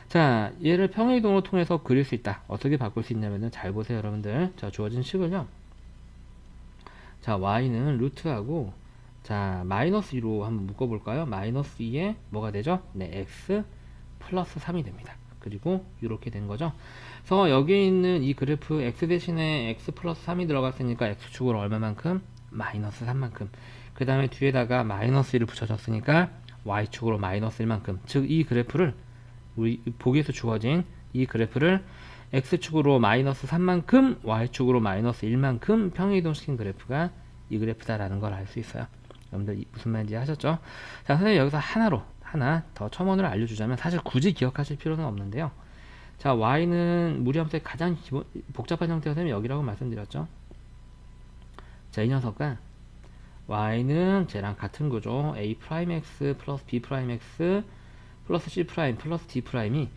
A: 자, 얘를 평행 이동으로 통해서 그릴 수 있다. 어떻게 바꿀 수 있냐면은 잘 보세요, 여러분들. 자, 주어진 식을요. 자, y는 루트하고 자, 마이너스 2로 한번 묶어볼까요? 마이너스 2에 뭐가 되죠? 네, x 플러스 3이 됩니다. 그리고 이렇게 된 거죠. 그래서 여기 있는 이 그래프 x 대신에 x 플러스 3이 들어갔으니까 x축으로 얼마만큼? 마이너스 3만큼. 그 다음에 뒤에다가 마이너스 1을 붙여줬으니까 y축으로 마이너스 1만큼. 즉, 이 그래프를 우리 보기에서 주어진 이 그래프를 x축으로 마이너스 3만큼 y축으로 마이너스 1만큼 평행이동시킨 그래프가 이 그래프다라는 걸 알 수 있어요. 여러분들 무슨 말인지 하셨죠? 자, 선생님 여기서 하나 더 첨언을 알려주자면 사실 굳이 기억하실 필요는 없는데요. 자, y는 무리함수의 가장 복잡한 형태가 되면 여기라고 말씀드렸죠. 자, 이 녀석과 y는 쟤랑 같은 거죠. a'x 플러스 b'x 플러스 c' 플러스 d'이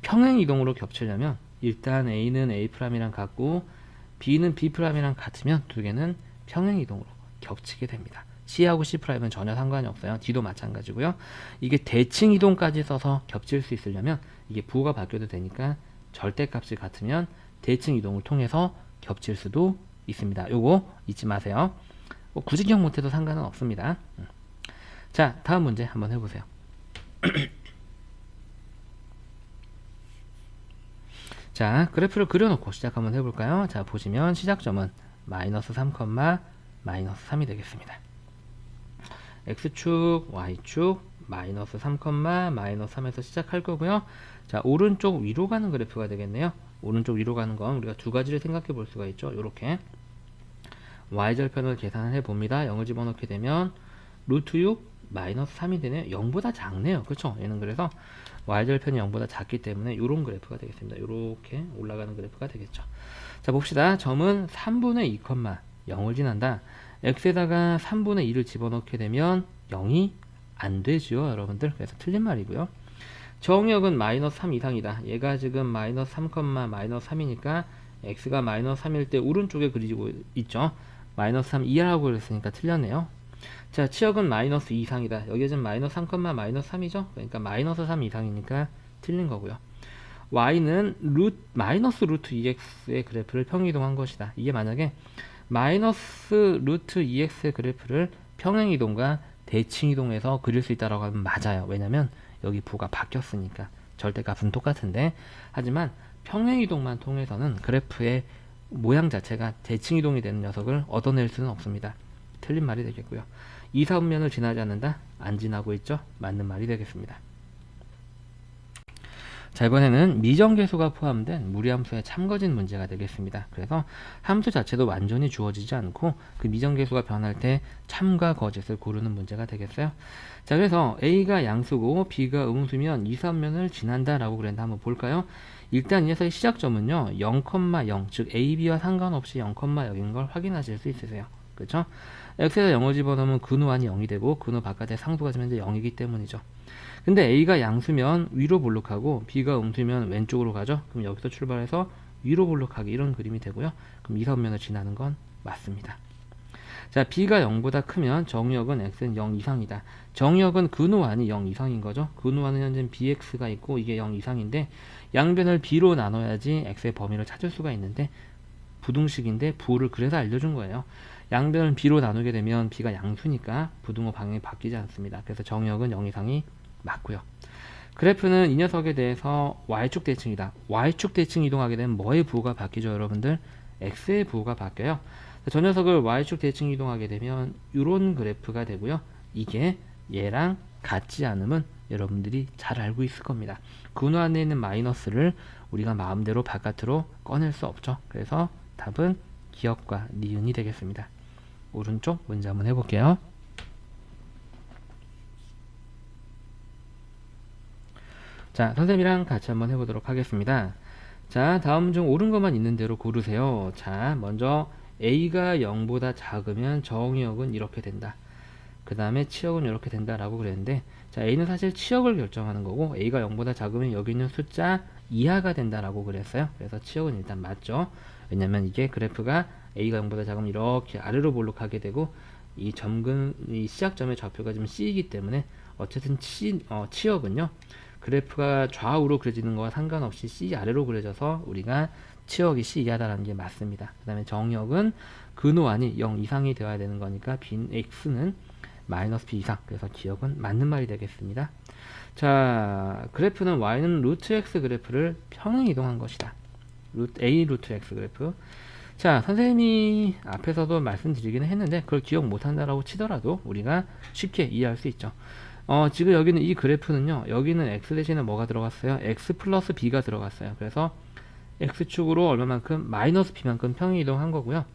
A: 평행 이동으로 겹치려면 일단 a는 a'이랑 같고 b는 b'이랑 같으면 두 개는 평행 이동으로 겹치게 됩니다. C하고 C'은 전혀 상관이 없어요. D도 마찬가지고요. 이게 대칭 이동까지 써서 겹칠 수 있으려면 이게 부호가 바뀌어도 되니까 절대값이 같으면 대칭 이동을 통해서 겹칠 수도 있습니다. 요거 잊지 마세요. 굳이 기억 못해도 상관은 없습니다. 자, 다음 문제 한번 해보세요. 자, 그래프를 그려놓고 시작 한번 해볼까요? 자, 보시면 시작점은 마이너스 3, 마이너스 3이 되겠습니다. X축, Y축, 마이너스 3, 마이너스 3에서 시작할 거고요. 자, 오른쪽 위로 가는 그래프가 되겠네요. 오른쪽 위로 가는 건 우리가 두 가지를 생각해 볼 수가 있죠. 요렇게 Y절편을 계산을 해 봅니다. 0을 집어넣게 되면 루트 6 마이너스 3이 되네요. 0보다 작네요. 그렇죠? 얘는 그래서 Y절편이 0보다 작기 때문에 요런 그래프가 되겠습니다. 요렇게 올라가는 그래프가 되겠죠. 자, 봅시다. 점은 3분의 2, 0을 지난다. x에다가 3분의 2를 집어넣게 되면 0이 안 되죠, 여러분들. 그래서 틀린 말이고요. 정역은 마이너스 3 이상이다. 얘가 지금 마이너스 3, 마이너스 3이니까 x가 마이너스 3일 때 오른쪽에 그리고 있죠. 마이너스 3 이하라고 그랬으니까 틀렸네요. 자, 치역은 마이너스 2 이상이다. 여기 지금 마이너스 3, 마이너스 3이죠. 그러니까 마이너스 3 이상이니까 틀린 거고요. y는 마이너스 루트 2x의 그래프를 평이동한 것이다. 이게 만약에 마이너스 루트 2x의 그래프를 평행이동과 대칭이동해서 그릴 수 있다고 하면 맞아요. 왜냐면 여기 부가 바뀌었으니까 절대값은 똑같은데, 하지만 평행이동만 통해서는 그래프의 모양 자체가 대칭이동이 되는 녀석을 얻어낼 수는 없습니다. 틀린 말이 되겠고요. 2, 4분면을 지나지 않는다? 안 지나고 있죠? 맞는 말이 되겠습니다. 자, 이번에는 미정계수가 포함된 무리함수의 참거진 문제가 되겠습니다. 그래서 함수 자체도 완전히 주어지지 않고 그 미정계수가 변할 때 참과 거짓을 고르는 문제가 되겠어요. 자, 그래서 A가 양수고 B가 음수면 2, 3면을 지난다 라고 그랬는데 한번 볼까요? 일단 이 녀석의 시작점은요 0,0, 즉 A, B와 상관없이 0,0인 걸 확인하실 수 있으세요. 그렇죠? x에다 0을 집어넣으면 근호 안이 0이 되고 근호 바깥에 상수가 지금 현재 0이기 때문이죠. 근데 A가 양수면 위로 볼록하고 B가 음수면 왼쪽으로 가죠. 그럼 여기서 출발해서 위로 볼록하기, 이런 그림이 되고요. 그럼 2, 3면을 지나는 건 맞습니다. 자, B가 0보다 크면 정역은 x는 0 이상이다. 정역은 근호 안이 0 이상인 거죠. 근호 안은 현재 bx가 있고 이게 0 이상인데 양변을 b로 나눠야지 x의 범위를 찾을 수가 있는데 부등식인데 부를 그래서 알려준 거예요. 양변을 b로 나누게 되면 b가 양수니까 부등호 방향이 바뀌지 않습니다. 그래서 정역은 0 이상이 맞고요. 그래프는 이 녀석에 대해서 y축 대칭이다. y축 대칭 이동하게 되면 뭐의 부호가 바뀌죠, 여러분들? x의 부호가 바뀌어요. 저 녀석을 y축 대칭 이동하게 되면 이런 그래프가 되고요. 이게 얘랑 같지 않음은 여러분들이 잘 알고 있을 겁니다. 근호 안에 있는 마이너스를 우리가 마음대로 바깥으로 꺼낼 수 없죠. 그래서 답은 기역과 니은이 되겠습니다. 오른쪽 문제 한번 해볼게요. 자, 선생님이랑 같이 한번 해보도록 하겠습니다. 자, 다음 중 옳은 것만 있는 대로 고르세요. 자, 먼저 A가 0보다 작으면 정역은 이렇게 된다. 그 다음에 치역은 이렇게 된다 라고 그랬는데, 자, A는 사실 치역을 결정하는 거고 A가 0보다 작으면 여기 있는 숫자 이하가 된다 라고 그랬어요. 그래서 치역은 일단 맞죠. 왜냐면 이게 그래프가 A가 0보다 작으면 이렇게 아래로 볼록하게 되고 이 시작점의 좌표가 지금 C이기 때문에 어쨌든 치역은요 그래프가 좌우로 그려지는 거와 상관없이 C 아래로 그려져서 우리가 치역이 C 이하다라는 게 맞습니다. 그 다음에 정역은 근호 안이 0 이상이 되어야 되는 거니까 X는 마이너스 B 이상, 그래서 기역은 맞는 말이 되겠습니다. 자, 그래프는 Y는 루트 X 그래프를 평행 이동한 것이다. A 루트 X 그래프. 자, 선생님이 앞에서도 말씀드리기는 했는데 그걸 기억 못한다라고 치더라도 우리가 쉽게 이해할 수 있죠. 지금 여기는 이 그래프는요, 여기는 x 대신에 뭐가 들어갔어요? x 플러스 b가 들어갔어요. 그래서 x축으로 얼마만큼? 마이너스 b만큼 평행 이동한 거고요.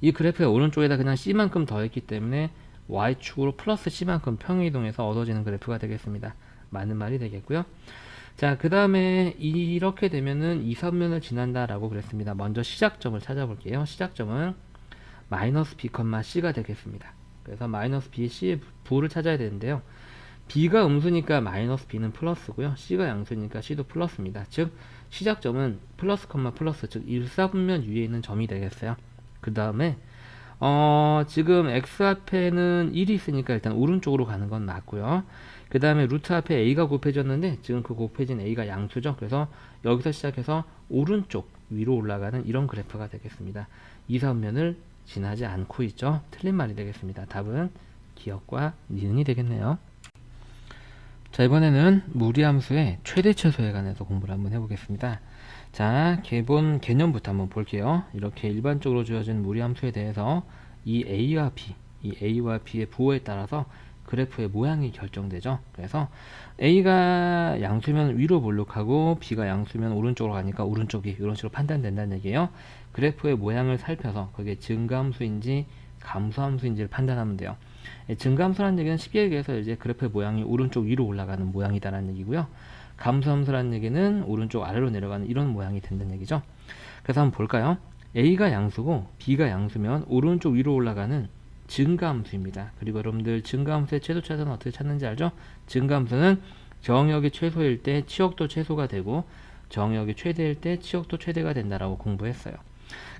A: 이 그래프의 오른쪽에다 그냥 c만큼 더했기 때문에 y축으로 플러스 c만큼 평행 이동해서 얻어지는 그래프가 되겠습니다. 맞는 말이 되겠고요. 자, 그 다음에 이렇게 되면은 2, 3면을 지난다 라고 그랬습니다. 먼저 시작점을 찾아볼게요. 시작점은 마이너스 b, c가 되겠습니다. 그래서 마이너스 b, c의 부호를 찾아야 되는데요. b가 음수니까 마이너스 b는 플러스고요. c가 양수니까 c도 플러스입니다. 즉 시작점은 플러스, 플러스, 즉 1, 4분면 위에 있는 점이 되겠어요. 그 다음에 지금 x 앞에는 1이 있으니까 일단 오른쪽으로 가는 건 맞고요. 그 다음에 루트 앞에 a가 곱해졌는데 지금 그 곱해진 a가 양수죠. 그래서 여기서 시작해서 오른쪽 위로 올라가는 이런 그래프가 되겠습니다. 2, 3면을 지나지 않고 있죠. 틀린 말이 되겠습니다. 답은 기역과 니은이 되겠네요. 자, 이번에는 무리함수의 최대 최소에 관해서 공부를 한번 해보겠습니다. 자, 기본 개념부터 한번 볼게요. 이렇게 일반적으로 주어진 무리함수에 대해서 이 A와 B의 부호에 따라서 그래프의 모양이 결정되죠. 그래서 A가 양수면 위로 볼록하고 B가 양수면 오른쪽으로 가니까 오른쪽이 이런 식으로 판단된다는 얘기예요. 그래프의 모양을 살펴서 그게 증가함수인지 감소함수인지를 판단하면 돼요. 증가함수라는 얘기는 쉽게 얘기해서 이제 그래프의 모양이 오른쪽 위로 올라가는 모양이다라는 얘기고요. 감소함수라는 얘기는 오른쪽 아래로 내려가는 이런 모양이 된다는 얘기죠. 그래서 한번 볼까요? A가 양수고 B가 양수면 오른쪽 위로 올라가는 증가함수입니다. 그리고 여러분들 증가함수의 최소차는 어떻게 찾는지 알죠? 증가함수는 정역이 최소일 때 치역도 최소가 되고 정역이 최대일 때 치역도 최대가 된다라고 공부했어요.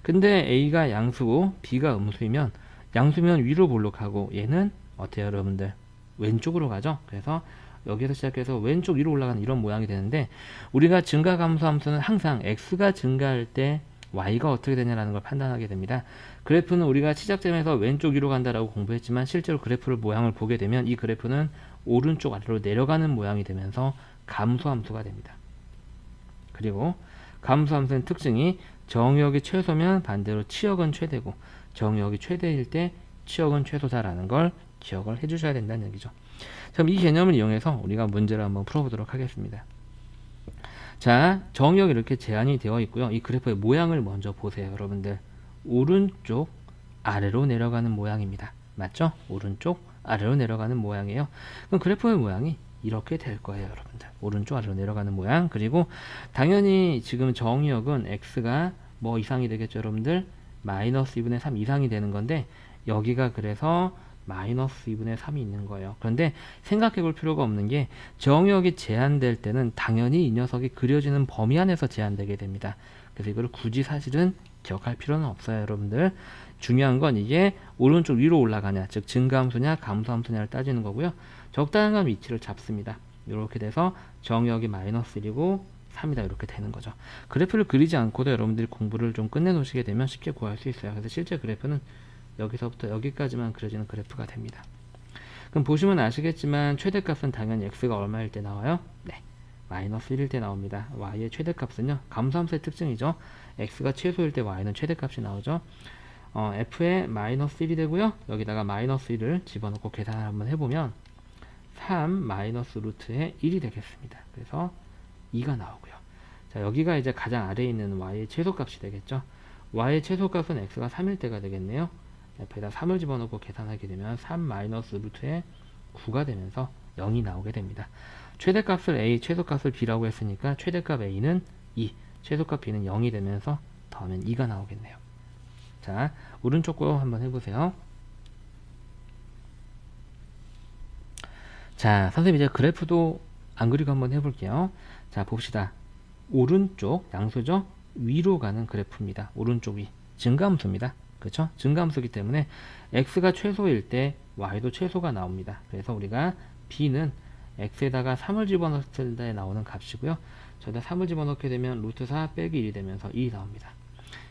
A: 근데 A가 양수고 B가 음수이면 양수면 위로 볼록하고 얘는 어때요 여러분들? 왼쪽으로 가죠. 그래서 여기서 시작해서 왼쪽 위로 올라가는 이런 모양이 되는데 우리가 증가 감소 함수는 항상 x가 증가할 때 y가 어떻게 되냐라는 걸 판단하게 됩니다. 그래프는 우리가 시작점에서 왼쪽 위로 간다라고 공부했지만 실제로 그래프를 모양을 보게 되면 이 그래프는 오른쪽 아래로 내려가는 모양이 되면서 감소 함수가 됩니다. 그리고 감소 함수의 특징이 정역이 최소면 반대로 치역은 최대고 정역이 최대일 때 치역은 최소다라는 걸 기억을 해주셔야 된다는 얘기죠. 그럼 이 개념을 이용해서 우리가 문제를 한번 풀어보도록 하겠습니다. 자, 정역이 이렇게 제한이 되어 있고요. 이 그래프의 모양을 먼저 보세요. 여러분들 오른쪽 아래로 내려가는 모양입니다. 맞죠? 오른쪽 아래로 내려가는 모양이에요. 그럼 그래프의 모양이 이렇게 될 거예요. 여러분들 오른쪽 아래로 내려가는 모양. 그리고 당연히 지금 정역은 x가 뭐 이상이 되겠죠. 여러분들 마이너스 2분의 3 이상이 되는 건데 여기가 그래서 마이너스 2분의 3이 있는 거예요. 그런데 생각해 볼 필요가 없는 게 정역이 제한될 때는 당연히 이 녀석이 그려지는 범위 안에서 제한되게 됩니다. 그래서 이걸 굳이 사실은 기억할 필요는 없어요. 여러분들 중요한 건 이게 오른쪽 위로 올라가냐 즉 증가함수냐 감소함수냐를 따지는 거고요. 적당한 위치를 잡습니다. 이렇게 돼서 정역이 마이너스 1이고 3이다 이렇게 되는 거죠. 그래프를 그리지 않고도 여러분들이 공부를 좀 끝내 놓으시게 되면 쉽게 구할 수 있어요. 그래서 실제 그래프는 여기서부터 여기까지만 그려지는 그래프가 됩니다. 그럼 보시면 아시겠지만 최대값은 당연히 x가 얼마일 때 나와요? 네, 마이너스 1일 때 나옵니다. y의 최대값은요 감소함수의 특징이죠. x가 최소일 때 y는 최대값이 나오죠. f의 마이너스 1이 되고요. 여기다가 마이너스 1을 집어넣고 계산을 한번 해보면 3 마이너스 루트의 1이 되겠습니다. 그래서 2가 나오고요. 자, 여기가 이제 가장 아래에 있는 y의 최소값이 되겠죠. y의 최소값은 x가 3일 때가 되겠네요. 옆에다 3을 집어넣고 계산하게 되면 3 마이너스 루트의 9가 되면서 0이 나오게 됩니다. 최대값을 a, 최소값을 b라고 했으니까 최대값 a는 2, 최소값 b는 0이 되면서 더하면 2가 나오겠네요. 자, 오른쪽 거 한번 해보세요. 자, 선생님 이제 그래프도 안 그리고 한번 해볼게요. 자, 봅시다. 오른쪽 양수죠? 위로 가는 그래프입니다. 오른쪽 위 증가함수입니다. 그렇죠? 증가함수기 때문에 x가 최소일 때 y도 최소가 나옵니다. 그래서 우리가 b는 x에다가 3을 집어넣을 때 나오는 값이고요. 저기다 3을 집어넣게 되면 루트 4 빼기 1이 되면서 2이 나옵니다.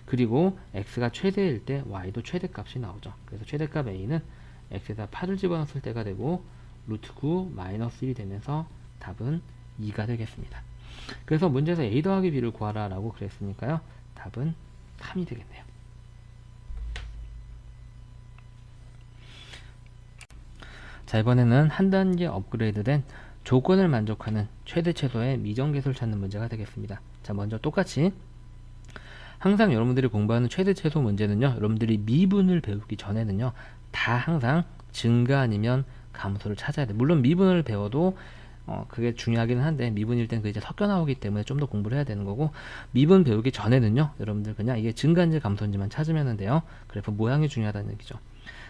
A: 그리고 x가 최대일 때 y도 최대값이 나오죠. 그래서 최대값 a는 x에다 8을 집어넣을 때가 되고 루트 9 마이너스 1이 되면서 답은 2가 되겠습니다. 그래서 문제에서 a 더하기 b를 구하라 라고 그랬으니까요. 답은 3이 되겠네요. 자, 이번에는 한 단계 업그레이드된 조건을 만족하는 최대 최소의 미정계수를 찾는 문제가 되겠습니다. 자, 먼저 똑같이 항상 여러분들이 공부하는 최대 최소 문제는요, 여러분들이 미분을 배우기 전에는요, 다 항상 증가 아니면 감소를 찾아야 돼요. 물론 미분을 배워도 그게 중요하기는 한데 미분일 땐 그 이제 섞여 나오기 때문에 좀 더 공부를 해야 되는 거고, 미분 배우기 전에는요 여러분들 그냥 이게 증가인지 감소인지만 찾으면 돼요. 그래프 모양이 중요하다는 얘기죠.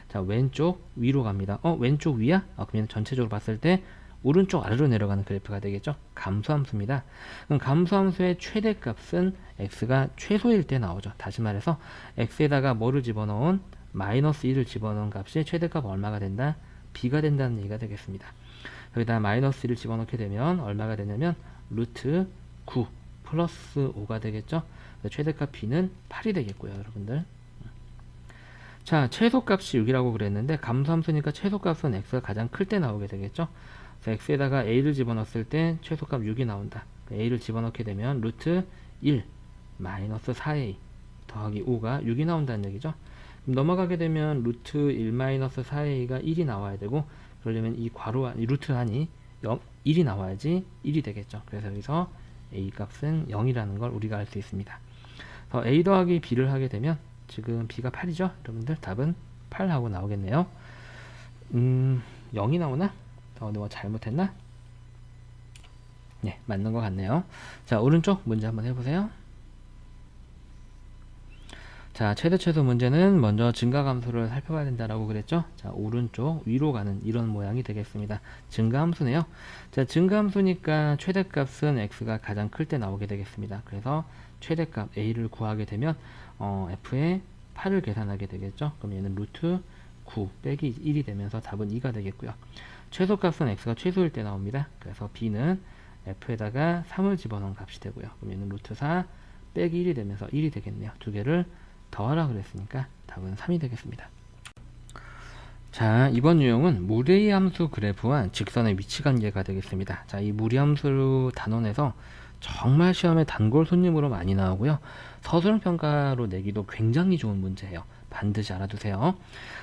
A: 자, 왼쪽 위로 갑니다. 왼쪽 위야? 그러면 전체적으로 봤을 때 오른쪽 아래로 내려가는 그래프가 되겠죠. 감소함수입니다. 그럼 감소함수의 최대값은 x가 최소일 때 나오죠. 다시 말해서 x에다가 뭐를 집어넣은 마이너스 1을 집어넣은 값이 최대값 얼마가 된다? b가 된다는 얘기가 되겠습니다. 여기다 마이너스 1을 집어넣게 되면 얼마가 되냐면 루트 9 플러스 5가 되겠죠. 최대값 b는 8이 되겠고요. 여러분들 자, 최소값이 6이라고 그랬는데 감소함수니까 최소값은 x가 가장 클 때 나오게 되겠죠. 그래서 x에다가 a를 집어넣었을 때 최소값 6이 나온다. a를 집어넣게 되면 루트 1 마이너스 4a 더하기 5가 6이 나온다는 얘기죠. 그럼 넘어가게 되면 루트 1 마이너스 4a가 1이 나와야 되고, 그러려면 이 괄호 이 루트 한이 1이 나와야지 1이 되겠죠. 그래서 여기서 a 값은 0이라는 걸 우리가 알 수 있습니다. 그래서 a 더하기 b를 하게 되면 지금 b가 8이죠. 여러분들 답은 8하고 나오겠네요. 0이 나오나? 내가 잘못했나? 네, 맞는 것 같네요. 자, 오른쪽 문제 한번 해보세요. 자, 최대 문제는 먼저 증가함수를 살펴봐야 된다라고 그랬죠. 자, 오른쪽 위로 가는 이런 모양이 되겠습니다. 증가함수네요. 자, 증가함수니까 최대값은 x가 가장 클 때 나오게 되겠습니다. 그래서 최대값 a를 구하게 되면 f의 8을 계산하게 되겠죠. 그럼 얘는 루트 9 빼기 1이 되면서 답은 2가 되겠고요. 최소값은 x가 최소일 때 나옵니다. 그래서 b는 f에다가 3을 집어넣은 값이 되고요. 그럼 얘는 루트 4 빼기 1이 되면서 1이 되겠네요. 두 개를 더하라 그랬으니까 답은 3이 되겠습니다. 자, 이번 유형은 무리의 함수 그래프와 직선의 위치 관계가 되겠습니다. 자, 이 무리함수 단원에서 정말 시험에 단골 손님으로 많이 나오고요. 서술형 평가로 내기도 굉장히 좋은 문제예요. 반드시 알아두세요.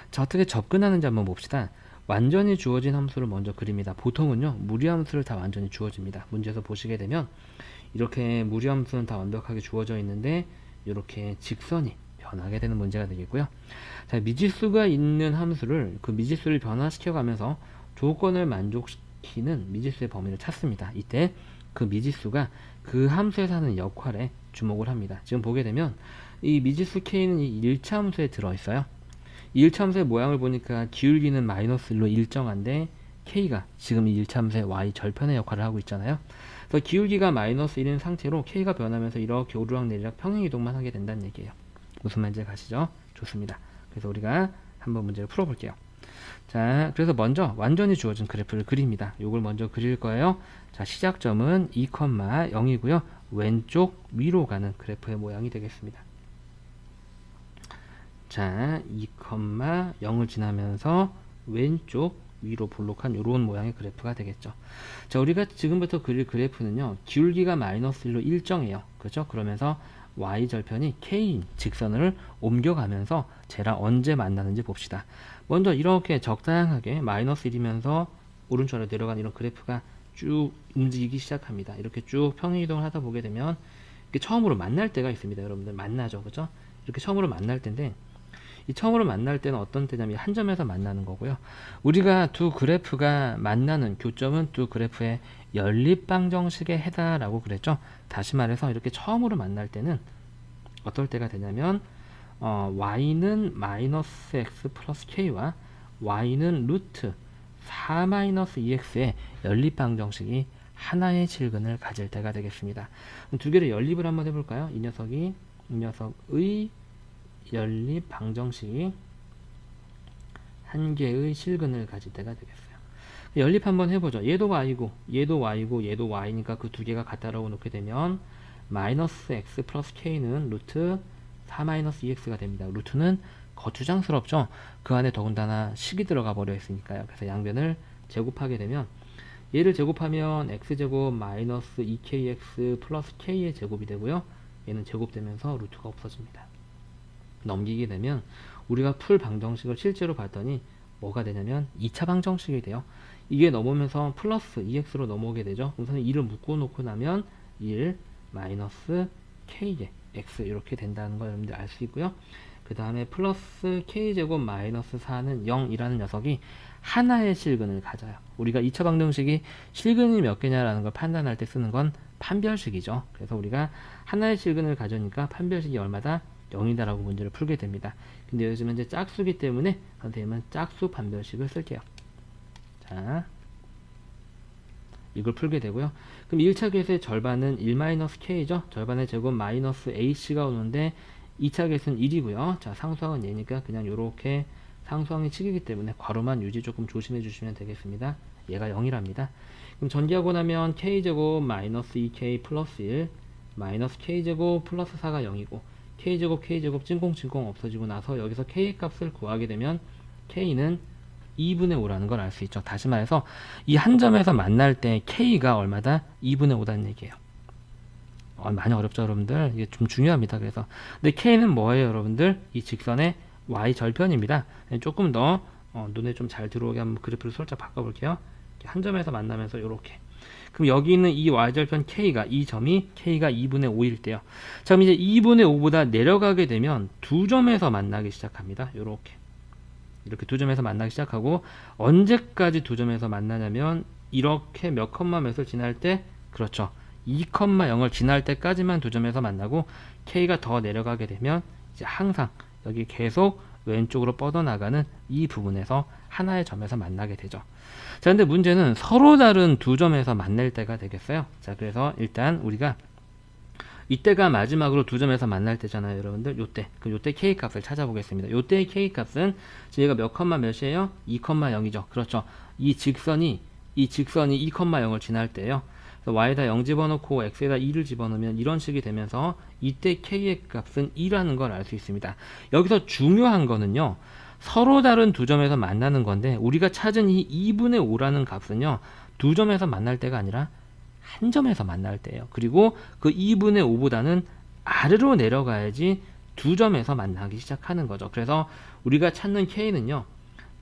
A: 자, 어떻게 접근하는지 한번 봅시다. 완전히 주어진 함수를 먼저 그립니다. 보통은요, 무리함수를 다 완전히 주어집니다. 문제에서 보시게 되면 이렇게 무리함수는 다 완벽하게 주어져 있는데 이렇게 직선이 변하게 되는 문제가 되겠고요. 자, 미지수가 있는 함수를 그 미지수를 변화시켜 가면서 조건을 만족시키는 미지수의 범위를 찾습니다. 이때 그 미지수가 그 함수에서 하는 역할에 주목을 합니다. 지금 보게 되면 이 미지수 k는 이 1차 함수에 들어있어요. 이 1차 함수의 모양을 보니까 기울기는 마이너스 1로 일정한데 k가 지금 이 1차 함수의 y 절편의 역할을 하고 있잖아요. 그래서 기울기가 마이너스 1인 상태로 k가 변하면서 이렇게 오르락내리락 평행이동만 하게 된다는 얘기예요. 무슨 말인지 가시죠? 좋습니다. 그래서 우리가 한번 문제를 풀어볼게요. 자, 그래서 먼저 완전히 주어진 그래프를 그립니다. 요걸 먼저 그릴 거예요. 자, 시작점은 2,0이고요. 왼쪽 위로 가는 그래프의 모양이 되겠습니다. 자, 2,0을 지나면서 왼쪽 위로 볼록한 이런 모양의 그래프가 되겠죠. 자, 우리가 지금부터 그릴 그래프는요, 기울기가 마이너스 1로 일정해요. 그렇죠? 그러면서 y절편이 k인 직선을 옮겨가면서 쟤랑 언제 만나는지 봅시다. 먼저 이렇게 적다양하게 마이너스 1이면서 오른쪽으로 내려간 이런 그래프가 쭉 움직이기 시작합니다. 이렇게 쭉 평행이동을 하다 보게 되면 이렇게 처음으로 만날 때가 있습니다. 여러분들 만나죠, 그죠? 이렇게 처음으로 만날 때인데, 이 처음으로 만날 때는 어떤 때냐면 한 점에서 만나는 거고요. 우리가 두 그래프가 만나는 교점은 두 그래프의 연립방정식의 해다라고 그랬죠. 다시 말해서 이렇게 처음으로 만날 때는 어떨 때가 되냐면 y는 마이너스 x 플러스 k와 y는 루트 4 마이너스 2x의 연립방정식이 하나의 실근을 가질 때가 되겠습니다. 두 개를 연립을 한번 해볼까요? 이 녀석의 연립 방정식이 한 개의 실근을 가질 때가 되겠어요. 연립 한번 해보죠. 얘도 y고 얘도 y고 얘도 y니까 그 두 개가 같다라고 놓게 되면 마이너스 x 플러스 k는 루트 4 마이너스 2x가 됩니다. 루트는 거추장스럽죠. 그 안에 더군다나 식이 들어가 버려 있으니까요. 그래서 양변을 제곱하게 되면 얘를 제곱하면 x제곱 마이너스 2kx 플러스 k의 제곱이 되고요. 얘는 제곱되면서 루트가 없어집니다. 넘기게 되면 우리가 풀 방정식을 실제로 봤더니 뭐가 되냐면 2차 방정식이 돼요. 이게 넘으면서 플러스 2x로 넘어오게 되죠. 우선 2를 묶어 놓고 나면 1 마이너스 k의 x 이렇게 된다는 걸 여러분들 알 수 있고요. 그 다음에 플러스 k제곱 마이너스 4는 0이라는 녀석이 하나의 실근을 가져요. 우리가 2차 방정식이 실근이 몇 개냐라는 걸 판단할 때 쓰는 건 판별식이죠. 그래서 우리가 하나의 실근을 가져니까 판별식이 얼마다? 0이다라고 문제를 풀게 됩니다. 근데 요즘은 이제 짝수기 때문에 선생님은 짝수 판별식을 쓸게요. 자, 이걸 풀게 되고요. 그럼 1차 계수의 절반은 1-k죠. 절반의 제곱 마이너스 ac가 오는데 2차 계수는 1이고요. 자, 상수항은 얘니까 그냥 요렇게 상수항이 식이기 때문에 괄호만 유지 조금 조심해 주시면 되겠습니다. 얘가 0이랍니다. 그럼 전개하고 나면 k제곱 마이너스 2k 플러스 1 마이너스 k제곱 플러스 4가 0이고 k제곱 찡꽁찡꽁 없어지고 나서 여기서 k의 값을 구하게 되면 k는 2분의 5라는 걸 알 수 있죠. 다시 말해서 이 한 점에서 만날 때 K가 얼마다? 2분의 5다는 얘기예요. 많이 어렵죠, 여러분들? 이게 좀 중요합니다. 그래서 근데 K는 뭐예요, 여러분들? 이 직선의 Y 절편입니다. 조금 더 눈에 좀 잘 들어오게 한번 그래프를 살짝 바꿔볼게요. 한 점에서 만나면서 이렇게. 그럼 여기 있는 이 Y절편 K가, 이 점이 K가 2분의 5일 때요. 자, 그럼 이제 2분의 5보다 내려가게 되면 두 점에서 만나기 시작합니다. 이렇게 두 점에서 만나기 시작하고, 언제까지 두 점에서 만나냐면 이렇게 몇 컴마 몇을 지날 때, 그렇죠, 2,0을 지날 때까지만 두 점에서 만나고, K가 더 내려가게 되면 이제 항상 여기 계속 왼쪽으로 뻗어나가는 이 부분에서 하나의 점에서 만나게 되죠. 자, 근데 문제는 서로 다른 두 점에서 만날 때가 되겠어요. 자, 그래서 일단 우리가 이때가 마지막으로 두 점에서 만날 때잖아요, 여러분들. 요때 K 값을 찾아보겠습니다. 요때의 K 값은 저희가 몇 컴마 몇이에요? 2,0이죠. 그렇죠. 이 직선이 2,0을 지날 때요. 그래서 Y에다 0 집어넣고 X에다 2를 집어넣으면 이런 식이 되면서 이때 K의 값은 2라는 걸 알 수 있습니다. 여기서 중요한 거는요, 서로 다른 두 점에서 만나는 건데, 우리가 찾은 이 2분의 5라는 값은요, 두 점에서 만날 때가 아니라 한 점에서 만날 때예요. 그리고 그 2분의 5보다는 아래로 내려가야지 두 점에서 만나기 시작하는 거죠. 그래서 우리가 찾는 K는요,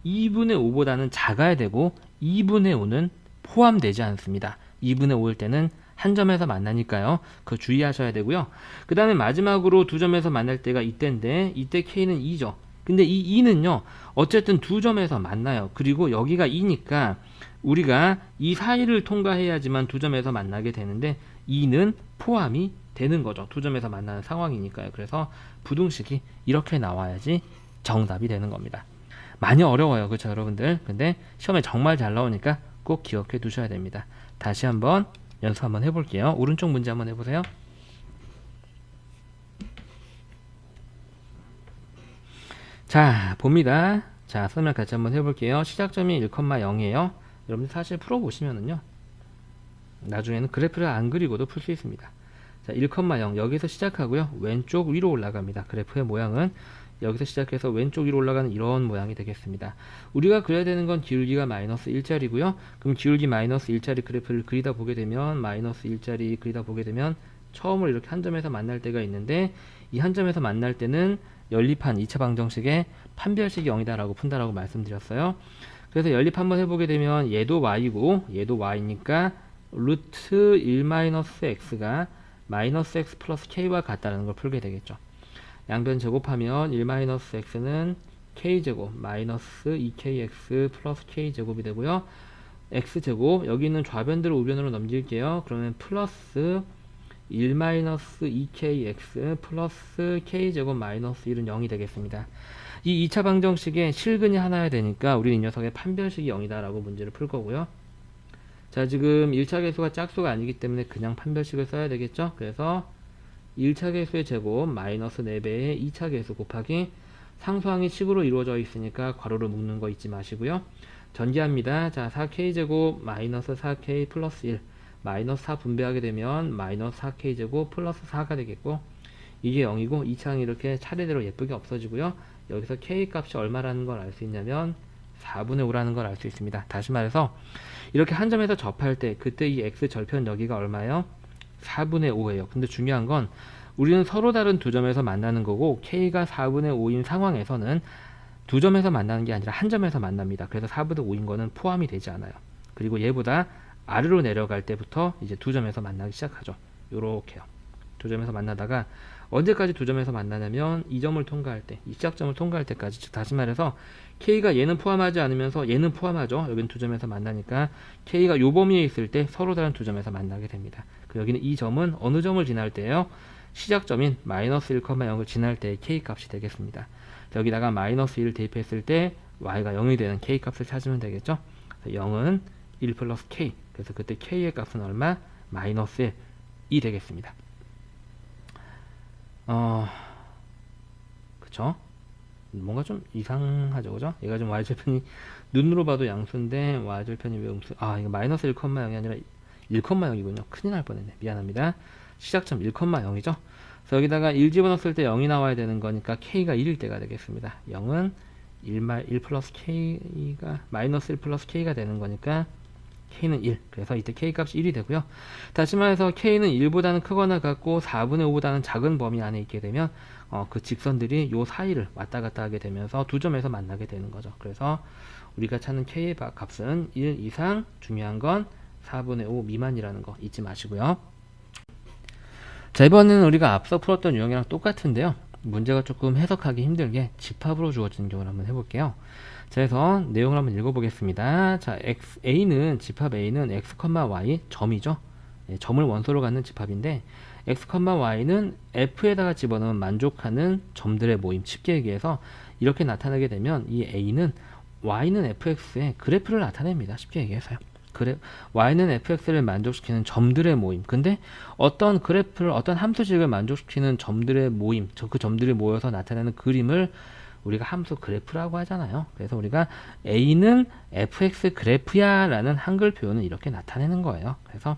A: 2분의 5보다는 작아야 되고 2분의 5는 포함되지 않습니다. 2분의 5일 때는 한 점에서 만나니까요. 그거 주의하셔야 되고요. 그 다음에 마지막으로 두 점에서 만날 때가 이때인데, 이때 K는 2죠. 근데 이 2는요, 어쨌든 두 점에서 만나요. 그리고 여기가 2니까 우리가 이 사이를 통과해야지만 두 점에서 만나게 되는데, 2는 포함이 되는 거죠. 두 점에서 만나는 상황이니까요. 그래서 부등식이 이렇게 나와야지 정답이 되는 겁니다. 많이 어려워요. 그렇죠, 여러분들? 근데 시험에 정말 잘 나오니까 꼭 기억해 두셔야 됩니다. 다시 한번 연습 한번 해볼게요. 오른쪽 문제 한번 해보세요. 자, 봅니다. 자, 설명 같이 한번 해볼게요. 시작점이 1,0이에요. 여러분들 사실 풀어보시면은요, 나중에는 그래프를 안 그리고도 풀 수 있습니다. 자, 1,0 여기서 시작하고요, 왼쪽 위로 올라갑니다. 그래프의 모양은 여기서 시작해서 왼쪽 위로 올라가는 이런 모양이 되겠습니다. 우리가 그려야 되는 건 기울기가 마이너스 1짜리고요. 그럼 기울기 마이너스 1짜리 그래프를 그리다 보게 되면, 마이너스 1짜리 그리다 보게 되면 처음으로 이렇게 한 점에서 만날 때가 있는데, 이 한 점에서 만날 때는 연립한 2차 방정식의 판별식이 0이다라고 푼다라고 말씀드렸어요. 그래서 연립 한번 해보게 되면 얘도 y고 얘도 y니까 루트 1-x가 마이너스 x 플러스 k와 같다는 걸 풀게 되겠죠. 양변 제곱하면 1-x는 k제곱 마이너스 2kx 플러스 k제곱이 되고요. x제곱, 여기 있는 좌변들을 우변으로 넘길게요. 그러면 플러스 1-2kx 플러스 k제곱 마이너스 1은 0이 되겠습니다. 이 2차 방정식에 실근이 하나야 되니까 우리는 이 녀석의 판별식이 0이다 라고 문제를 풀 거고요. 자, 지금 1차 계수가 짝수가 아니기 때문에 그냥 판별식을 써야 되겠죠. 그래서 1차 계수의 제곱 마이너스 4배의 2차 계수 곱하기 상수항이 식으로 이루어져 있으니까 괄호를 묶는 거 잊지 마시고요. 전개합니다. 자, 4k제곱 마이너스 4k 플러스 1 마이너스 4 분배하게 되면 마이너스 4k제곱 플러스 4가 되겠고, 이게 0이고 2차항이 이렇게 차례대로 예쁘게 없어지고요. 여기서 k 값이 얼마라는 걸 알 수 있냐면 4분의 5라는 걸 알 수 있습니다. 다시 말해서 이렇게 한 점에서 접할 때 그때 이 x 절편 여기가 얼마예요? 4분의 5예요. 근데 중요한 건 우리는 서로 다른 두 점에서 만나는 거고, k가 4분의 5인 상황에서는 두 점에서 만나는 게 아니라 한 점에서 만납니다. 그래서 4분의 5인 거는 포함이 되지 않아요. 그리고 얘보다 아래로 내려갈 때부터 이제 두 점에서 만나기 시작하죠. 요렇게요. 두 점에서 만나다가 언제까지 두 점에서 만나냐면 이 점을 통과할 때, 이 시작점을 통과할 때까지. 즉 다시 말해서 K가 얘는 포함하지 않으면서 얘는 포함하죠. 여기는 두 점에서 만나니까 K가 요 범위에 있을 때 서로 다른 두 점에서 만나게 됩니다. 그 여기는 이 점은 어느 점을 지날 때예요? 시작점인 마이너스 1,0을 지날 때의 K 값이 되겠습니다. 여기다가 마이너스 1을 대입했을 때 Y가 0이 되는 K 값을 찾으면 되겠죠. 0은 1 플러스 K. 그래서 그때 K의 값은 얼마? 마이너스 1이 되겠습니다. 그쵸? 뭔가 좀 이상하죠, 그죠? 얘가 좀 y절편이 눈으로 봐도 양수인데 y절편이 왜 음수? 이거 마이너스 1,0이 아니라 1,0이군요. 큰일 날 뻔했네. 미안합니다. 시작점 1,0이죠. 그래서 여기다가 1 집어넣었을 때 0이 나와야 되는 거니까 k가 1일 때가 되겠습니다. 0은 1 플러스 k가 마이너스 1 플러스 k가 되는 거니까 k는 1. 그래서 이때 k 값이 1이 되고요. 다시 말해서 k는 1보다는 크거나 같고 4분의 5보다는 작은 범위 안에 있게 되면 그 직선들이 요 사이를 왔다 갔다 하게 되면서 두 점에서 만나게 되는 거죠. 그래서 우리가 찾는 k의 값은 1 이상, 중요한 건 4분의 5 미만이라는 거 잊지 마시고요. 자, 이번에는 우리가 앞서 풀었던 유형이랑 똑같은데요. 문제가 조금 해석하기 힘들게 집합으로 주어지는 경우를 한번 해볼게요. 자, 그래서 내용을 한번 읽어보겠습니다. 자, 집합 A는 x, y 점이죠. 예, 점을 원소로 갖는 집합인데 x, y는 f에다가 집어넣으면 만족하는 점들의 모임. 쉽게 얘기해서 이렇게 나타나게 되면 이 A는 y는 fx의 그래프를 나타냅니다. 쉽게 얘기해서요. y는 fx를 만족시키는 점들의 모임. 근데 어떤 그래프를, 어떤 함수식을 만족시키는 점들의 모임, 그 점들이 모여서 나타내는 그림을 우리가 함수 그래프라고 하잖아요. 그래서 우리가 a는 fx 그래프야 라는 한글 표현은 이렇게 나타내는 거예요. 그래서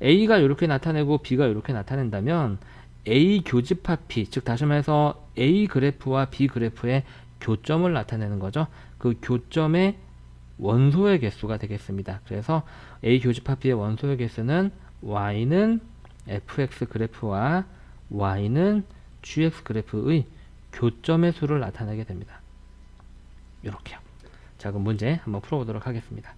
A: a가 이렇게 나타내고 b가 이렇게 나타낸다면 a 교집합 b, 즉 다시 말해서 a 그래프와 b 그래프의 교점을 나타내는 거죠. 그 교점의 원소의 개수가 되겠습니다. 그래서 a 교집합 b의 원소의 개수는 y는 fx 그래프와 y는 gx 그래프의 교점의 수를 나타내게 됩니다. 이렇게요. 자, 그럼 문제 한번 풀어보도록 하겠습니다.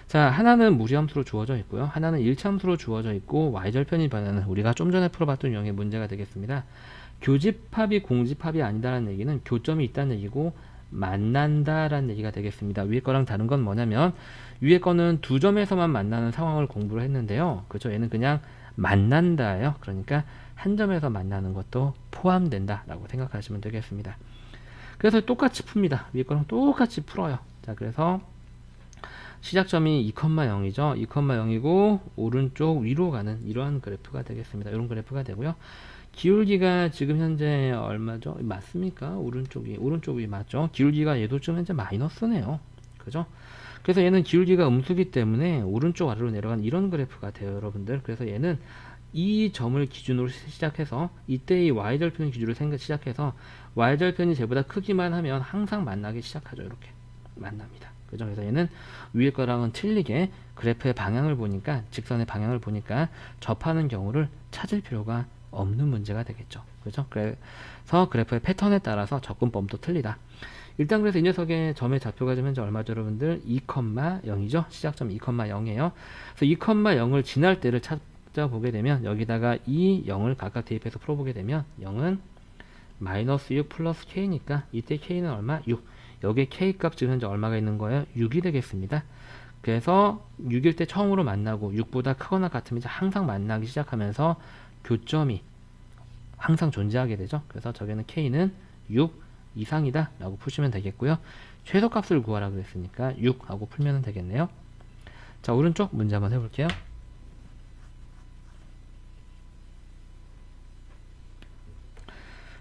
A: 자, 하나는 무리함수로 주어져 있고요. 하나는 일참수로 주어져 있고 y절편이 변하는 우리가 좀 전에 풀어봤던 유형의 문제가 되겠습니다. 교집합이 공집합이 아니다라는 얘기는 교점이 있다는 얘기고 만난다라는 얘기가 되겠습니다. 위에 거랑 다른 건 뭐냐면 위에 거는 두 점에서만 만나는 상황을 공부를 했는데요. 그죠? 얘는 그냥 만난다예요. 그러니까 한 점에서 만나는 것도 포함된다 라고 생각하시면 되겠습니다. 그래서 똑같이 풉니다. 위에 거랑 똑같이 풀어요. 자, 그래서 시작점이 2,0이죠. 2,0이고 오른쪽 위로 가는 이러한 그래프가 되겠습니다. 이런 그래프가 되고요. 기울기가 지금 현재 얼마죠? 맞습니까? 오른쪽 위 맞죠? 기울기가 얘도 지금 현재 마이너스네요. 그죠? 그래서 얘는 기울기가 음수기 때문에 오른쪽 아래로 내려간 이런 그래프가 돼요, 여러분들. 그래서 얘는 이 점을 기준으로 시작해서 이때의 y절편을 기준으로 시작해서 y절편이 쟤보다 크기만 하면 항상 만나기 시작하죠. 이렇게 만납니다. 그죠? 그래서 얘는 위에 거랑은 틀리게 그래프의 방향을 보니까, 직선의 방향을 보니까 접하는 경우를 찾을 필요가 없는 문제가 되겠죠. 그죠? 그래서 그래프의 패턴에 따라서 접근법도 틀리다. 일단 그래서 이 녀석의 점의 좌표가 지금 현재 얼마죠, 여러분들? 2,0이죠. 시작점 2,0이에요. 그래서 2,0을 지날 때를 찾아보게 되면 여기다가 이 0을 각각 대입해서 풀어보게 되면 0은 마이너스 6 플러스 k니까 이때 k는 얼마? 6. 여기에 k 값 지금 현재 얼마가 있는 거예요? 6이 되겠습니다. 그래서 6일 때 처음으로 만나고 6보다 크거나 같으면 이제 항상 만나기 시작하면서 교점이 항상 존재하게 되죠. 그래서 저기는 k는 6 이상이다 라고 푸시면 되겠고요. 최소값을 구하라 그랬으니까 6 하고 풀면 되겠네요. 자, 오른쪽 문제 한번 해볼게요.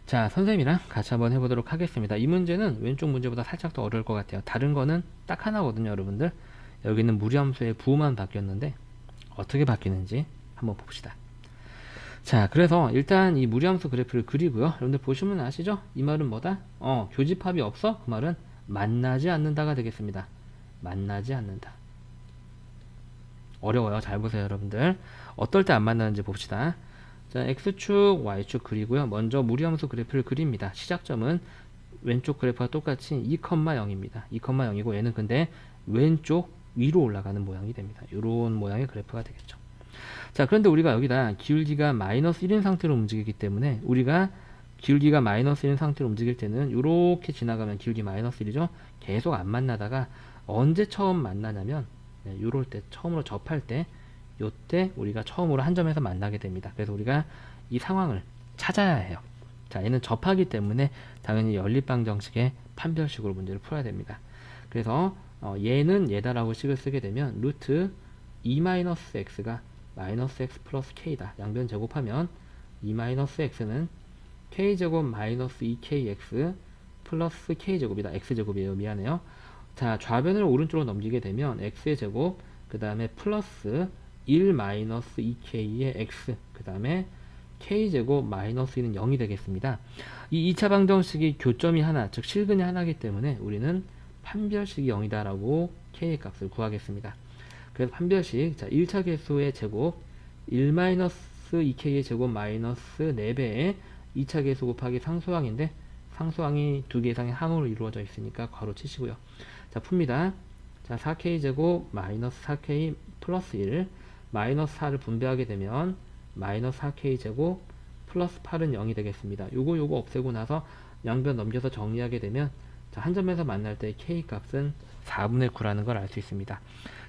A: 자, 선생님이랑 같이 한번 해보도록 하겠습니다. 이 문제는 왼쪽 문제보다 살짝 더 어려울 것 같아요. 다른 거는 딱 하나거든요, 여러분들. 여기는 무리함수의 부호만 바뀌었는데 어떻게 바뀌는지 한번 봅시다. 자, 그래서 일단 이 무리함수 그래프를 그리고요. 여러분들 보시면 아시죠? 이 말은 뭐다? 교집합이 없어? 그 말은 만나지 않는다가 되겠습니다. 만나지 않는다. 어려워요. 잘 보세요, 여러분들. 어떨 때 안 만나는지 봅시다. 자, x축, y축 그리고요. 먼저 무리함수 그래프를 그립니다. 시작점은 왼쪽 그래프와 똑같이 2,0입니다. 2,0이고 얘는 근데 왼쪽 위로 올라가는 모양이 됩니다. 이런 모양의 그래프가 되겠죠. 자, 그런데 우리가 여기다 기울기가 마이너스 1인 상태로 움직이기 때문에 우리가 기울기가 마이너스 1인 상태로 움직일 때는 이렇게 지나가면 기울기 마이너스 1이죠. 계속 안 만나다가 언제 처음 만나냐면 요럴 때 처음으로 접할 때 요때 우리가 처음으로 한 점에서 만나게 됩니다. 그래서 우리가 이 상황을 찾아야 해요. 자, 얘는 접하기 때문에 당연히 연립방정식의 판별식으로 문제를 풀어야 됩니다. 그래서 얘는 얘다라고 식을 쓰게 되면 루트 2-x가 마이너스 x 플러스 k다. 양변 제곱하면 2-x는 k제곱 마이너스 2kx 플러스 k제곱이다. x제곱이에요. 미안해요. 자, 좌변을 오른쪽으로 넘기게 되면 x의 제곱 그 다음에 플러스 1 마이너스 2k의 x 그 다음에 k제곱 마이너스 1은 0이 되겠습니다. 이 2차 방정식이 교점이 하나, 즉 실근이 하나이기 때문에 우리는 판별식이 0이다 라고 k의 값을 구하겠습니다. 그래서 판별식, 자 1차 계수의 제곱 1-2k의 제곱 마이너스 4배의 2차 계수 곱하기 상수항인데, 상수항이 2개 이상의 항으로 이루어져 있으니까 괄호 치시고요. 자 풉니다. 자 4k 제곱 마이너스 4k 플러스 1, 마이너스 4를 분배하게 되면 마이너스 4k 제곱 플러스 8은 0이 되겠습니다. 요거 없애고 나서 양변 넘겨서 정리하게 되면, 자, 한 점에서 만날 때 k 값은 4분의 9라는 걸 알 수 있습니다.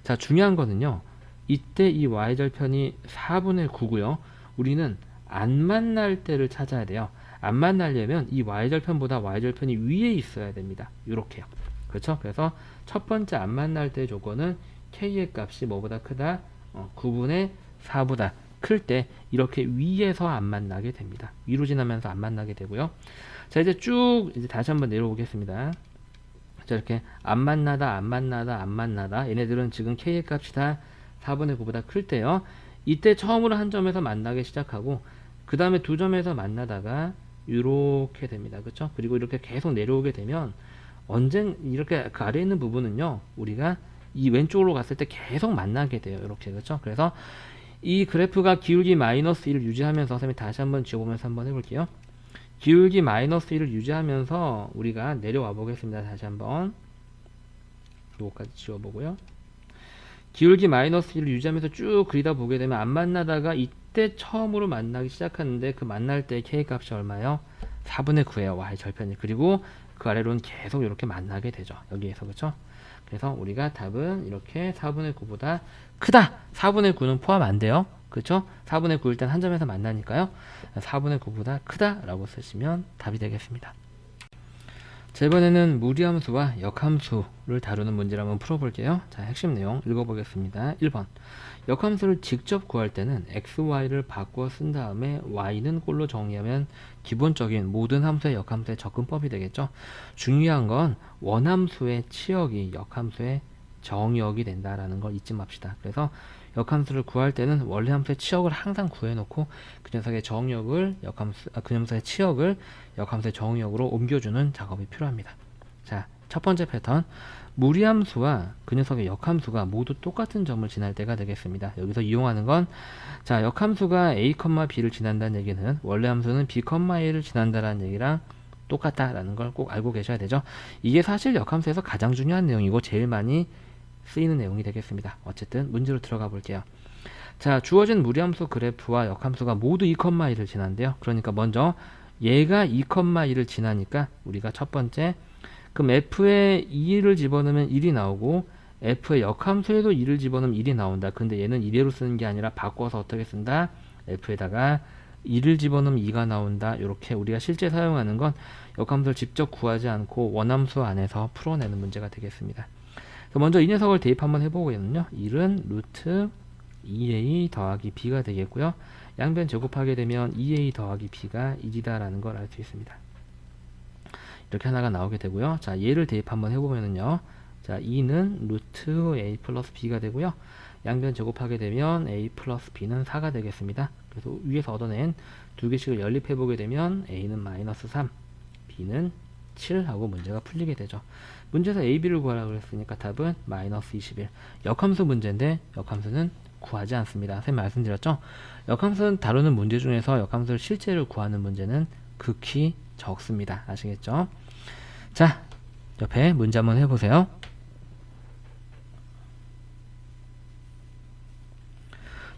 A: 자, 중요한 거는요, 이때 이 y절편이 4분의 9고요 우리는 안 만날 때를 찾아야 돼요. 안 만나려면 이 y절편보다 y절편이 위에 있어야 됩니다. 요렇게요. 그렇죠? 그래서 첫 번째 안 만날 때 조건은 k의 값이 뭐보다 크다? 9분의 4보다 클 때 이렇게 위에서 안 만나게 됩니다. 위로 지나면서 안 만나게 되고요. 자, 이제 쭉 이제 다시 한번 내려오겠습니다. 자, 이렇게 안 만나다 얘네들은 지금 k의 값이 다 4분의 9보다 클 때요. 이때 처음으로 한 점에서 만나기 시작하고 그 다음에 두 점에서 만나다가 이렇게 됩니다. 그렇죠? 그리고 이렇게 계속 내려오게 되면 언젠 이렇게 그 아래에 있는 부분은요, 우리가 이 왼쪽으로 갔을 때 계속 만나게 돼요. 이렇게. 그렇죠? 그래서 이 그래프가 기울기 마이너스 1을 유지하면서, 선생님이 다시 한번 지워보면서 한번 해볼게요. 기울기 마이너스 1을 유지하면서 우리가 내려와 보겠습니다. 다시 한번 요거까지 지워보고요. 기울기 마이너스 1을 유지하면서 쭉 그리다 보게 되면 안 만나다가 이때 처음으로 만나기 시작하는데, 그 만날 때 k 값이 얼마예요? 4분의 9예요. y 절편이. 그리고 그 아래로는 계속 이렇게 만나게 되죠. 여기에서. 그렇죠? 그래서 우리가 답은 이렇게 4분의 9보다 크다. 4분의 9는 포함 안 돼요. 그렇죠? 4분의 9일 땐 한 점에서 만나니까요. 4분의 9보다 크다 라고 쓰시면 답이 되겠습니다. 자, 이번에는 무리함수와 역함수를 다루는 문제를 한번 풀어볼게요. 자, 핵심 내용 읽어보겠습니다. 1번. 역함수를 직접 구할 때는 x, y를 바꿔 쓴 다음에 y는 꼴로 정리하면 기본적인 모든 함수의 역함수의 접근법이 되겠죠. 중요한 건 원함수의 치역이 역함수의 정역이 된다라는 걸 잊지 맙시다. 그래서 역함수를 구할 때는 원래 함수의 치역을 항상 구해놓고 그 녀석의 정역을 그 녀석의 치역을 역함수의 정역으로 옮겨주는 작업이 필요합니다. 자, 첫 번째 패턴. 무리함수와 그 녀석의 역함수가 모두 똑같은 점을 지날 때가 되겠습니다. 여기서 이용하는 건, 자, 역함수가 a, b를 지난다는 얘기는 원래 함수는 b, a를 지난다라는 얘기랑 똑같다라는 걸 꼭 알고 계셔야 되죠. 이게 사실 역함수에서 가장 중요한 내용이고 제일 많이 쓰이는 내용이 되겠습니다. 어쨌든 문제로 들어가 볼게요. 자, 주어진 무리함수 그래프와 역함수가 모두 2,1을 지난대요. 그러니까 먼저 얘가 2,1을 지나니까 우리가 첫 번째, 그럼 f에 2를 집어넣으면 1이 나오고 f의 역함수에도 2를 집어넣으면 1이 나온다. 근데 얘는 이대로 쓰는 게 아니라 바꿔서 어떻게 쓴다? f에다가 2를 집어넣으면 2가 나온다. 이렇게 우리가 실제 사용하는 건 역함수를 직접 구하지 않고 원함수 안에서 풀어내는 문제가 되겠습니다. 먼저 이 녀석을 대입 한번 해보고요. 1은 루트 2a 더하기 b가 되겠고요. 양변 제곱하게 되면 2a 더하기 b가 1이다 라는 걸 알 수 있습니다. 이렇게 하나가 나오게 되고요. 자, 얘를 대입 한번 해보면은요. 자, 2는 루트 a 플러스 b가 되고요. 양변 제곱하게 되면 a 플러스 b는 4가 되겠습니다. 그래서 위에서 얻어낸 두 개씩을 연립해보게 되면 a는 마이너스 3, b는 7 하고 문제가 풀리게 되죠. 문제에서 a, b를 구하라고 그랬으니까 답은 마이너스 21. 역함수 문제인데 역함수는 구하지 않습니다. 선생님 말씀드렸죠? 역함수는 다루는 문제 중에서 역함수를 실제로 구하는 문제는 극히 적습니다. 아시겠죠? 자, 옆에 문제 한번 해보세요.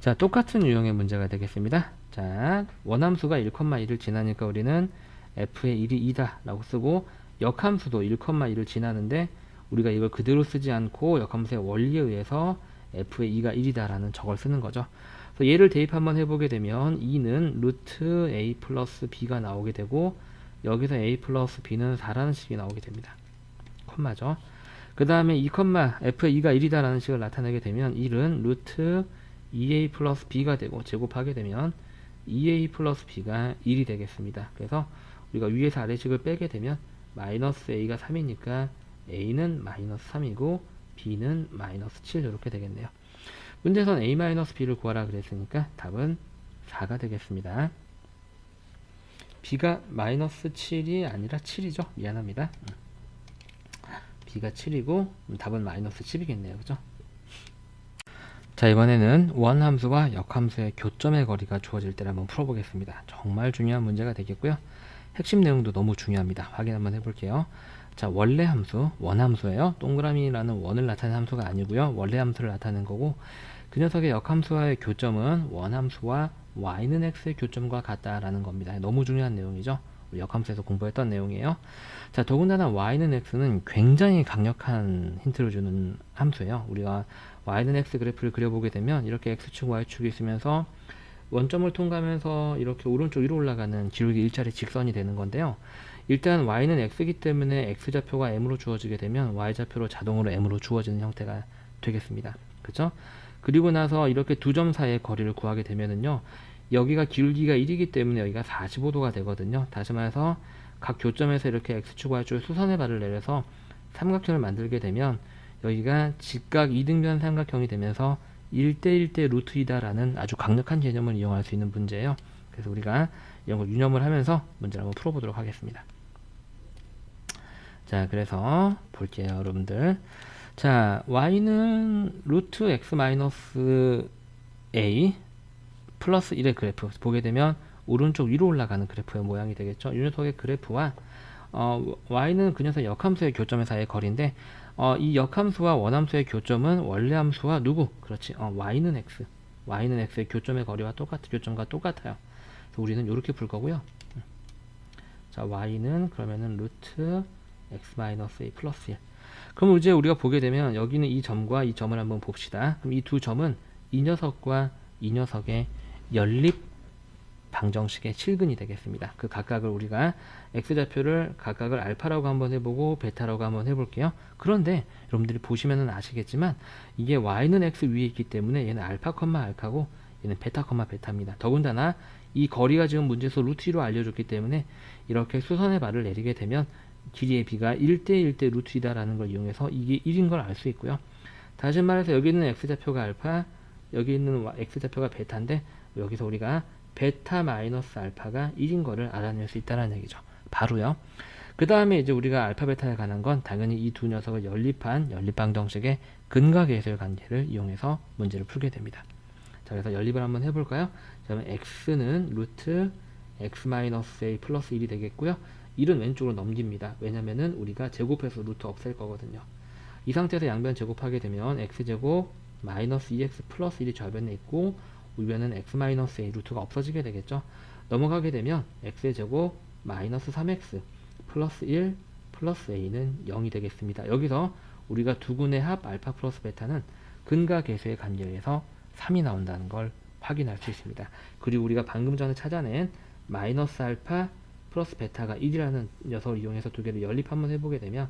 A: 자, 똑같은 유형의 문제가 되겠습니다. 자, 원함수가 1,1을 지나니까 우리는 f의 1이 2다 라고 쓰고, 역함수도 1,1을 지나는데 우리가 이걸 그대로 쓰지 않고 역함수의 원리에 의해서 f의 2가 1이다 라는 저걸 쓰는 거죠. 그래서 얘를 대입 한번 해보게 되면 2는 루트 a 플러스 b가 나오게 되고, 여기서 a 플러스 b는 4라는 식이 나오게 됩니다. 콤마죠. 그 다음에 2, f의 2가 1이다 라는 식을 나타내게 되면 1은 루트 2a 플러스 b가 되고, 제곱하게 되면 2a 플러스 b가 1이 되겠습니다. 그래서 우리가 위에서 아래식을 빼게 되면 마이너스 a가 3이니까 a는 마이너스 3이고 b는 마이너스 7 이렇게 되겠네요. 문제에서는 a 마이너스 b를 구하라 그랬으니까 답은 4가 되겠습니다. b가 마이너스 7이 아니라 7이죠. 미안합니다. b가 7이고 답은 마이너스 10이겠네요. 그죠? 자, 이번에는 원함수와 역함수의 교점의 거리가 주어질 때를 한번 풀어보겠습니다. 정말 중요한 문제가 되겠고요. 핵심 내용도 너무 중요합니다. 확인 한번 해볼게요. 자, 원래 함수, 원함수예요. 동그라미라는 원을 나타내는 함수가 아니고요. 원래 함수를 나타내는 거고, 그 녀석의 역함수와의 교점은 원함수와 y는 x의 교점과 같다라는 겁니다. 너무 중요한 내용이죠. 우리 역함수에서 공부했던 내용이에요. 자, 더군다나 y는 x는 굉장히 강력한 힌트를 주는 함수예요. 우리가 y는 x 그래프를 그려보게 되면 이렇게 x축, y축이 있으면서 원점을 통과하면서 이렇게 오른쪽 위로 올라가는 기울기 일자리 직선이 되는 건데요. 일단 y는 x이기 때문에 x좌표가 m으로 주어지게 되면 y좌표로 자동으로 m으로 주어지는 형태가 되겠습니다. 그쵸? 그리고 나서 이렇게 두 점 사이의 거리를 구하게 되면은요, 여기가 기울기가 1이기 때문에 여기가 45도가 되거든요. 다시 말해서 각 교점에서 이렇게 x축, y축을 수선의 발을 내려서 삼각형을 만들게 되면 여기가 직각 이등변 삼각형이 되면서 1대1대 루트 2다라는 아주 강력한 개념을 이용할 수 있는 문제예요. 그래서 우리가 이런 걸 유념을 하면서 문제를 한번 풀어보도록 하겠습니다. 자, 그래서 볼게요, 여러분들. 자, y는 루트 x 마이너스 a 플러스 1의 그래프 보게 되면 오른쪽 위로 올라가는 그래프의 모양이 되겠죠. 이 녀석의 그래프와 y는 그 녀석 역함수의 교점 사이의 거리인데, 이 역함수와 원함수의 교점은 원래 함수와 누구? 그렇지. y는 x의 교점의 거리와 교점과 똑같아요. 그래서 우리는 이렇게 풀 거고요. 자, y는 그러면은 루트 x 마이너스 a 플러스 1. 그럼 이제 우리가 보게 되면 여기는 이 점과 이 점을 한번 봅시다. 그럼 이 두 점은 이 녀석과 이 녀석의 연립 방정식의 실근이 되겠습니다. 그 각각을 우리가 x좌표를 각각을 알파라고 한번 해보고 베타라고 한번 해볼게요. 그런데 여러분들이 보시면은 아시겠지만 이게 y는 x 위에 있기 때문에 얘는 알파, 알파고 얘는 베타, 베타입니다. 더군다나 이 거리가 지금 문제에서 루트 2로 알려줬기 때문에 이렇게 수선의 발을 내리게 되면 길이의 b가 1대1대 루트 2다라는 걸 이용해서 이게 1인 걸 알 수 있고요. 다시 말해서 여기 있는 x좌표가 알파, 여기 있는 x좌표가 베타인데 여기서 우리가 베타 마이너스 알파가 1인 거를 알아낼 수 있다는 얘기죠. 바로요. 그 다음에 이제 우리가 알파 베타에 관한 건 당연히 이 두 녀석을 연립한 연립방정식의 근과 계수의 관계를 이용해서 문제를 풀게 됩니다. 자, 그래서 연립을 한번 해볼까요? 자, 그러면 x는 루트 x 마이너스 a 플러스 1이 되겠고요. 1은 왼쪽으로 넘깁니다. 왜냐면은 우리가 제곱해서 루트 없앨 거거든요. 이 상태에서 양변 제곱하게 되면 x제곱 마이너스 2x 플러스 1이 좌변에 있고 우변은 x 마이너스 a 루트가 없어지게 되겠죠. 넘어가게 되면 x의 제곱 마이너스 3x 플러스 1 플러스 a는 0이 되겠습니다. 여기서 우리가 두근의 합 알파 플러스 베타는 근과 계수의 관계에서 3이 나온다는 걸 확인할 수 있습니다. 그리고 우리가 방금 전에 찾아낸 마이너스 알파 플러스 베타가 1이라는 녀석을 이용해서 두 개를 연립 한번 해보게 되면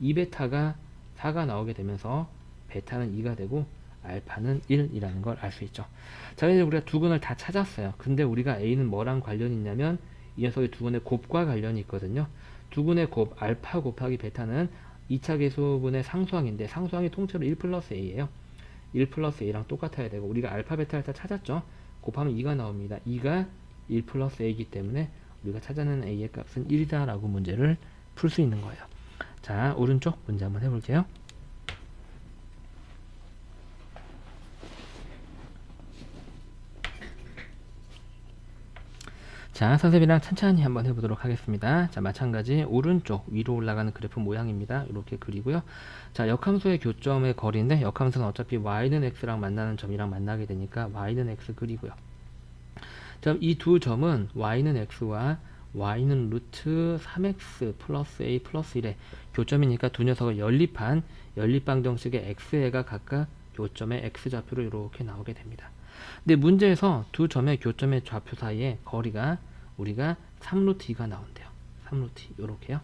A: 2베타가 4가 나오게 되면서 베타는 2가 되고 알파는 1이라는 걸 알 수 있죠. 자, 이제 우리가 두근을 다 찾았어요. 근데 우리가 a는 뭐랑 관련이 있냐면 이 녀석의 두근의 곱과 관련이 있거든요. 두근의 곱 알파 곱하기 베타는 2차 계수분의 상수항인데 상수항이 통째로 1 플러스 a예요. 1 플러스 a랑 똑같아야 되고 우리가 알파 베타를 다 찾았죠. 곱하면 2가 나옵니다. 2가 1 플러스 a이기 때문에 우리가 찾아낸 a의 값은 1이다 라고 문제를 풀 수 있는 거예요. 자, 오른쪽 문제 한번 해볼게요. 자, 선생님이랑 천천히 한번 해보도록 하겠습니다. 자, 마찬가지 오른쪽 위로 올라가는 그래프 모양입니다. 이렇게 그리고요. 자, 역함수의 교점의 거리인데 역함수는 어차피 y는 x랑 만나는 점이랑 만나게 되니까 y는 x 그리고요. 자, 이 두 점은 y는 x와 y는 루트 3x 플러스 a 플러스 1의 교점이니까 두 녀석을 연립한 연립방정식의 x가 각각 교점의 x좌표로 이렇게 나오게 됩니다. 근데 문제에서 두 점의 교점의 좌표 사이의 거리가 우리가 3루트 2가 나온대요. 3루트 2 요렇게요.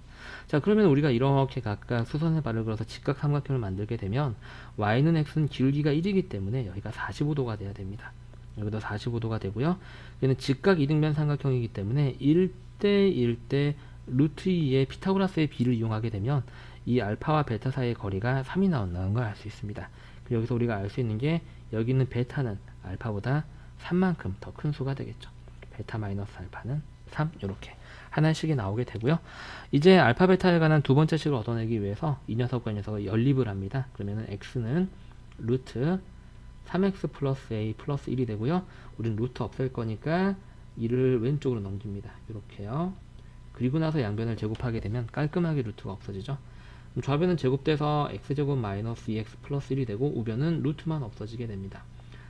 A: 자, 그러면 우리가 이렇게 각각 수선의 발을 걸어서 직각 삼각형을 만들게 되면 y는 x는 기울기가 1이기 때문에 여기가 45도가 돼야 됩니다. 여기도 45도가 되고요. 얘는 직각 이등변 삼각형이기 때문에 1대1대 루트 2의 피타고라스의 비를 이용하게 되면 이 알파와 베타 사이의 거리가 3이 나온다는 걸 알 수 있습니다. 그리고 여기서 우리가 알 수 있는 게 여기 있는 베타는 알파보다 3만큼 더 큰 수가 되겠죠. 베타 마이너스 알파는 3 이렇게 하나씩이 나오게 되고요. 이제 알파 베타에 관한 두 번째 식을 얻어내기 위해서 이 녀석과 이 녀석을 연립을 합니다. 그러면은 x는 루트 3x 플러스 a 플러스 1이 되고요. 우리는 루트 없앨 거니까 1을 왼쪽으로 넘깁니다. 이렇게요. 그리고 나서 양변을 제곱하게 되면 깔끔하게 루트가 없어지죠. 그럼 좌변은 제곱돼서 x제곱 마이너스 2x 플러스 1이 되고 우변은 루트만 없어지게 됩니다.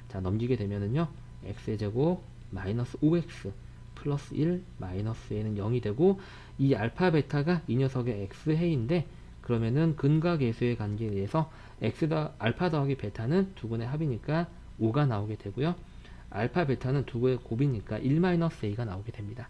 A: 자, 넘기게 되면은요, x의 제곱 마이너스 5x 플러스 1 마이너스 a는 0이 되고, 이 알파 베타가 이 녀석의 x해인데, 그러면은 근과 계수의 관계에 의해서 알파 더하기 베타는 두 근의 합이니까 5가 나오게 되고요. 알파 베타는 두 개의 곱이니까 1 마이너스 a가 나오게 됩니다.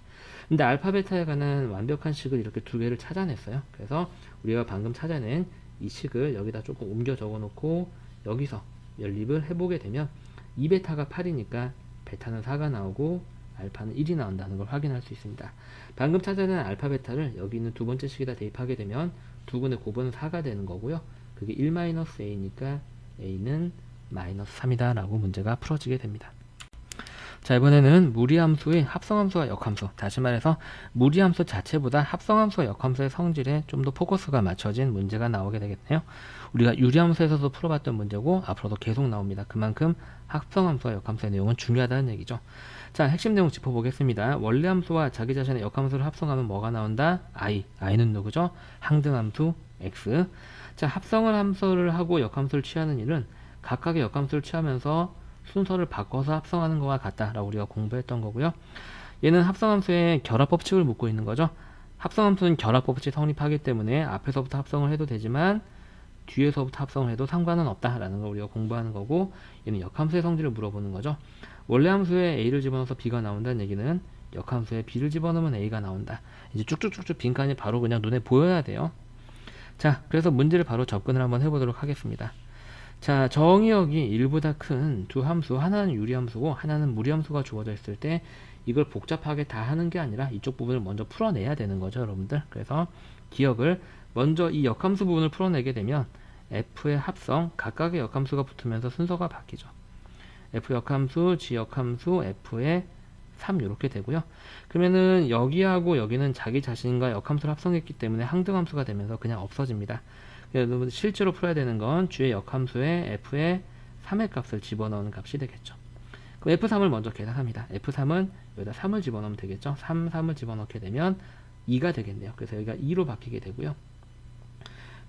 A: 근데 알파 베타에 관한 완벽한 식을 이렇게 두 개를 찾아냈어요. 그래서 우리가 방금 찾아낸 이 식을 여기다 조금 옮겨 적어 놓고 여기서 연립을 해보게 되면 2베타가 8이니까 베타는 4가 나오고 알파는 1이 나온다는 걸 확인할 수 있습니다. 방금 찾아낸 알파 베타를 여기 있는 두 번째 식에다 대입하게 되면 두 근의 곱은 4가 되는 거고요. 그게 1-a니까 a는 마이너스 3이다 라고 문제가 풀어지게 됩니다. 자, 이번에는 무리함수의 합성함수와 역함수, 다시 말해서 무리함수 자체보다 합성함수와 역함수의 성질에 좀 더 포커스가 맞춰진 문제가 나오게 되겠네요. 우리가 유리함수에서도 풀어봤던 문제고 앞으로도 계속 나옵니다. 그만큼 합성함수와 역함수의 내용은 중요하다는 얘기죠. 자, 핵심 내용 짚어보겠습니다. 원래함수와 자기 자신의 역함수를 합성하면 뭐가 나온다? i는 누구죠? 항등함수 x. 자, 합성을 함수를 하고 역함수를 취하는 일은 각각의 역함수를 취하면서 순서를 바꿔서 합성하는 것과 같다라고 우리가 공부했던 거고요. 얘는 합성함수의 결합법칙을 묻고 있는 거죠. 합성함수는 결합법칙 성립하기 때문에 앞에서부터 합성을 해도 되지만 뒤에서부터 합성을 해도 상관은 없다라는 걸 우리가 공부하는 거고, 얘는 역함수의 성질을 물어보는 거죠. 원래 함수에 a를 집어넣어서 b가 나온다는 얘기는 역함수에 b를 집어넣으면 a가 나온다. 이제 쭉쭉쭉쭉 빈칸이 바로 그냥 눈에 보여야 돼요. 자, 그래서 문제를 바로 접근을 한번 해보도록 하겠습니다. 자, 정의역이 1보다 큰 두 함수, 하나는 유리함수고 하나는 무리함수가 주어져 있을 때 이걸 복잡하게 다 하는 게 아니라 이쪽 부분을 먼저 풀어내야 되는 거죠, 여러분들. 그래서 기억을 먼저 이 역함수 부분을 풀어내게 되면 f의 합성, 각각의 역함수가 붙으면서 순서가 바뀌죠. f 역함수, g 역함수, f의 3 이렇게 되고요. 그러면은 여기하고 여기는 자기 자신과 역함수를 합성했기 때문에 항등함수가 되면서 그냥 없어집니다. 여러분 실제로 풀어야 되는 건 g의 역함수에 f의 3의 값을 집어넣는 값이 되겠죠. 그럼 f3을 먼저 계산합니다. f3은 여기다 3을 집어넣으면 되겠죠. 3을 집어넣게 되면 2가 되겠네요. 그래서 여기가 2로 바뀌게 되고요.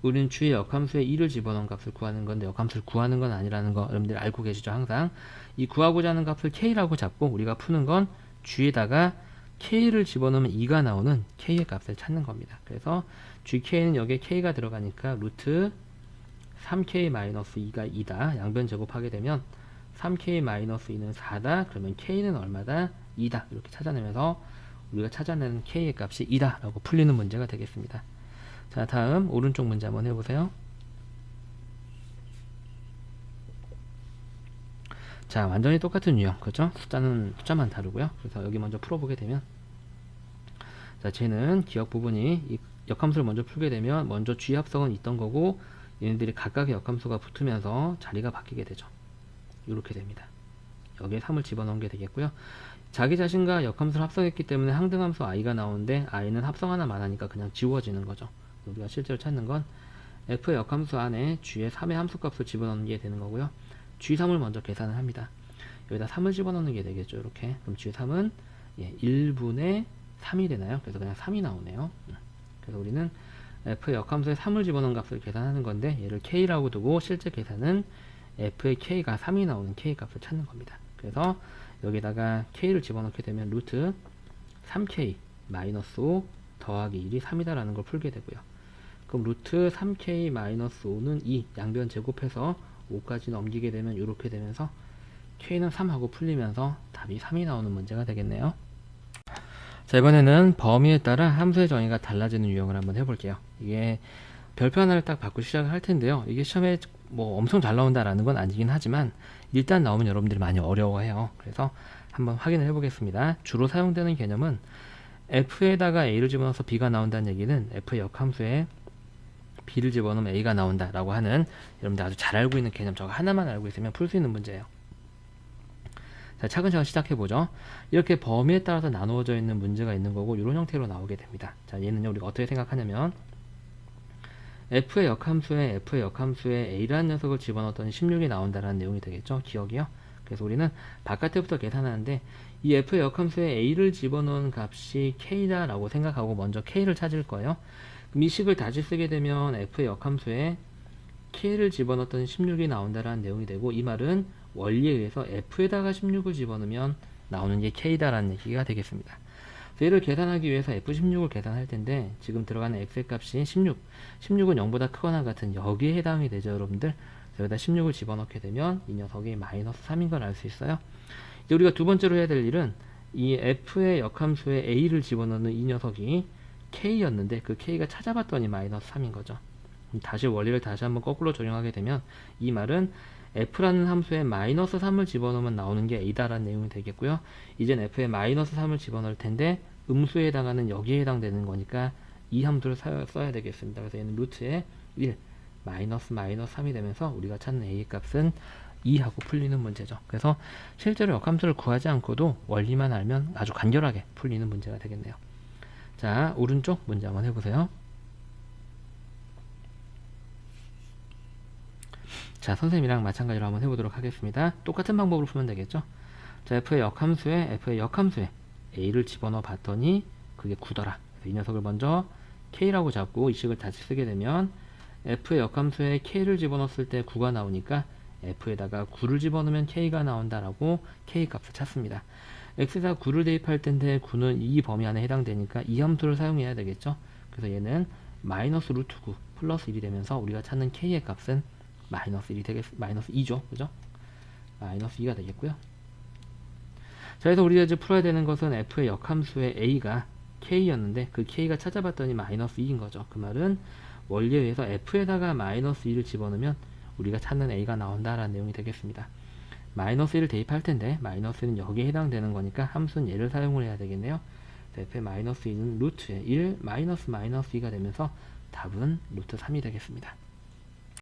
A: 우리는 g의 역함수에 2를 집어넣은 값을 구하는 건데 역함수를 구하는 건 아니라는 거 여러분들 알고 계시죠? 항상 이 구하고자 하는 값을 k라고 잡고 우리가 푸는 건 g에다가 k를 집어넣으면 2가 나오는 k의 값을 찾는 겁니다. 그래서 gk는 여기에 k가 들어가니까 루트 3k-2가 2다. 양변 제곱하게 되면 3k-2는 4다. 그러면 k는 얼마다? 2다. 이렇게 찾아내면서 우리가 찾아내는 k의 값이 2다 라고 풀리는 문제가 되겠습니다. 자, 다음 오른쪽 문제 한번 해보세요. 자, 완전히 똑같은 유형, 그죠? 숫자만 다르고요. 그래서 여기 먼저 풀어보게 되면, 자, 쟤는 기억 부분이 이 역함수를 먼저 풀게 되면 먼저 g 합성은 있던 거고 얘네들이 각각의 역함수가 붙으면서 자리가 바뀌게 되죠. 이렇게 됩니다. 여기에 3을 집어넣은 게 되겠고요. 자기 자신과 역함수를 합성했기 때문에 항등함수 i가 나오는데 i는 합성 하나만 하니까 그냥 지워지는 거죠. 우리가 실제로 찾는 건 f의 역함수 안에 g의 3의 함수값을 집어넣는 게 되는 거고요. g3을 먼저 계산을 합니다. 여기다 3을 집어넣는 게 되겠죠. 이렇게. 그럼 g3은 1분의 3이 되나요? 그래서 그냥 3이 나오네요. 그래서 우리는 f의 역함수에 3을 집어넣은 값을 계산하는 건데 얘를 k라고 두고 실제 계산은 f의 k가 3이 나오는 k 값을 찾는 겁니다. 그래서 여기다가 k를 집어넣게 되면 루트 3k 마이너스 5 더하기 1이 3이다 라는 걸 풀게 되고요. 그럼 루트 3k 마이너스 5는 2 양변 제곱해서 5까지 넘기게 되면 이렇게 되면서 k는 3하고 풀리면서 답이 3이 나오는 문제가 되겠네요. 자, 이번에는 범위에 따라 함수의 정의가 달라지는 유형을 한번 해볼게요. 이게 별표 하나를 딱 받고 시작을 할 텐데요. 이게 시험에 뭐 엄청 잘 나온다라는 건 아니긴 하지만 일단 나오면 여러분들이 많이 어려워해요. 그래서 한번 확인을 해보겠습니다. 주로 사용되는 개념은 f에다가 a를 집어넣어서 b가 나온다는 얘기는 f의 역함수에 b를 집어넣으면 a가 나온다 라고 하는 여러분들 아주 잘 알고 있는 개념, 저거 하나만 알고 있으면 풀 수 있는 문제예요. 자, 차근차근 시작해보죠. 이렇게 범위에 따라서 나누어져 있는 문제가 있는 거고 이런 형태로 나오게 됩니다. 자, 얘는요 우리가 어떻게 생각하냐면 f의 역함수에 a라는 녀석을 집어넣었더니 16이 나온다라는 내용이 되겠죠. 기억이요. 그래서 우리는 바깥에부터 계산하는데 이 f의 역함수에 a를 집어넣은 값이 k다라고 생각하고 먼저 k를 찾을 거예요. 그럼 이 식을 다시 쓰게 되면 f의 역함수에 k를 집어넣었더니 16이 나온다라는 내용이 되고, 이 말은 원리에 의해서 f에다가 16을 집어넣으면 나오는 게 k다라는 얘기가 되겠습니다. 얘를 계산하기 위해서 f16을 계산할 텐데 지금 들어가는 x의 값이 16은 0보다 크거나 같은 여기에 해당이 되죠, 여러분들. 여기다 16을 집어넣게 되면 이 녀석이 마이너스 3인 걸 알 수 있어요. 이제 우리가 두 번째로 해야 될 일은 이 f의 역함수에 a를 집어넣는 이 녀석이 k였는데 그 k가 찾아봤더니 마이너스 3인 거죠. 다시 원리를 다시 한번 거꾸로 적용하게 되면 이 말은 f라는 함수에 마이너스 3을 집어넣으면 나오는 게 a다라는 내용이 되겠고요. 이젠 f에 마이너스 3을 집어넣을 텐데 음수에 해당하는 여기에 해당되는 거니까 이 함수를 써야 되겠습니다. 그래서 얘는 루트에 1 마이너스 3이 되면서 우리가 찾는 a의 값은 2하고 풀리는 문제죠. 그래서 실제로 역함수를 구하지 않고도 원리만 알면 아주 간결하게 풀리는 문제가 되겠네요. 자, 오른쪽 문제 한번 해보세요. 자, 선생님이랑 마찬가지로 한번 해보도록 하겠습니다. 똑같은 방법으로 풀면 되겠죠. 자, f의 역함수에 a를 집어넣어 봤더니 그게 9더라. 이 녀석을 먼저 k라고 잡고 이 식을 다시 쓰게 되면 f의 역함수에 k를 집어넣었을 때 9가 나오니까 f에다가 9를 집어넣으면 k가 나온다라고 k 값을 찾습니다. x에다 9를 대입할 텐데 9는 이 범위 안에 해당되니까 이 함수를 사용해야 되겠죠. 그래서 얘는 마이너스 루트 9 플러스 1이 되면서 우리가 찾는 k의 값은 마이너스 2죠. 그죠? 마이너스 2가 되겠고요. 자, 그래서 우리가 이제 풀어야 되는 것은 f의 역함수의 a가 k였는데 그 k가 찾아봤더니 마이너스 2인 거죠. 그 말은 원리에 의해서 f에다가 마이너스 2를 집어넣으면 우리가 찾는 a가 나온다라는 내용이 되겠습니다. 마이너스 1을 대입할 텐데 마이너스 1은 여기에 해당되는 거니까 함수는 얘를 사용을 해야 되겠네요. f의 마이너스 2는 루트에 1 마이너스 2가 되면서 답은 루트 3이 되겠습니다.